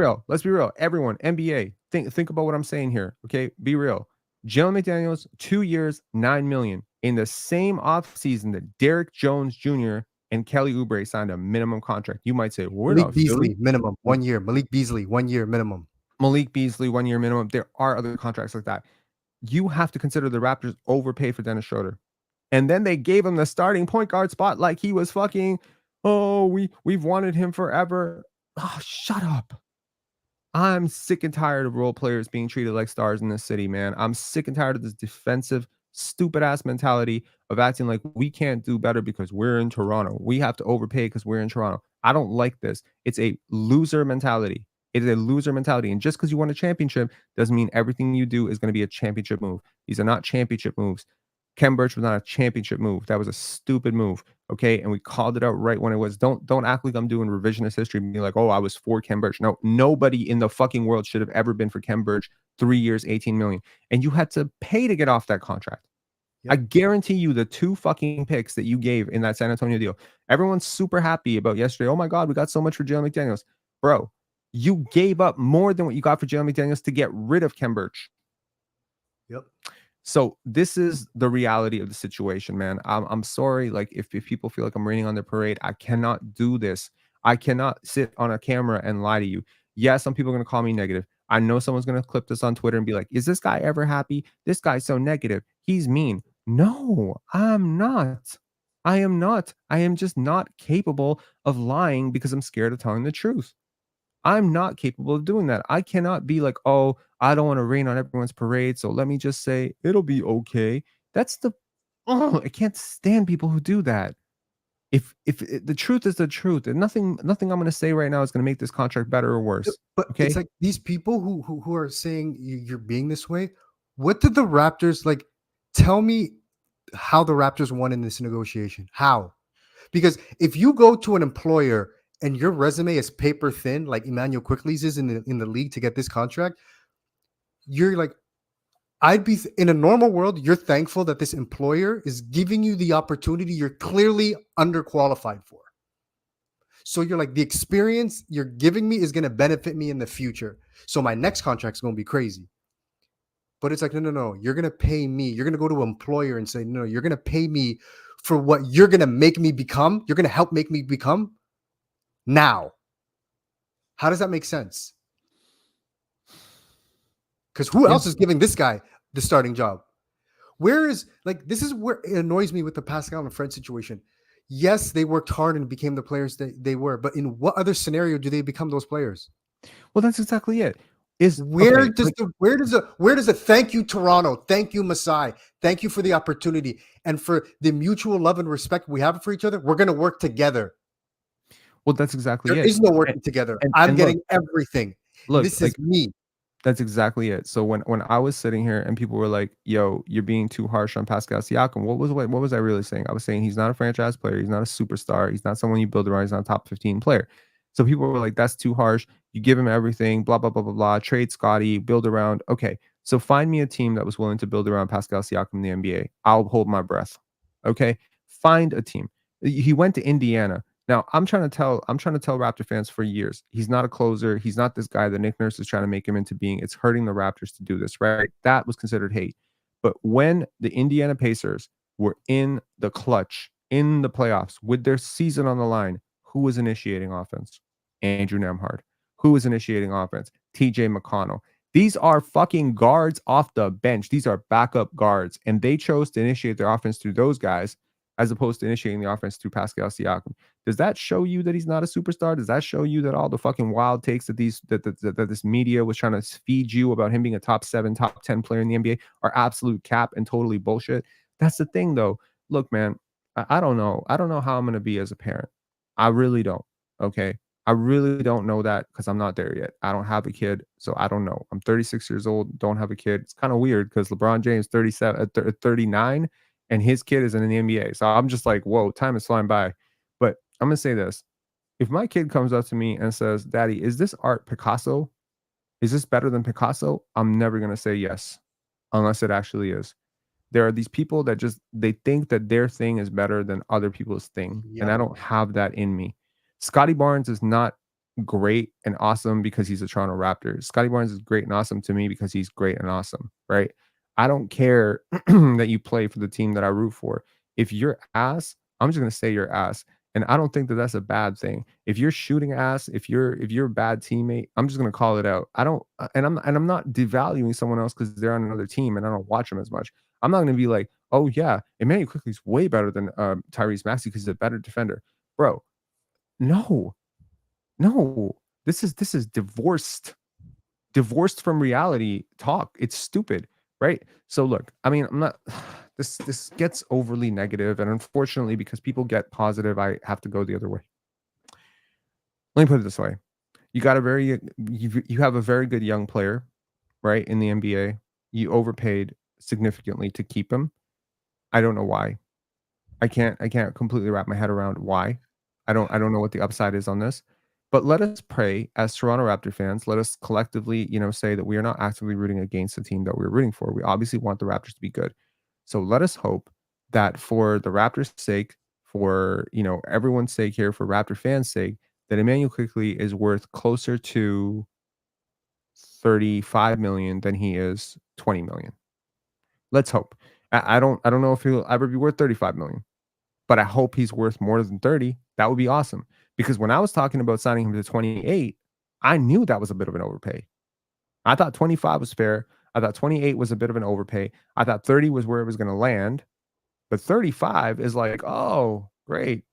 real. Everyone, NBA, think about what I'm saying here. Okay, be real. Jalen McDaniels, 2 years, $9 million in the same offseason that Derek Jones Jr. and Kelly Oubre signed a minimum contract. You might say, we're Malik not Beasley minimum 1 year. Malik Beasley 1 year minimum. Malik Beasley 1 year minimum. There are other contracts like that. You have to consider the Raptors overpaid for Dennis Schroeder. And then they gave him the starting point guard spot like he was fucking, we've wanted him forever. Oh, shut up. I'm sick and tired of role players being treated like stars in this city, man. I'm sick and tired of this defensive, stupid ass mentality of acting like we can't do better because we're in Toronto. We have to overpay because we're in Toronto. I don't like this. It's a loser mentality. It is a loser mentality. And just because you won a championship doesn't mean everything you do is going to be a championship move. These are not championship moves. Ken Birch was not a championship move. That was a stupid move. Okay. And we called it out right when it was. Don't act like I'm doing revisionist history and be like, oh, I was for Ken Birch. No, nobody in the fucking world should have ever been for Ken Birch. 3 years, 18 million. And you had to pay to get off that contract. Yep. I guarantee you the 2 fucking picks that you gave in that San Antonio deal. Everyone's super happy about yesterday. Oh my God, we got so much for Jalen McDaniels. Bro, you gave up more than what you got for Jalen McDaniels to get rid of Ken Birch. Yep. So this is the reality of the situation, man. I'm sorry. Like if people feel like I'm raining on their parade, I cannot do this. I cannot sit on a camera and lie to you. Yeah, some people are going to call me negative. I know someone's going to clip this on Twitter and be like, is this guy ever happy? This guy's so negative. He's mean. No, I'm not. I am not. I am just not capable of lying because I'm scared of telling the truth. I'm not capable of doing that. I cannot be like, oh, I don't want to rain on everyone's parade, so let me just say it'll be okay. I can't stand people who do that. The truth is the truth, and nothing I'm going to say right now is going to make this contract better or worse. But Okay, it's like these people who are saying you're being this way. What did the Raptors like? Tell me how the Raptors won in this negotiation. How? Because if you go to an employer and your resume is paper thin, like Immanuel Quickley's is in the league to get this contract, you're like, I'd be in a normal world, you're thankful that this employer is giving you the opportunity you're clearly underqualified for. So you're like, the experience you're giving me is going to benefit me in the future. So my next contract's going to be crazy. But it's like, no. You're going to pay me. You're going to go to an employer and say, no, you're going to pay me for what you're going to make me become. You're going to help make me become now. How does that make sense? Because who else is giving this guy the starting job? Where is, like, this is where it annoys me with the Pascal and Fred situation. Yes, they worked hard and became the players they were, but in what other scenario do they become those players? well, that's exactly it. Where does the thank you Toronto, thank you Masai, thank you for the opportunity and for the mutual love and respect we have for each other? We're going to work together. Well, that's exactly There it. is no working together. I'm getting everything. Look, This is me. That's exactly it. So when I was sitting here and people were like, "Yo, you're being too harsh on Pascal Siakam," what was I really saying? I was saying he's not a franchise player. He's not a superstar. He's not someone you build around. He's not a top 15 player. So people were like, "That's too harsh. You give him everything. Blah blah blah blah blah. Trade Scottie. Build around." Okay, so find me a team that was willing to build around Pascal Siakam in the NBA. I'll hold my breath. Okay, find a team. He went to Indiana. Now, I'm trying to tell Raptor fans for years, he's not a closer. He's not this guy that Nick Nurse is trying to make him into being. It's hurting the Raptors to do this, right? That was considered hate. But when the Indiana Pacers were in the clutch, in the playoffs, with their season on the line, who was initiating offense? Andrew Nemhard. Who was initiating offense? TJ McConnell. These are fucking guards off the bench. These are backup guards. And they chose to initiate their offense through those guys as opposed to initiating the offense through Pascal Siakam. Does that show you that he's not a superstar? Does that show you that all the fucking wild takes that this media was trying to feed you about him being a top 7, top 10 player in the NBA are absolute cap and totally bullshit? That's the thing, though. Look, man, I don't know. I don't know how I'm going to be as a parent. I really don't. Okay. I really don't know that because I'm not there yet. I don't have a kid, so I don't know. I'm 36 years old, don't have a kid. It's kind of weird because LeBron James 39 and his kid is in the NBA. So I'm just like, whoa, time is flying by. But I'm going to say this. If my kid comes up to me and says, "Daddy, is this art Picasso? Is this better than Picasso?" I'm never going to say yes unless it actually is. There are these people that they think that their thing is better than other people's thing. Yeah. And I don't have that in me. Scottie Barnes is not great and awesome because he's a Toronto Raptor. Scottie Barnes is great and awesome to me because he's great and awesome, right? I don't care that you play for the team that I root for. If you're ass, I'm just going to say you're ass. And I don't think that that's a bad thing. If you're shooting ass, if you're a bad teammate, I'm just going to call it out. I'm not devaluing someone else because they're on another team and I don't watch them as much. I'm not going to be like, "Oh yeah, Immanuel Quickley's way better than Tyrese Maxey because he's a better defender." Bro, no. This is divorced from reality talk. It's stupid, right? So look, I mean, I'm not this gets overly negative, and unfortunately, because people get positive, I have to go the other way. Let me put it this way. You have a very good young player, right, in the NBA. You overpaid significantly to keep him. I don't know why. I can't completely wrap my head around why. I don't know what the upside is on this. But let us pray as Toronto Raptor fans. Let us collectively, say that we are not actively rooting against the team that we're rooting for. We obviously want the Raptors to be good. So let us hope that for the Raptors' sake, for everyone's sake here, for Raptor fans' sake, that Immanuel Quickley is worth closer to 35 million than he is 20 million. Let's hope. I don't know if he'll ever be worth 35 million, but I hope he's worth more than 30. That would be awesome. Because when I was talking about signing him to 28, I knew that was a bit of an overpay. I thought 25 was fair. I thought 28 was a bit of an overpay. I thought 30 was where it was going to land. But 35 is like, oh, great.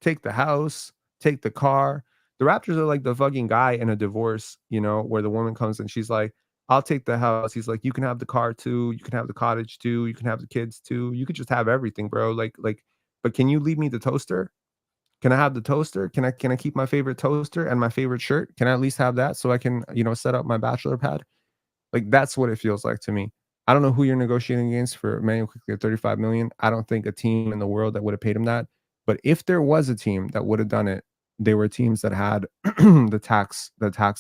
Take the house, take the car. The Raptors are like the fucking guy in a divorce, where the woman comes and she's like, "I'll take the house." He's like, "You can have the car too. You can have the cottage too. You can have the kids too. You could just have everything, bro." Like, but can you leave me the toaster? Can I have the toaster? Can I keep my favorite toaster and my favorite shirt? Can I at least have that so I can, set up my bachelor pad? Like, that's what it feels like to me. I don't know who you're negotiating against for Immanuel Quickley at 35 million. I don't think a team in the world that would have paid him that. But if there was a team that would have done it, they were teams that had the tax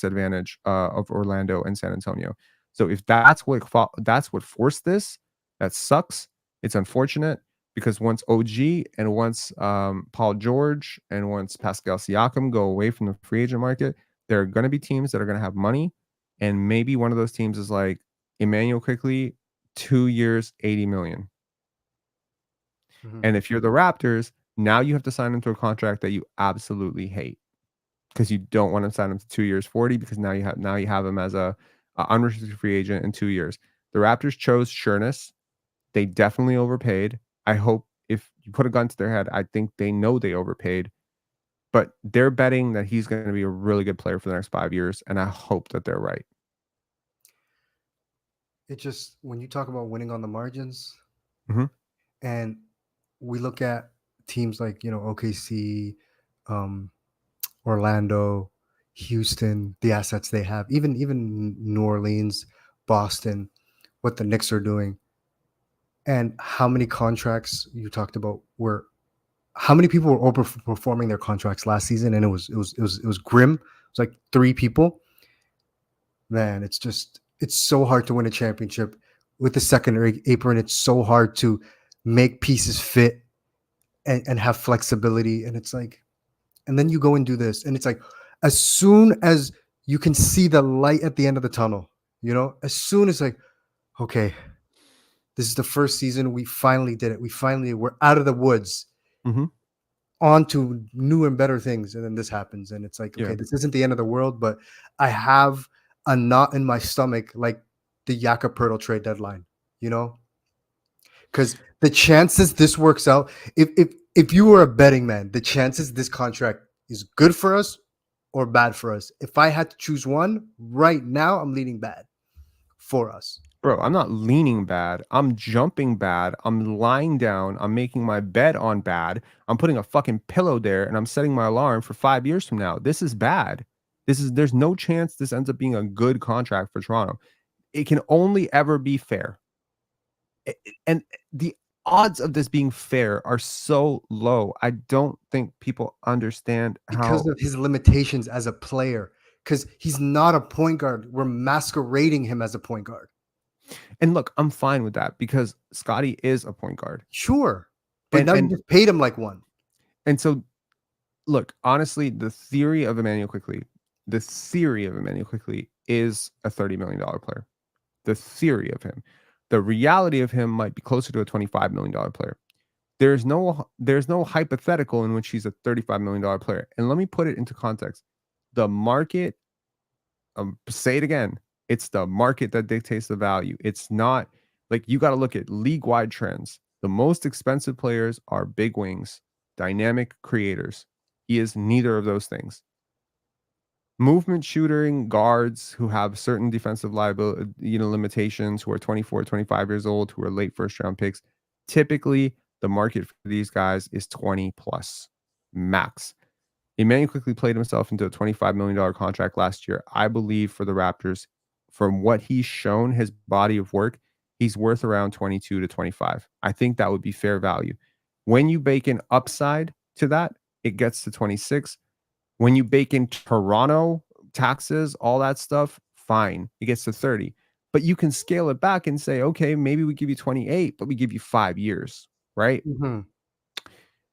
advantage of Orlando and San Antonio. So if that's what forced this, that sucks. It's unfortunate because once OG and once Paul George and once Pascal Siakam go away from the free agent market, there are going to be teams that are going to have money. And maybe one of those teams is like Immanuel Quickley, 2 years, 80 million. And if you're the Raptors, now you have to sign him to a contract that you absolutely hate because you don't want to sign him to 2 years, 40, because now you have him as a unrestricted free agent in 2 years. The Raptors chose sureness. They definitely overpaid. I hope if you put a gun to their head, I think they know they overpaid. But they're betting that he's going to be a really good player for the next 5 years, and I hope that they're right. It just, when you talk about winning on the margins, and we look at teams like, OKC, Orlando, Houston, the assets they have, even New Orleans, Boston, what the Knicks are doing, and how many contracts you talked about how many people were overperforming their contracts last season, and it was grim. It was like 3 people. Man, it's so hard to win a championship with the secondary apron. It's so hard to make pieces fit and have flexibility. And it's like, and then you go and do this, and it's like, as soon as you can see the light at the end of the tunnel, as soon as like, okay, this is the first season, we finally did it. We're out of the woods. On to new and better things, and then this happens, and it's like, okay, this isn't the end of the world, but I have a knot in my stomach, like the Yakapurtle trade deadline, because the chances this works out, if you were a betting man, the chances this contract is good for us or bad for us. If I had to choose one right now, I'm leaning bad for us. Bro, I'm not leaning bad. I'm jumping bad. I'm lying down. I'm making my bed on bad. I'm putting a fucking pillow there, and I'm setting my alarm for 5 years from now. This is bad. There's no chance this ends up being a good contract for Toronto. It can only ever be fair. And the odds of this being fair are so low. I don't think people understand because of his limitations as a player, because he's not a point guard. We're masquerading him as a point guard. And look, I'm fine with that because Scottie is a point guard. Sure. But now you just paid him like one. And so, look, honestly, the theory of Immanuel Quickley is a $30 million player. The theory of him. The reality of him might be closer to a $25 million player. There's no hypothetical in which he's a $35 million player. And let me put it into context. The market, say it again, it's the market that dictates the value. It's not like you got to look at league-wide trends. The most expensive players are big wings, dynamic creators. He is neither of those things. Movement shooting guards who have certain defensive liability, limitations, who are 24, 25 years old, who are late first-round picks. Typically, the market for these guys is 20 plus max. Immanuel Quickley played himself into a $25 million contract last year. I believe for the Raptors, from what he's shown, his body of work, he's worth around 22 to 25. I think that would be fair value. When you bake in upside to that, it gets to 26. When you bake in Toronto taxes, all that stuff, fine, it gets to 30. But you can scale it back and say, okay, maybe we give you 28, but we give you 5 years, right?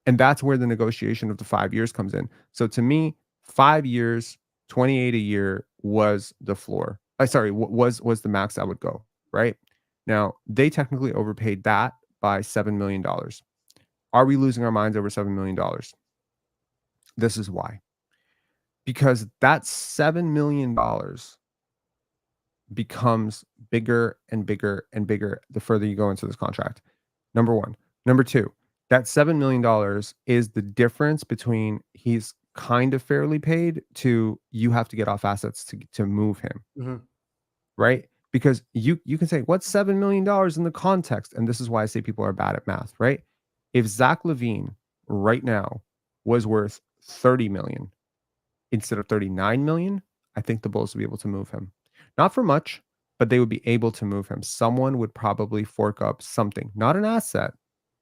And that's where the negotiation of the 5 years comes in. So to me, 5 years, 28 a year was the floor. Was the max I would go, right? Now, they technically overpaid that by $7 million. Are we losing our minds over $7 million? This is why. Because that $7 million becomes bigger and bigger and bigger the further you go into this contract. Number one. Number two, that $7 million is the difference between he's kind of fairly paid to you have to get off assets to move him. Right? Because you can say, what's $7 million in the context? And this is why I say people are bad at math, right? If Zach LaVine right now was worth 30 million instead of 39 million, I think the Bulls would be able to move him. Not for much, but they would be able to move him. Someone would probably fork up something, not an asset,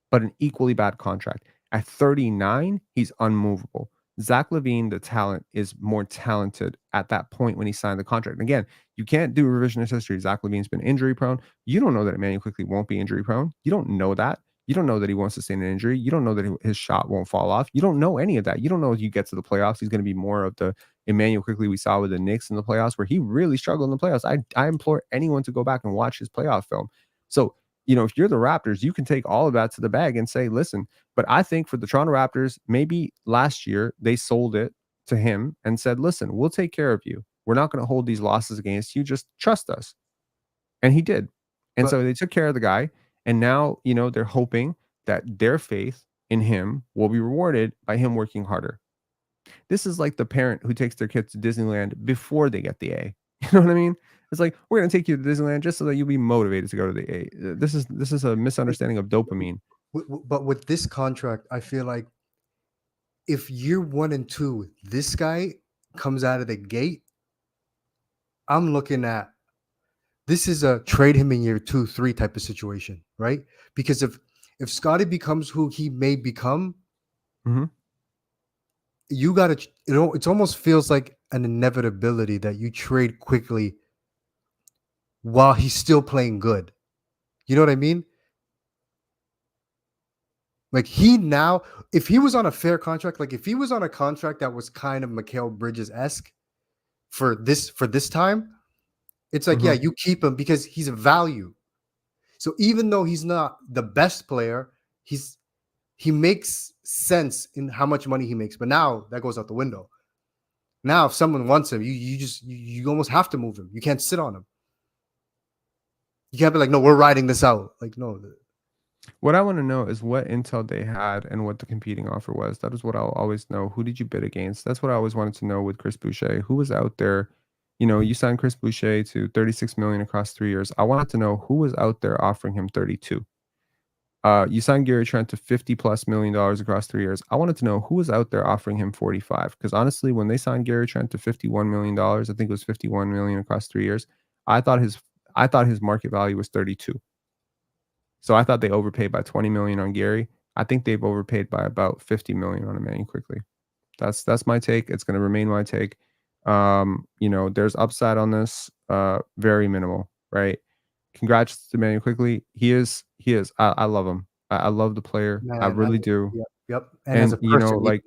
but an equally bad contract. At 39, he's unmovable. Zach LaVine, the talent, is more talented at that point when he signed the contract. And again, you can't do revisionist history. Zach LaVine's been injury prone. You don't know that Immanuel Quickley won't be injury prone. You don't know that. You don't know that he won't sustain an injury. You don't know that his shot won't fall off. You don't know any of that. You don't know if you get to the playoffs, he's going to be more of the Immanuel Quickley we saw with the Knicks in the playoffs, where he really struggled in the playoffs. I implore anyone to go back and watch his playoff film. So, if you're the Raptors, you can take all of that to the bag and say, listen, but I think for the Toronto Raptors, maybe last year they sold it to him and said, listen, we'll take care of you. We're not going to hold these losses against you. Just trust us. And he did. And so they took care of the guy. And now, they're hoping that their faith in him will be rewarded by him working harder. This is like the parent who takes their kids to Disneyland before they get the A. You know what I mean? It's like, we're going to take you to Disneyland just so that you'll be motivated to go to the A. This is a misunderstanding of dopamine. But with this contract, I feel like if year 1 and 2, this guy comes out of the gate, I'm looking at this is a trade him in year 2, 3 type of situation, right? Because if Scottie becomes who he may become, you got to, it almost feels like an inevitability that you trade Quickley while he's still playing good. You know what I mean? Like if he was on a fair contract, like if he was on a contract that was kind of Mikal Bridges-esque for this time, it's like, yeah, you keep him because he's a value. So even though he's not the best player, he makes sense in how much money he makes. But now that goes out the window. Now, if someone wants him, you almost have to move him. You can't sit on him. You can't be like, no, we're riding this out. Like, no. What I want to know is what intel they had and what the competing offer was. That is what I'll always know. Who did you bid against? That's what I always wanted to know with Chris Boucher. Who was out there? You signed Chris Boucher to $36 million across 3 years. I wanted to know who was out there offering him 32. You signed Gary Trent to $50+ million across 3 years. I wanted to know who was out there offering him 45. Because honestly, when they signed Gary Trent to $51 million, I think it was $51 million across 3 years. I thought his market value was 32. So I thought they overpaid by 20 million on Gary. I think they've overpaid by about 50 million on Immanuel Quickley. That's my take. It's going to remain my take. There's upside on this, very minimal, right? Congrats to Immanuel Quickley. He is. I love him. I love the player. Man, I really do. Yep. And as a person,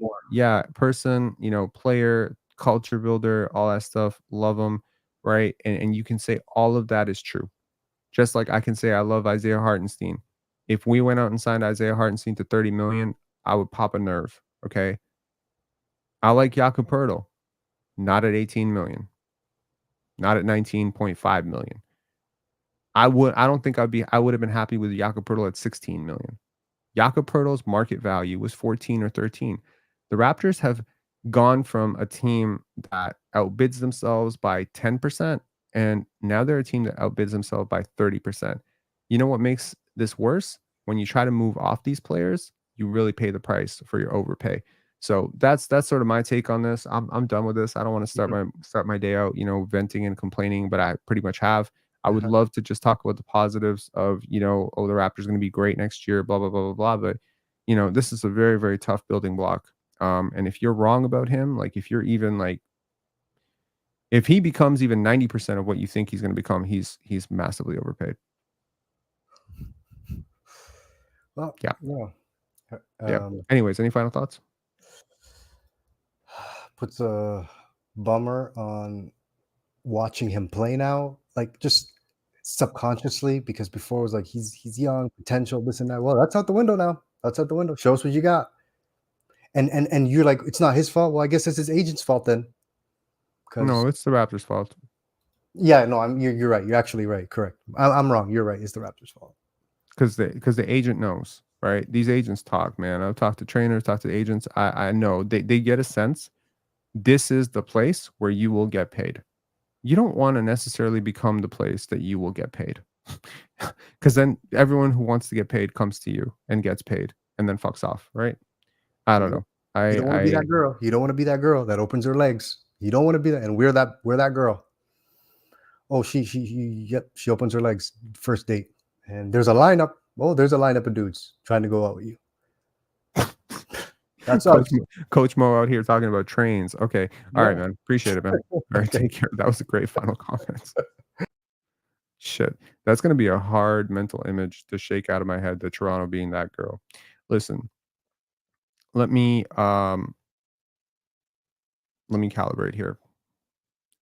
person, player, culture builder, all that stuff. Love him, right? And you can say all of that is true. Just like I can say I love Isaiah Hartenstein. If we went out and signed Isaiah Hartenstein to 30 million, I would pop a nerve. Okay. I like Jakob Poeltl, not at 18 million, not at 19.5 million. I would have been happy with Jakob Poeltl at 16 million. Jakob Poeltl's market value was 14 or 13. The Raptors have gone from a team that outbids themselves by 10%, and now they're a team that outbids themselves by 30%. You know what makes this worse? When you try to move off these players, you really pay the price for your overpay. So that's sort of my take on this. I'm done with this. I don't want to start my day out, venting and complaining, but I pretty much have. I would love to just talk about the positives of, the Raptors are going to be great next year, blah, blah, blah, blah, blah. But, this is a very, very tough building block. And if you're wrong about him, like if you're even like, if he becomes even 90% of what you think he's going to become, he's massively overpaid. Well, yeah. Yeah. Anyways, any final thoughts? Puts a bummer on watching him play now, like just subconsciously, because before it was like he's young, potential, this and that. Well, that's out the window now. That's out the window. Show us what you got. And you're like, it's not his fault. Well, I guess it's his agent's fault then. No, it's the Raptors' fault. Yeah, no, you're right. You're actually right. Correct. I'm wrong. You're right. It's the Raptors' fault. Because the agent knows, right? These agents talk, man. I've talked to trainers, talked to agents. I know they get a sense. This is the place where you will get paid. You don't want to necessarily become the place that you will get paid. Because then everyone who wants to get paid comes to you and gets paid and then fucks off, right? I don't know. You don't want to be that girl. You don't want to be that girl that opens her legs. You don't want to be that. And we're that girl. Oh, yep, she opens her legs first date, and there's a lineup. Oh, there's a lineup of dudes trying to go out with you. That's Coach Mo out here talking about trains. Okay, all right, man. Appreciate it, man. All right, take care. That was a great final comment. Shit, that's gonna be a hard mental image to shake out of my head. The Toronto being that girl. Listen, let me calibrate here.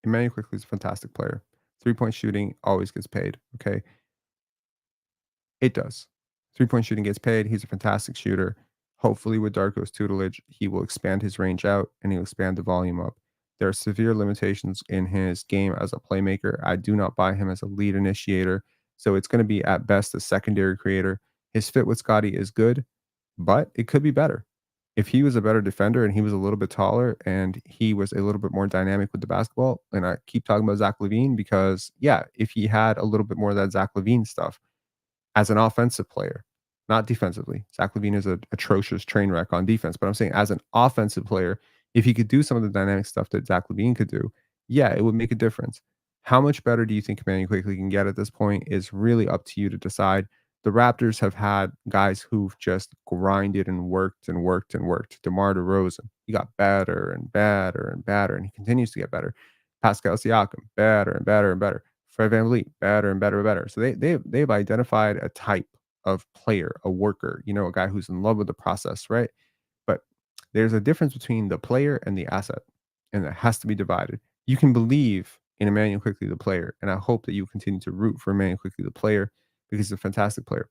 Immanuel Quickley is a fantastic player. 3-point shooting always gets paid. Okay. It does. 3-point shooting gets paid. He's a fantastic shooter. Hopefully, with Darko's tutelage, he will expand his range out and he'll expand the volume up. There are severe limitations in his game as a playmaker. I do not buy him as a lead initiator. So it's going to be at best a secondary creator. His fit with Scottie is good, but it could be better. If he was a better defender and he was a little bit taller and he was a little bit more dynamic with the basketball, and I keep talking about Zach LaVine because, yeah, if he had a little bit more of that Zach LaVine stuff as an offensive player, not defensively. Zach LaVine is an atrocious train wreck on defense, but I'm saying as an offensive player, if he could do some of the dynamic stuff that Zach LaVine could do, yeah, it would make a difference. How much better do you think Immanuel Quickley can get at this point is really up to you to decide. The Raptors have had guys who've just grinded and worked and worked and worked. DeMar DeRozan, he got better and better and better, and he continues to get better. Pascal Siakam, better and better and better. Fred VanVleet, better and better and better. So they've identified a type of player, a worker, a guy who's in love with the process, right? But there's a difference between the player and the asset, and that has to be divided. You can believe in Immanuel Quickley, the player, and I hope that you continue to root for Immanuel Quickley, the player, because he's a fantastic player.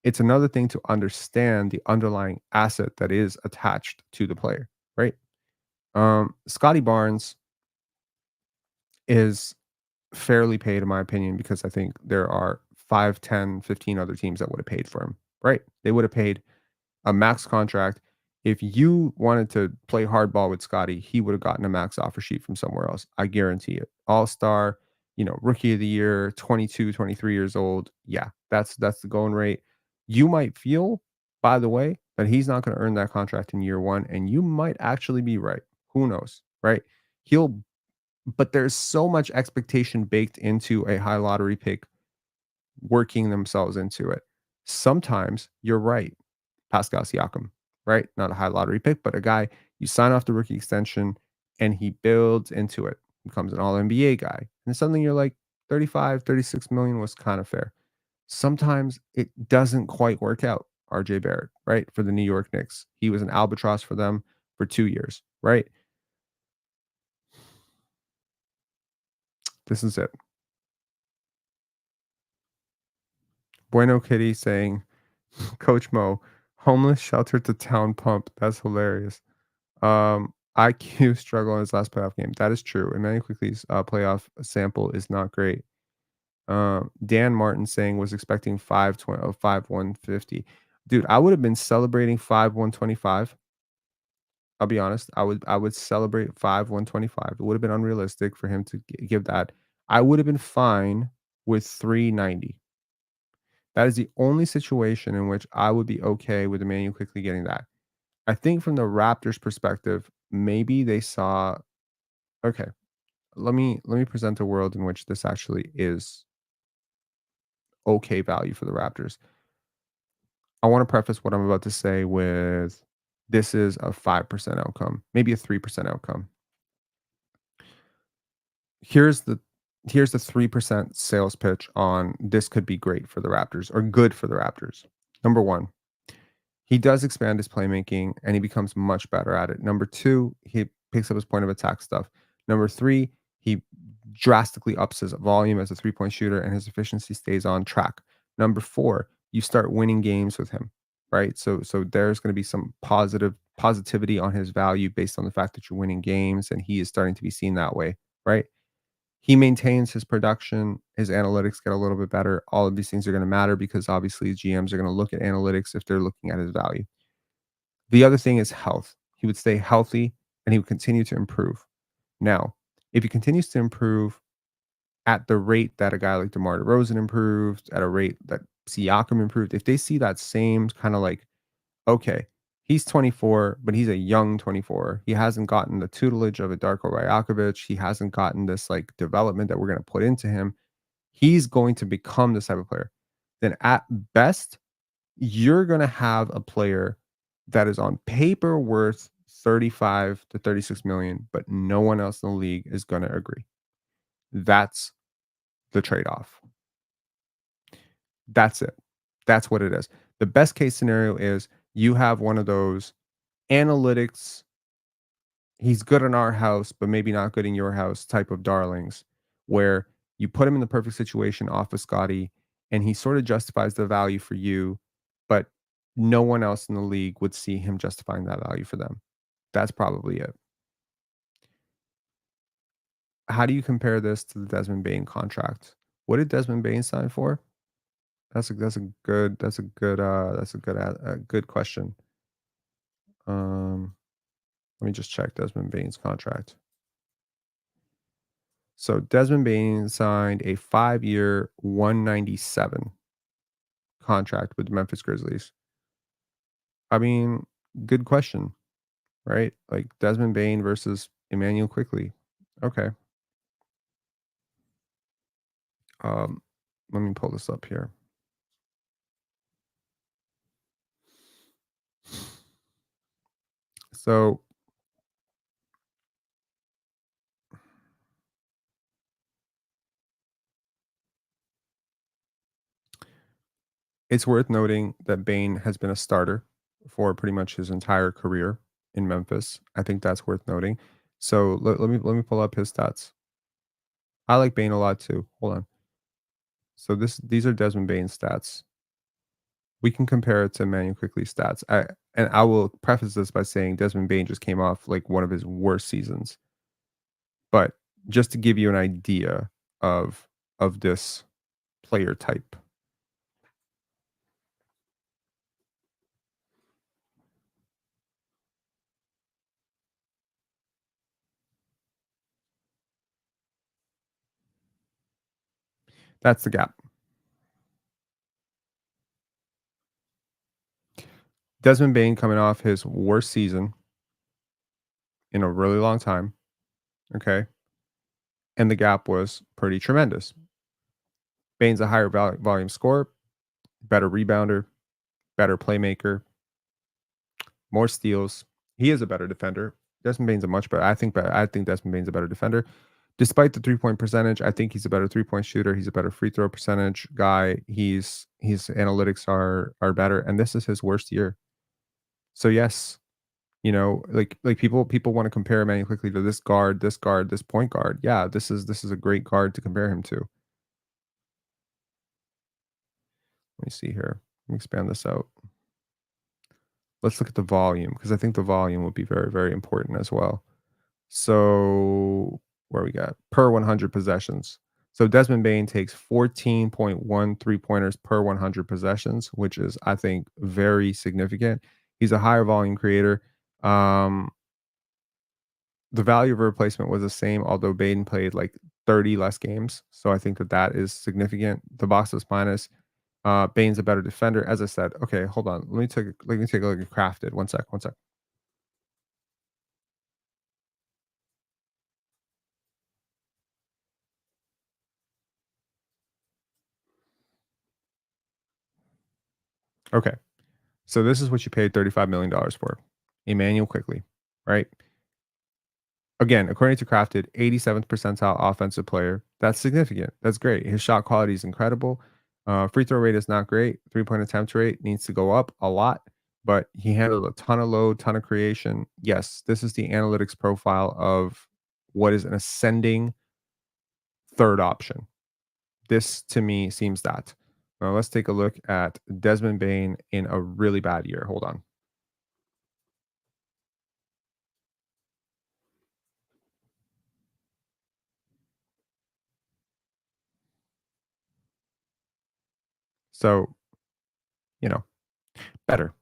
It's another thing to understand the underlying asset that is attached to the player, right? Scottie Barnes is fairly paid, in my opinion, because I think there are 5, 10, 15 other teams that would have paid for him, right? They would have paid a max contract. If you wanted to play hardball with Scottie, he would have gotten a max offer sheet from somewhere else. I guarantee it. All-star, rookie of the year, 22, 23 years old. Yeah, that's the going rate. You might feel, by the way, that he's not going to earn that contract in year one, and you might actually be right. Who knows, right? But there's so much expectation baked into a high lottery pick working themselves into it. Sometimes you're right. Pascal Siakam, right? Not a high lottery pick, but a guy you sign off the rookie extension and he builds into it, becomes an all NBA guy. And suddenly you're like 35, 36 million was kind of fair. Sometimes it doesn't quite work out. RJ Barrett, right? For the New York Knicks. He was an albatross for them for 2 years, right? This is it. Bueno Kitty saying, Coach Mo, homeless shelter to town pump. That's hilarious. IQ struggle in his last playoff game. That is true. Immanuel Quickley's playoff sample is not great. Dan Martin saying was expecting 5-150. Dude, I would have been celebrating 5-125. I'll be honest. I would celebrate 5-125. It would have been unrealistic for him to give that. I would have been fine with 390. That is the only situation in which I would be okay with Immanuel Quickley getting that. I think from the Raptors' perspective, maybe they saw, okay, let me present a world in which this actually is okay value for the Raptors. I want to preface what I'm about to say with this is a 5% outcome, maybe a 3% outcome. Here's the 3% sales pitch on this could be great for the Raptors or good for the Raptors. Number one, he does expand his playmaking and he becomes much better at it. Number two, he picks up his point of attack stuff. Number three, he drastically ups his volume as a 3-point shooter and his efficiency stays on track. Number four, you start winning games with him, right? So there's going to be some positivity on his value based on the fact that you're winning games and he is starting to be seen that way, right? He maintains his production, his analytics get a little bit better. All of these things are going to matter because obviously GMs are going to look at analytics if they're looking at his value. The other thing is health. He would stay healthy and he would continue to improve. Now, if he continues to improve at the rate that a guy like DeMar DeRozan improved, at a rate that Siakam improved, if they see that same kind of like, okay, He's 24, but he's a young 24. He hasn't gotten the tutelage of a Darko Rajakovic. He hasn't gotten this like development that we're going to put into him. He's going to become this type of player. Then at best, you're going to have a player that is on paper worth 35 to 36 million, but no one else in the league is going to agree. That's the trade-off. That's it. That's what it is. The best case scenario is you have one of those analytics, he's good in our house, but maybe not good in your house type of darlings, where you put him in the perfect situation off of Scottie, and he sort of justifies the value for you, but no one else in the league would see him justifying that value for them. That's probably it. How do you compare this to the Desmond Bane contract? What did Desmond Bane sign for? That's a good question. Let me just check Desmond Bane's contract. So Desmond Bane signed a 5-year, 197 contract with the Memphis Grizzlies. I mean, good question, right? Like Desmond Bane versus Immanuel Quickley. Okay. Let me pull this up here. So it's worth noting that Bane has been a starter for pretty much his entire career in Memphis. I think that's worth noting. So let me pull up his stats. I like Bane a lot too. Hold on. So these are Desmond Bane's stats. We can compare it to Immanuel Quickley's stats. I will preface this by saying Desmond Bane just came off like one of his worst seasons. But just to give you an idea of this player type. That's the gap. Desmond Bane coming off his worst season in a really long time. Okay. And the gap was pretty tremendous. Bane's a higher volume scorer, better rebounder, better playmaker, more steals. He is a better defender. Desmond Bane's a much better. I think Desmond Bane's a better defender. Despite the 3-point percentage, I think he's a better 3-point shooter. He's a better free throw percentage guy. His analytics are better, and this is his worst year. So yes, you know, like people want to compare Immanuel Quickley to this guard, this point guard. Yeah, this is a great guard to compare him to. Let me see here. Let me expand this out. Let's look at the volume, because I think the volume would be very, very important as well. So where we got per 100 possessions. So Desmond Bane takes 14.1 3-pointers per 100 possessions, which is, I think, very significant. He's a higher volume creator. The value of a replacement was the same, although Bane played like 30 less games. So I think that is significant. The box is minus. Bane's a better defender. As I said, okay, hold on. Let me take a look at Crafted. One sec. Okay. So this is what you paid $35 million for. Immanuel Quickley, right? Again, according to Crafted, 87th percentile offensive player. That's significant. That's great. His shot quality is incredible. Free throw rate is not great. 3-point attempt rate needs to go up a lot, but he handled a ton of load, ton of creation. Yes, this is the analytics profile of what is an ascending third option. This to me seems that. Now let's take a look at Desmond Bane in a really bad year. Hold on. So, you know, better.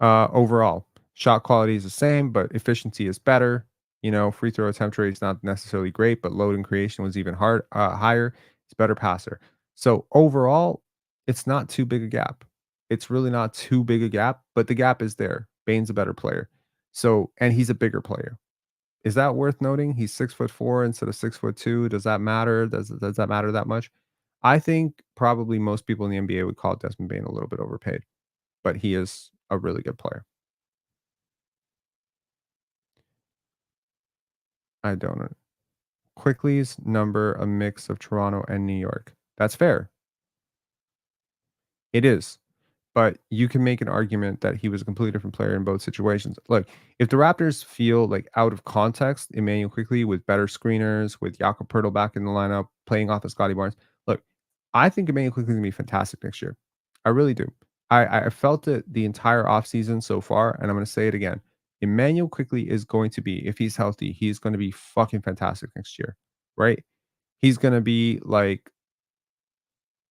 Overall, shot quality is the same, but efficiency is better. You know, free throw attempt rate is not necessarily great, but load and creation was even higher. It's better passer. So overall, it's not too big a gap. It's really not too big a gap, but the gap is there. Bane's a better player. So, and he's a bigger player. Is that worth noting? He's 6'4" instead of 6'2". Does that matter? Does that matter that much? I think probably most people in the NBA would call Desmond Bane a little bit overpaid, but he is a really good player. I don't know. Quickley's number a mix of Toronto and New York. That's fair. It is. But you can make an argument that he was a completely different player in both situations. Look, if the Raptors feel like out of context, Immanuel Quickley with better screeners, with Jakob Poeltl back in the lineup, playing off of Scottie Barnes. Look, I think Immanuel Quickley is going to be fantastic next year. I really do. I felt it the entire offseason so far, and I'm going to say it again. Immanuel Quickley is going to be, if he's healthy, he's going to be fucking fantastic next year, right? He's going to be like,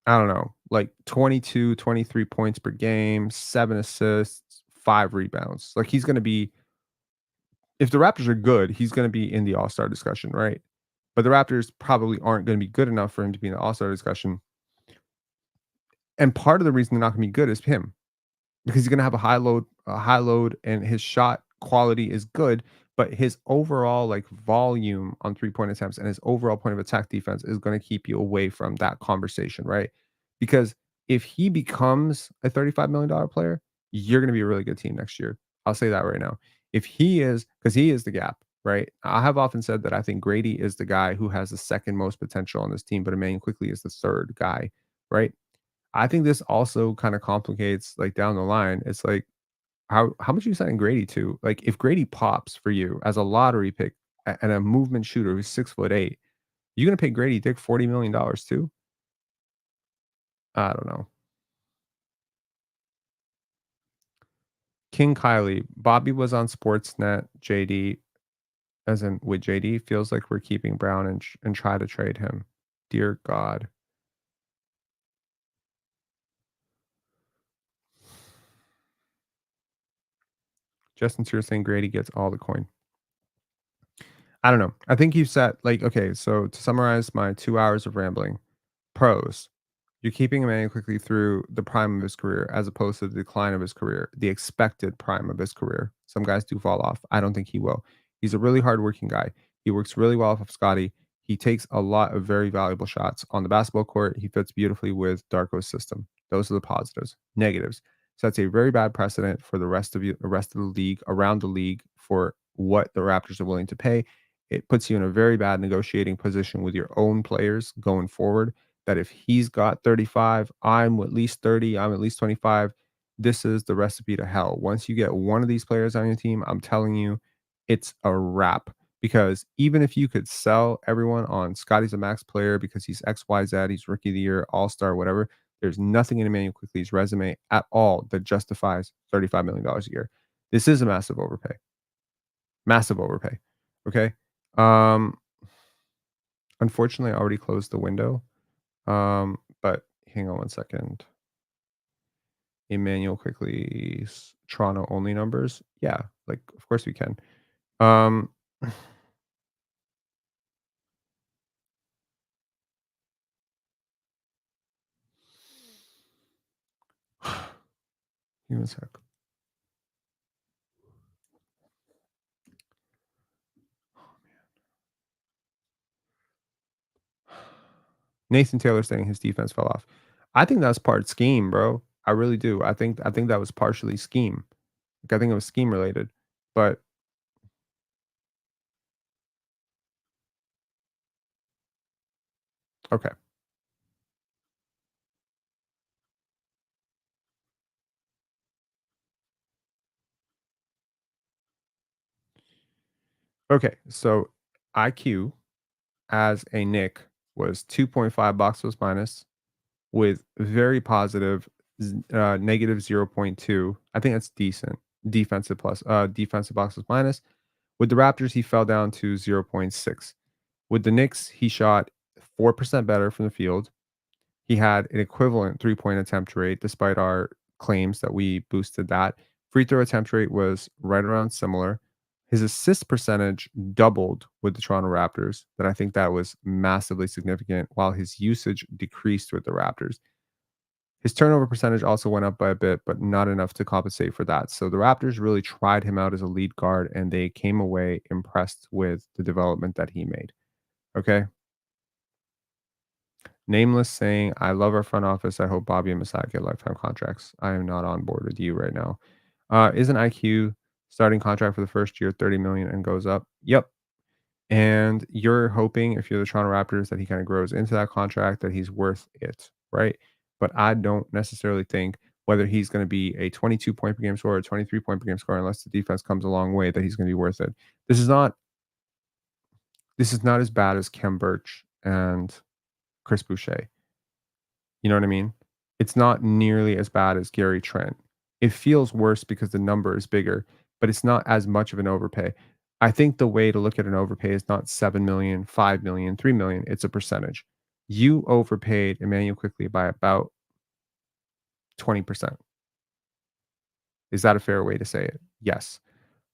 I don't know, like 22, 23 points per game, 7 assists, 5 rebounds. Like he's going to be, if the Raptors are good, he's going to be in the All-Star discussion, right? But the Raptors probably aren't going to be good enough for him to be in the All-Star discussion. And part of the reason they're not going to be good is him, because he's going to have a high load, and his shot quality is good, but his overall like volume on 3-point attempts and his overall point of attack defense is going to keep you away from that conversation, right? Because if he becomes a $35 million player, you're going to be a really good team next year. I'll say that right now. If he is, because he is the gap, right? I have often said that I think Grady is the guy who has the second most potential on this team, but Immanuel Quickley is the third guy, right? I think this also kind of complicates like down the line. It's like how much you signing Grady to? Like if Grady pops for you as a lottery pick and a movement shooter who's 6'8", you gonna pay Grady Dick $40 million too? I don't know. King Kylie, Bobby was on Sportsnet. JD, as in with JD, feels like we're keeping Brown and try to trade him. Dear God. Justin Sear saying Grady gets all the coin. I don't know. I think you said like, okay, so to summarize my 2 hours of rambling, pros, you're keeping Immanuel Quickley through the prime of his career as opposed to the decline of his career, the expected prime of his career. Some guys do fall off. I don't think he will. He's a really hardworking guy. He works really well off of Scottie. He takes a lot of very valuable shots on the basketball court. He fits beautifully with Darko's system. Those are the positives. Negatives. So that's a very bad precedent for the rest of the league, around the league, for what the Raptors are willing to pay. It puts you in a very bad negotiating position with your own players going forward, that if he's got 35, I'm at least 30, I'm at least 25. This is the recipe to hell. Once you get one of these players on your team, I'm telling you, it's a wrap. Because even if you could sell everyone on Scottie's a max player because he's XYZ, he's rookie of the year, all-star, whatever, there's nothing in Immanuel Quickley's resume at all that justifies $35 million a year. This is a massive overpay. Massive overpay. Okay. Unfortunately, I already closed the window. But hang on one second. Immanuel Quickley's Toronto only numbers. Yeah, like of course we can. Give me a sec. Nathan Taylor saying his defense fell off. I think that's part scheme, bro. I really do. I think that was partially scheme. Like, I think it was scheme related. But okay. Okay. So IQ as a Knick was 2.5 box plus minus with very positive negative 0.2. I think that's decent. Defensive box plus minus. With the Raptors, he fell down to 0.6. With the Knicks, he shot 4% better from the field. He had an equivalent 3-point attempt rate, despite our claims that we boosted that. Free throw attempt rate was right around similar. His assist percentage doubled with the Toronto Raptors, but I think that was massively significant, while his usage decreased with the Raptors. His turnover percentage also went up by a bit, but not enough to compensate for that. So the Raptors really tried him out as a lead guard, and they came away impressed with the development that he made. Okay. Nameless saying, I love our front office. I hope Bobby and Masai get lifetime contracts. I am not on board with you right now. Isn't IQ starting contract for the first year 30 million and goes up? Yep. And you're hoping, if you're the Toronto Raptors, that he kind of grows into that contract, that he's worth it, right? But I don't necessarily think whether he's going to be a 22 point per game scorer or 23 point per game scorer, unless the defense comes a long way, that he's going to be worth it. This is not as bad as Kem Birch and Chris Boucher. You know what I mean? It's not nearly as bad as Gary Trent. It feels worse because the number is bigger, but it's not as much of an overpay. I think the way to look at an overpay is not 7 million, 5 million, 3 million. It's a percentage. You overpaid Immanuel Quickley by about 20%. Is that a fair way to say it? Yes.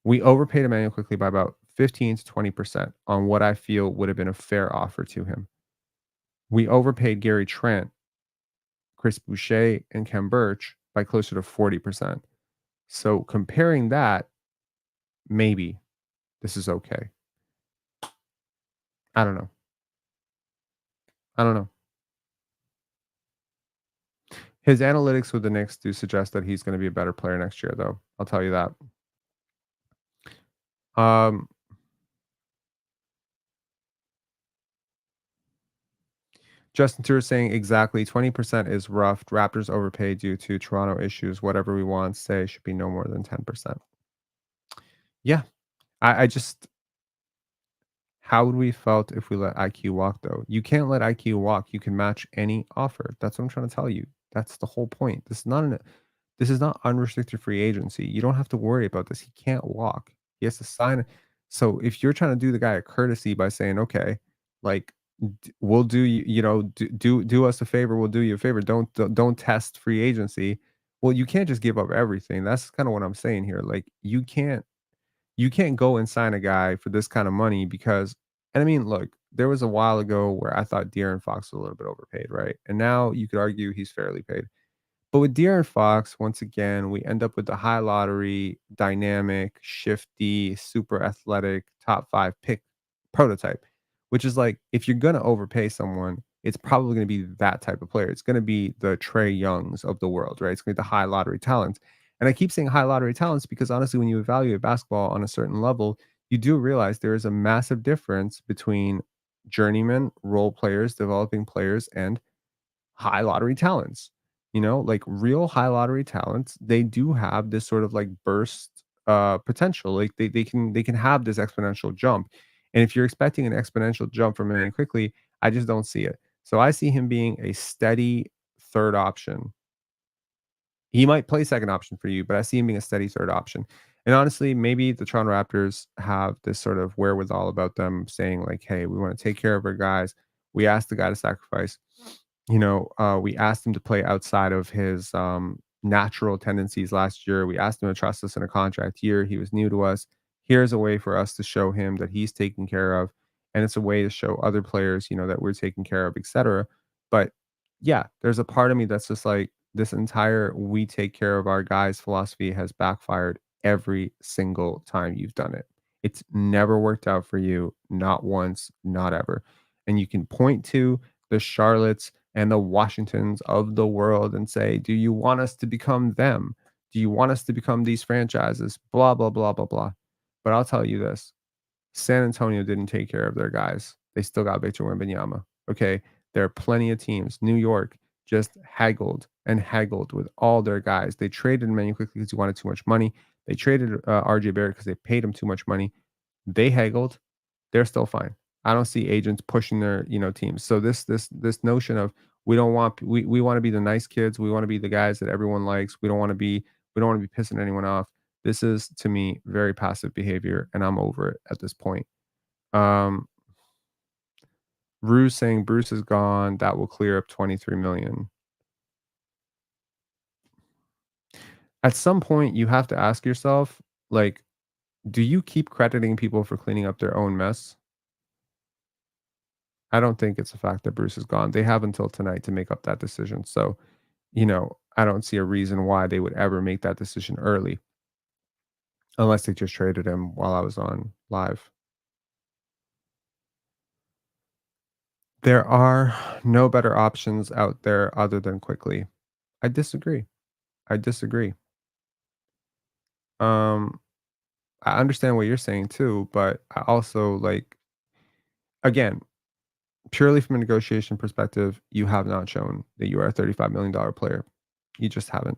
We overpaid Immanuel Quickley by about 15 to 20% on what I feel would have been a fair offer to him. We overpaid Gary Trent, Chris Boucher, and Kem Birch by closer to 40%. So comparing that, maybe this is okay. I don't know. His analytics with the Knicks do suggest that he's going to be a better player next year, though. I'll tell you that. Justin Tour saying exactly 20% is rough. Raptors overpaid due to Toronto issues. Whatever we want to say should be no more than 10%. Yeah. I just, how would we felt if we let IQ walk, though? You can't let IQ walk. You can match any offer. That's what I'm trying to tell you. That's the whole point. This is not unrestricted free agency. You don't have to worry about this. He can't walk. He has to sign. So if you're trying to do the guy a courtesy by saying, okay, like, we'll do do us a favor, we'll do you a favor, don't test free agency. Well, you can't just give up everything. That's kind of what I'm saying here. Like, you can't go and sign a guy for this kind of money because, and I mean, look, there was a while ago where I thought De'Aaron Fox was a little bit overpaid, right? And now you could argue he's fairly paid. But with De'Aaron Fox, once again, we end up with the high lottery, dynamic, shifty, super athletic, top 5 pick prototype, which is like, if you're going to overpay someone, it's probably going to be that type of player. It's going to be the Trae Youngs of the world, right? It's going to be the high lottery talent. And I keep saying high lottery talents because honestly, when you evaluate basketball on a certain level, you do realize there is a massive difference between journeyman role players, developing players, and high lottery talents. You know, like real high lottery talents, they do have this sort of like burst potential. Like they can have this exponential jump. And if you're expecting an exponential jump from Immanuel Quickley, I just don't see it. So I see him being a steady third option. He might play second option for you, but I see him being a steady third option. And honestly, maybe the Toronto Raptors have this sort of wherewithal about them saying like, hey, we want to take care of our guys. We asked the guy to sacrifice. We asked him to play outside of his natural tendencies last year. We asked him to trust us in a contract year. He was new to us. Here's a way for us to show him that he's taken care of. And it's a way to show other players, that we're taken care of, etc. But yeah, there's a part of me that's just like, this entire we take care of our guys philosophy has backfired every single time you've done it. It's never worked out for you, not once, not ever. And you can point to the Charlottes and the Washingtons of the world and say, do you want us to become them? Do you want us to become these franchises? Blah, blah, blah, blah, blah. But I'll tell you this. San Antonio didn't take care of their guys. They still got Victor Wembanyama. Okay. There are plenty of teams. New York just haggled with all their guys. They traded Immanuel Quickley because he wanted too much money. They traded RJ Barrett because they paid him too much money. They haggled. They're still fine. I don't see agents pushing their teams. So this notion of we want to be the nice kids. We want to be the guys that everyone likes. We don't want to be pissing anyone off. This is, to me, very passive behavior, and I'm over it at this point. Bruce saying Bruce is gone. That will clear up 23 million. At some point, you have to ask yourself, like, do you keep crediting people for cleaning up their own mess? I don't think it's a fact that Bruce is gone. They have until tonight to make up that decision. So I don't see a reason why they would ever make that decision early, unless they just traded him while I was on live. There are no better options out there other than Quickley. I disagree. I disagree. Um, I understand what you're saying too, but I also again, purely from a negotiation perspective, you have not shown that you are a $35 million player. You just haven't.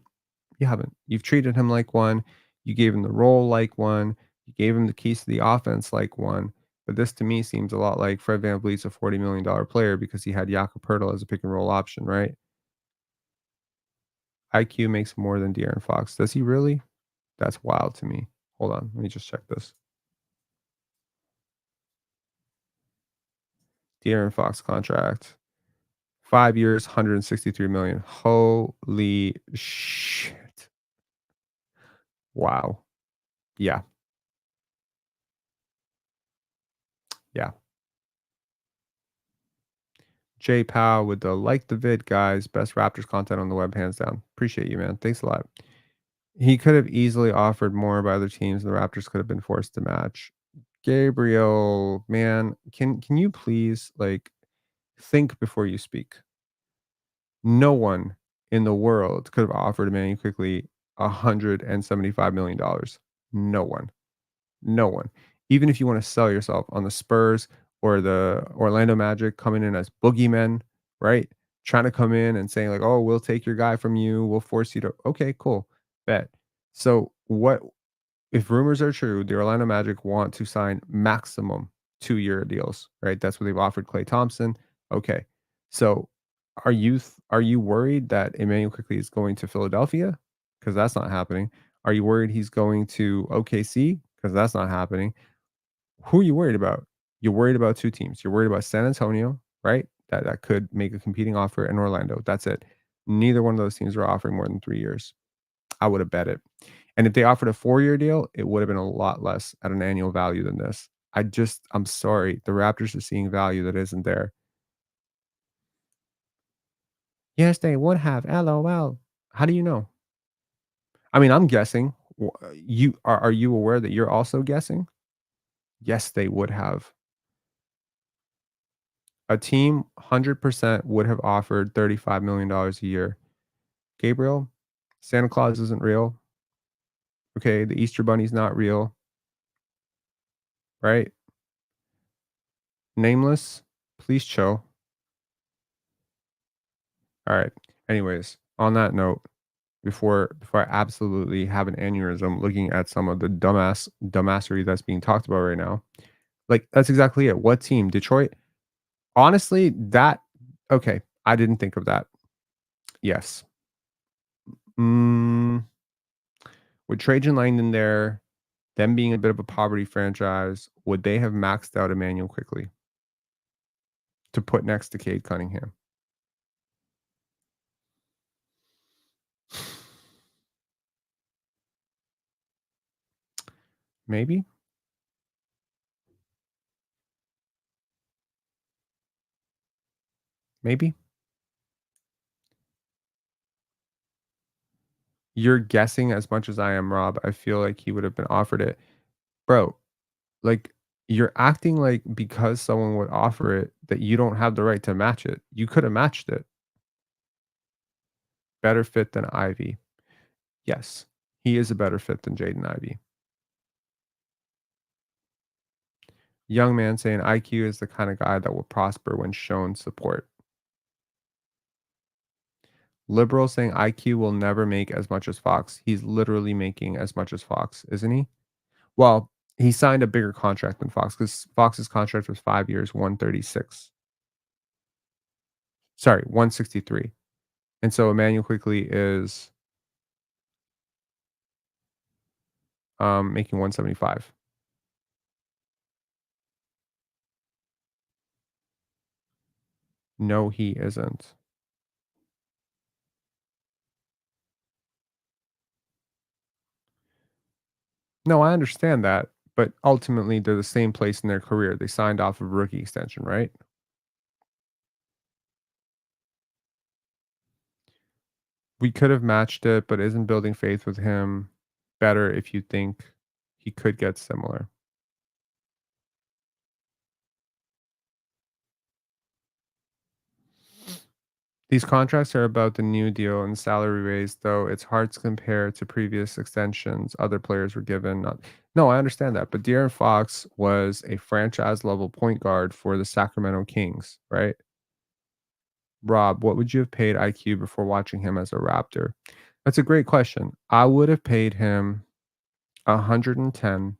You haven't. You've treated him like one. You gave him the role like one. You gave him the keys to the offense like one. But this to me seems a lot like Fred VanVleet's a $40 million player because he had Jakob Poeltl as a pick and roll option, right? IQ makes more than De'Aaron Fox. Does he really? That's wild to me. Hold on. Let me just check this. De'Aaron Fox contract. 5 years, 163 million. Holy shit. Wow. Yeah. Yeah. Jay Powell with the like the vid, guys. Best Raptors content on the web, hands down. Appreciate you, man. Thanks a lot. He could have easily offered more by other teams. The Raptors could have been forced to match. Gabriel, man, can you please think before you speak? No one in the world could have offered Immanuel Quickley $175 million. No one. No one. Even if you want to sell yourself on the Spurs or the Orlando Magic coming in as boogeymen, right? Trying to come in and saying oh, we'll take your guy from you. We'll force you to. Okay, cool. Bet. So what if rumors are true? The Orlando Magic want to sign maximum 2-year deals, right? That's what they've offered Klay Thompson. Okay. So are you worried that Immanuel Quickley is going to Philadelphia? Because that's not happening. Are you worried he's going to OKC? Because that's not happening. Who are you worried about? You're worried about 2 teams. You're worried about San Antonio, right? That could make a competing offer, in Orlando. That's it. Neither one of those teams are offering more than 3 years. I would have bet it. And if they offered a 4-year deal, it would have been a lot less at an annual value than this. I'm sorry. The Raptors are seeing value that isn't there. Yes, they would have. LOL. How do you know? I mean, I'm guessing. Are you aware that you're also guessing? Yes, they would have. A team 100% would have offered $35 million a year. Gabriel, Santa Claus isn't real. Okay, the Easter Bunny's not real. Right? Nameless, please chill. All right. Anyways, on that note, before I absolutely have an aneurysm looking at some of the dumbassery that's being talked about right now, that's exactly it. What team? Detroit? Honestly, okay. I didn't think of that. Yes. With Trajan Langdon there, them being a bit of a poverty franchise, would they have maxed out Immanuel Quickley to put next to Cade Cunningham? Maybe. Maybe. You're guessing as much as I am, Rob. I feel like he would have been offered it. Bro, you're acting like because someone would offer it that you don't have the right to match it. You could have matched it. Better fit than Ivy. Yes, he is a better fit than Jaden Ivey. Young man saying IQ is the kind of guy that will prosper when shown support. Liberal saying IQ will never make as much as Fox. He's literally making as much as Fox, isn't he? Well, he signed a bigger contract than Fox because Fox's contract was 5 years, 136. Sorry, 163. And so Immanuel Quickley is making 175. No, he isn't. No, I understand that, but ultimately they're the same place in their career. They signed off of a rookie extension, right? We could have matched it, but isn't building faith with him better if you think he could get similar? These contracts are about the new deal and salary raise, though it's hard to compare to previous extensions other players were given. No, I understand that. But De'Aaron Fox was a franchise level point guard for the Sacramento Kings, right? Rob, what would you have paid IQ before watching him as a Raptor? That's a great question. I would have paid him 110.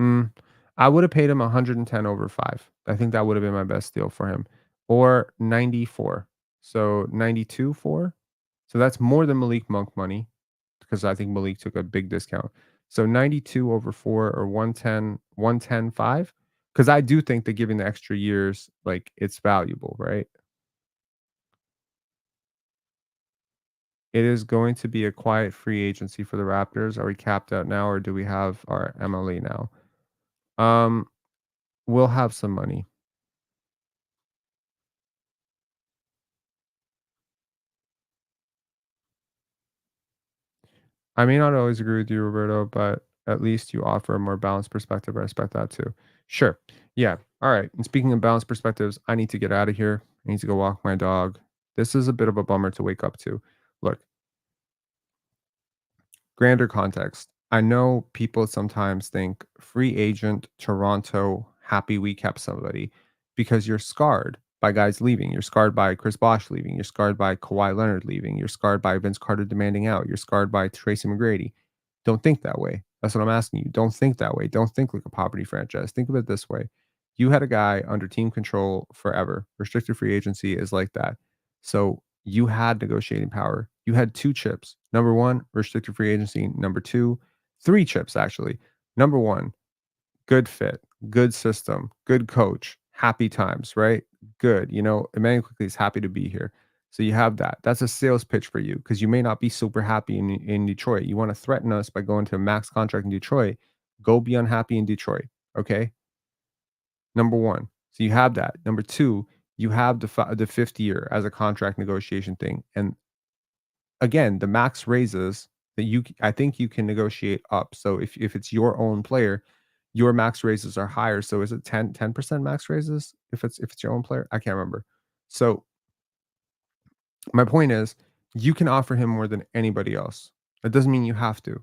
Mm, I would have paid him 110 over 5. I think that would have been my best deal for him. Or 94. So 92 4. So that's more than Malik Monk money because I think Malik took a big discount. So 92 over 4 or 110 5. Because I do think that giving the extra years, like it's valuable, right? It is going to be a quiet free agency for the Raptors. Are we capped out now or do we have our MLE now? Um, we'll have some money. I may not always agree with you, Roberto, but at least you offer a more balanced perspective. I respect that too. Sure. Yeah. All right. And speaking of balanced perspectives, I need to get out of here. I need to go walk my dog. This is a bit of a bummer to wake up to. Look, grander context. I know people sometimes think free agent, Toronto, happy we kept somebody because you're scarred by guys leaving. You're scarred by Chris Bosh leaving. You're scarred by Kawhi Leonard leaving. You're scarred by Vince Carter demanding out. You're scarred by Tracy McGrady. Don't think that way. That's what I'm asking you. Don't think that way. Don't think like a poverty franchise. Think of it this way. You had a guy under team control forever. Restricted free agency is like that. So you had negotiating power. You had 2 chips. Number 1, restricted free agency. Number 2, 3 chips actually. Number 1, good fit, good system, good coach, happy times, right? Good. Immanuel Quickley is happy to be here. So you have that. That's a sales pitch for you because you may not be super happy in Detroit. You want to threaten us by going to a max contract in Detroit. Go be unhappy in Detroit. Okay. Number 1. So you have that. Number 2, you have the 5th year as a contract negotiation thing. And again, the max raises that I think you can negotiate up. So if it's your own player, your max raises are higher. So is it 10% max raises if it's your own player? I can't remember. So my point is you can offer him more than anybody else. That doesn't mean you have to.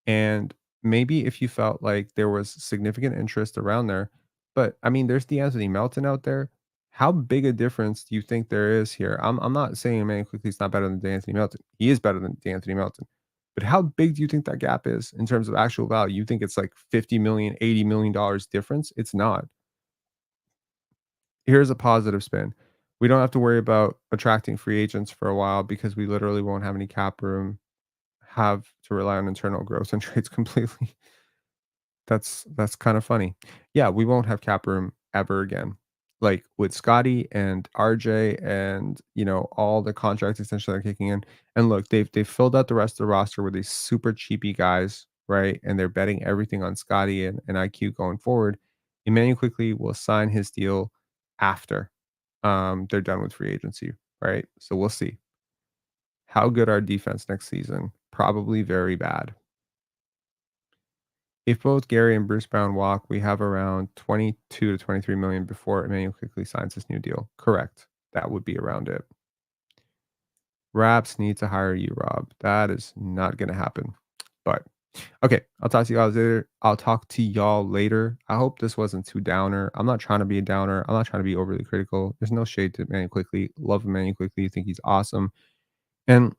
And maybe if you felt like there was significant interest around there, but I mean, there's the Anthony Melton out there. How big a difference do you think there is here? I'm not saying Emmanuel Quickley is not better than Anthony Melton. He is better than Anthony Melton. But how big do you think that gap is in terms of actual value? You think it's like 50 million, $80 million difference? It's not. Here's a positive spin. We don't have to worry about attracting free agents for a while because we literally won't have any cap room, have to rely on internal growth and trades completely. That's kind of funny. Yeah, we won't have cap room ever again. Like with Scottie and RJ and all the contract extensions that are kicking in. And look, they've filled out the rest of the roster with these super cheapy guys, right? And they're betting everything on Scottie and IQ going forward. Emmanuel Quickley will sign his deal after they're done with free agency, right? So we'll see. How good our defense next season? Probably very bad. If both Gary and Bruce Brown walk, we have around 22 to 23 million before Emmanuel Quickley signs his new deal. Correct. That would be around it. Raps need to hire you, Rob. That is not going to happen. But okay, I'll talk to you guys later. I hope this wasn't too downer. I'm not trying to be a downer. I'm not trying to be overly critical. There's no shade to Emmanuel Quickley. Love Emmanuel Quickley. Think he's awesome. And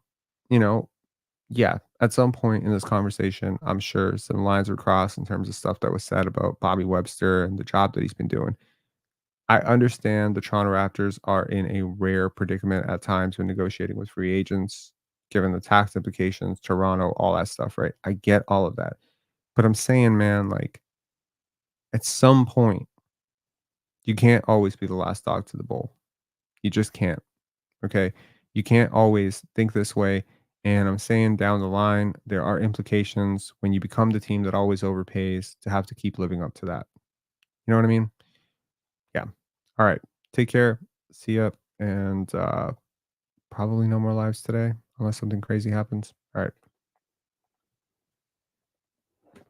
yeah, at some point in this conversation, I'm sure some lines were crossed in terms of stuff that was said about Bobby Webster and the job that he's been doing. I understand the Toronto Raptors are in a rare predicament at times when negotiating with free agents, given the tax implications, Toronto, all that stuff, right? I get all of that. But I'm saying, man, like at some point, you can't always be the last dog to the bowl. You just can't. Okay. You can't always think this way. And I'm saying down the line, there are implications when you become the team that always overpays to have to keep living up to that. You know what I mean? Yeah. All right. Take care. See ya. And probably no more lives today unless something crazy happens. All right.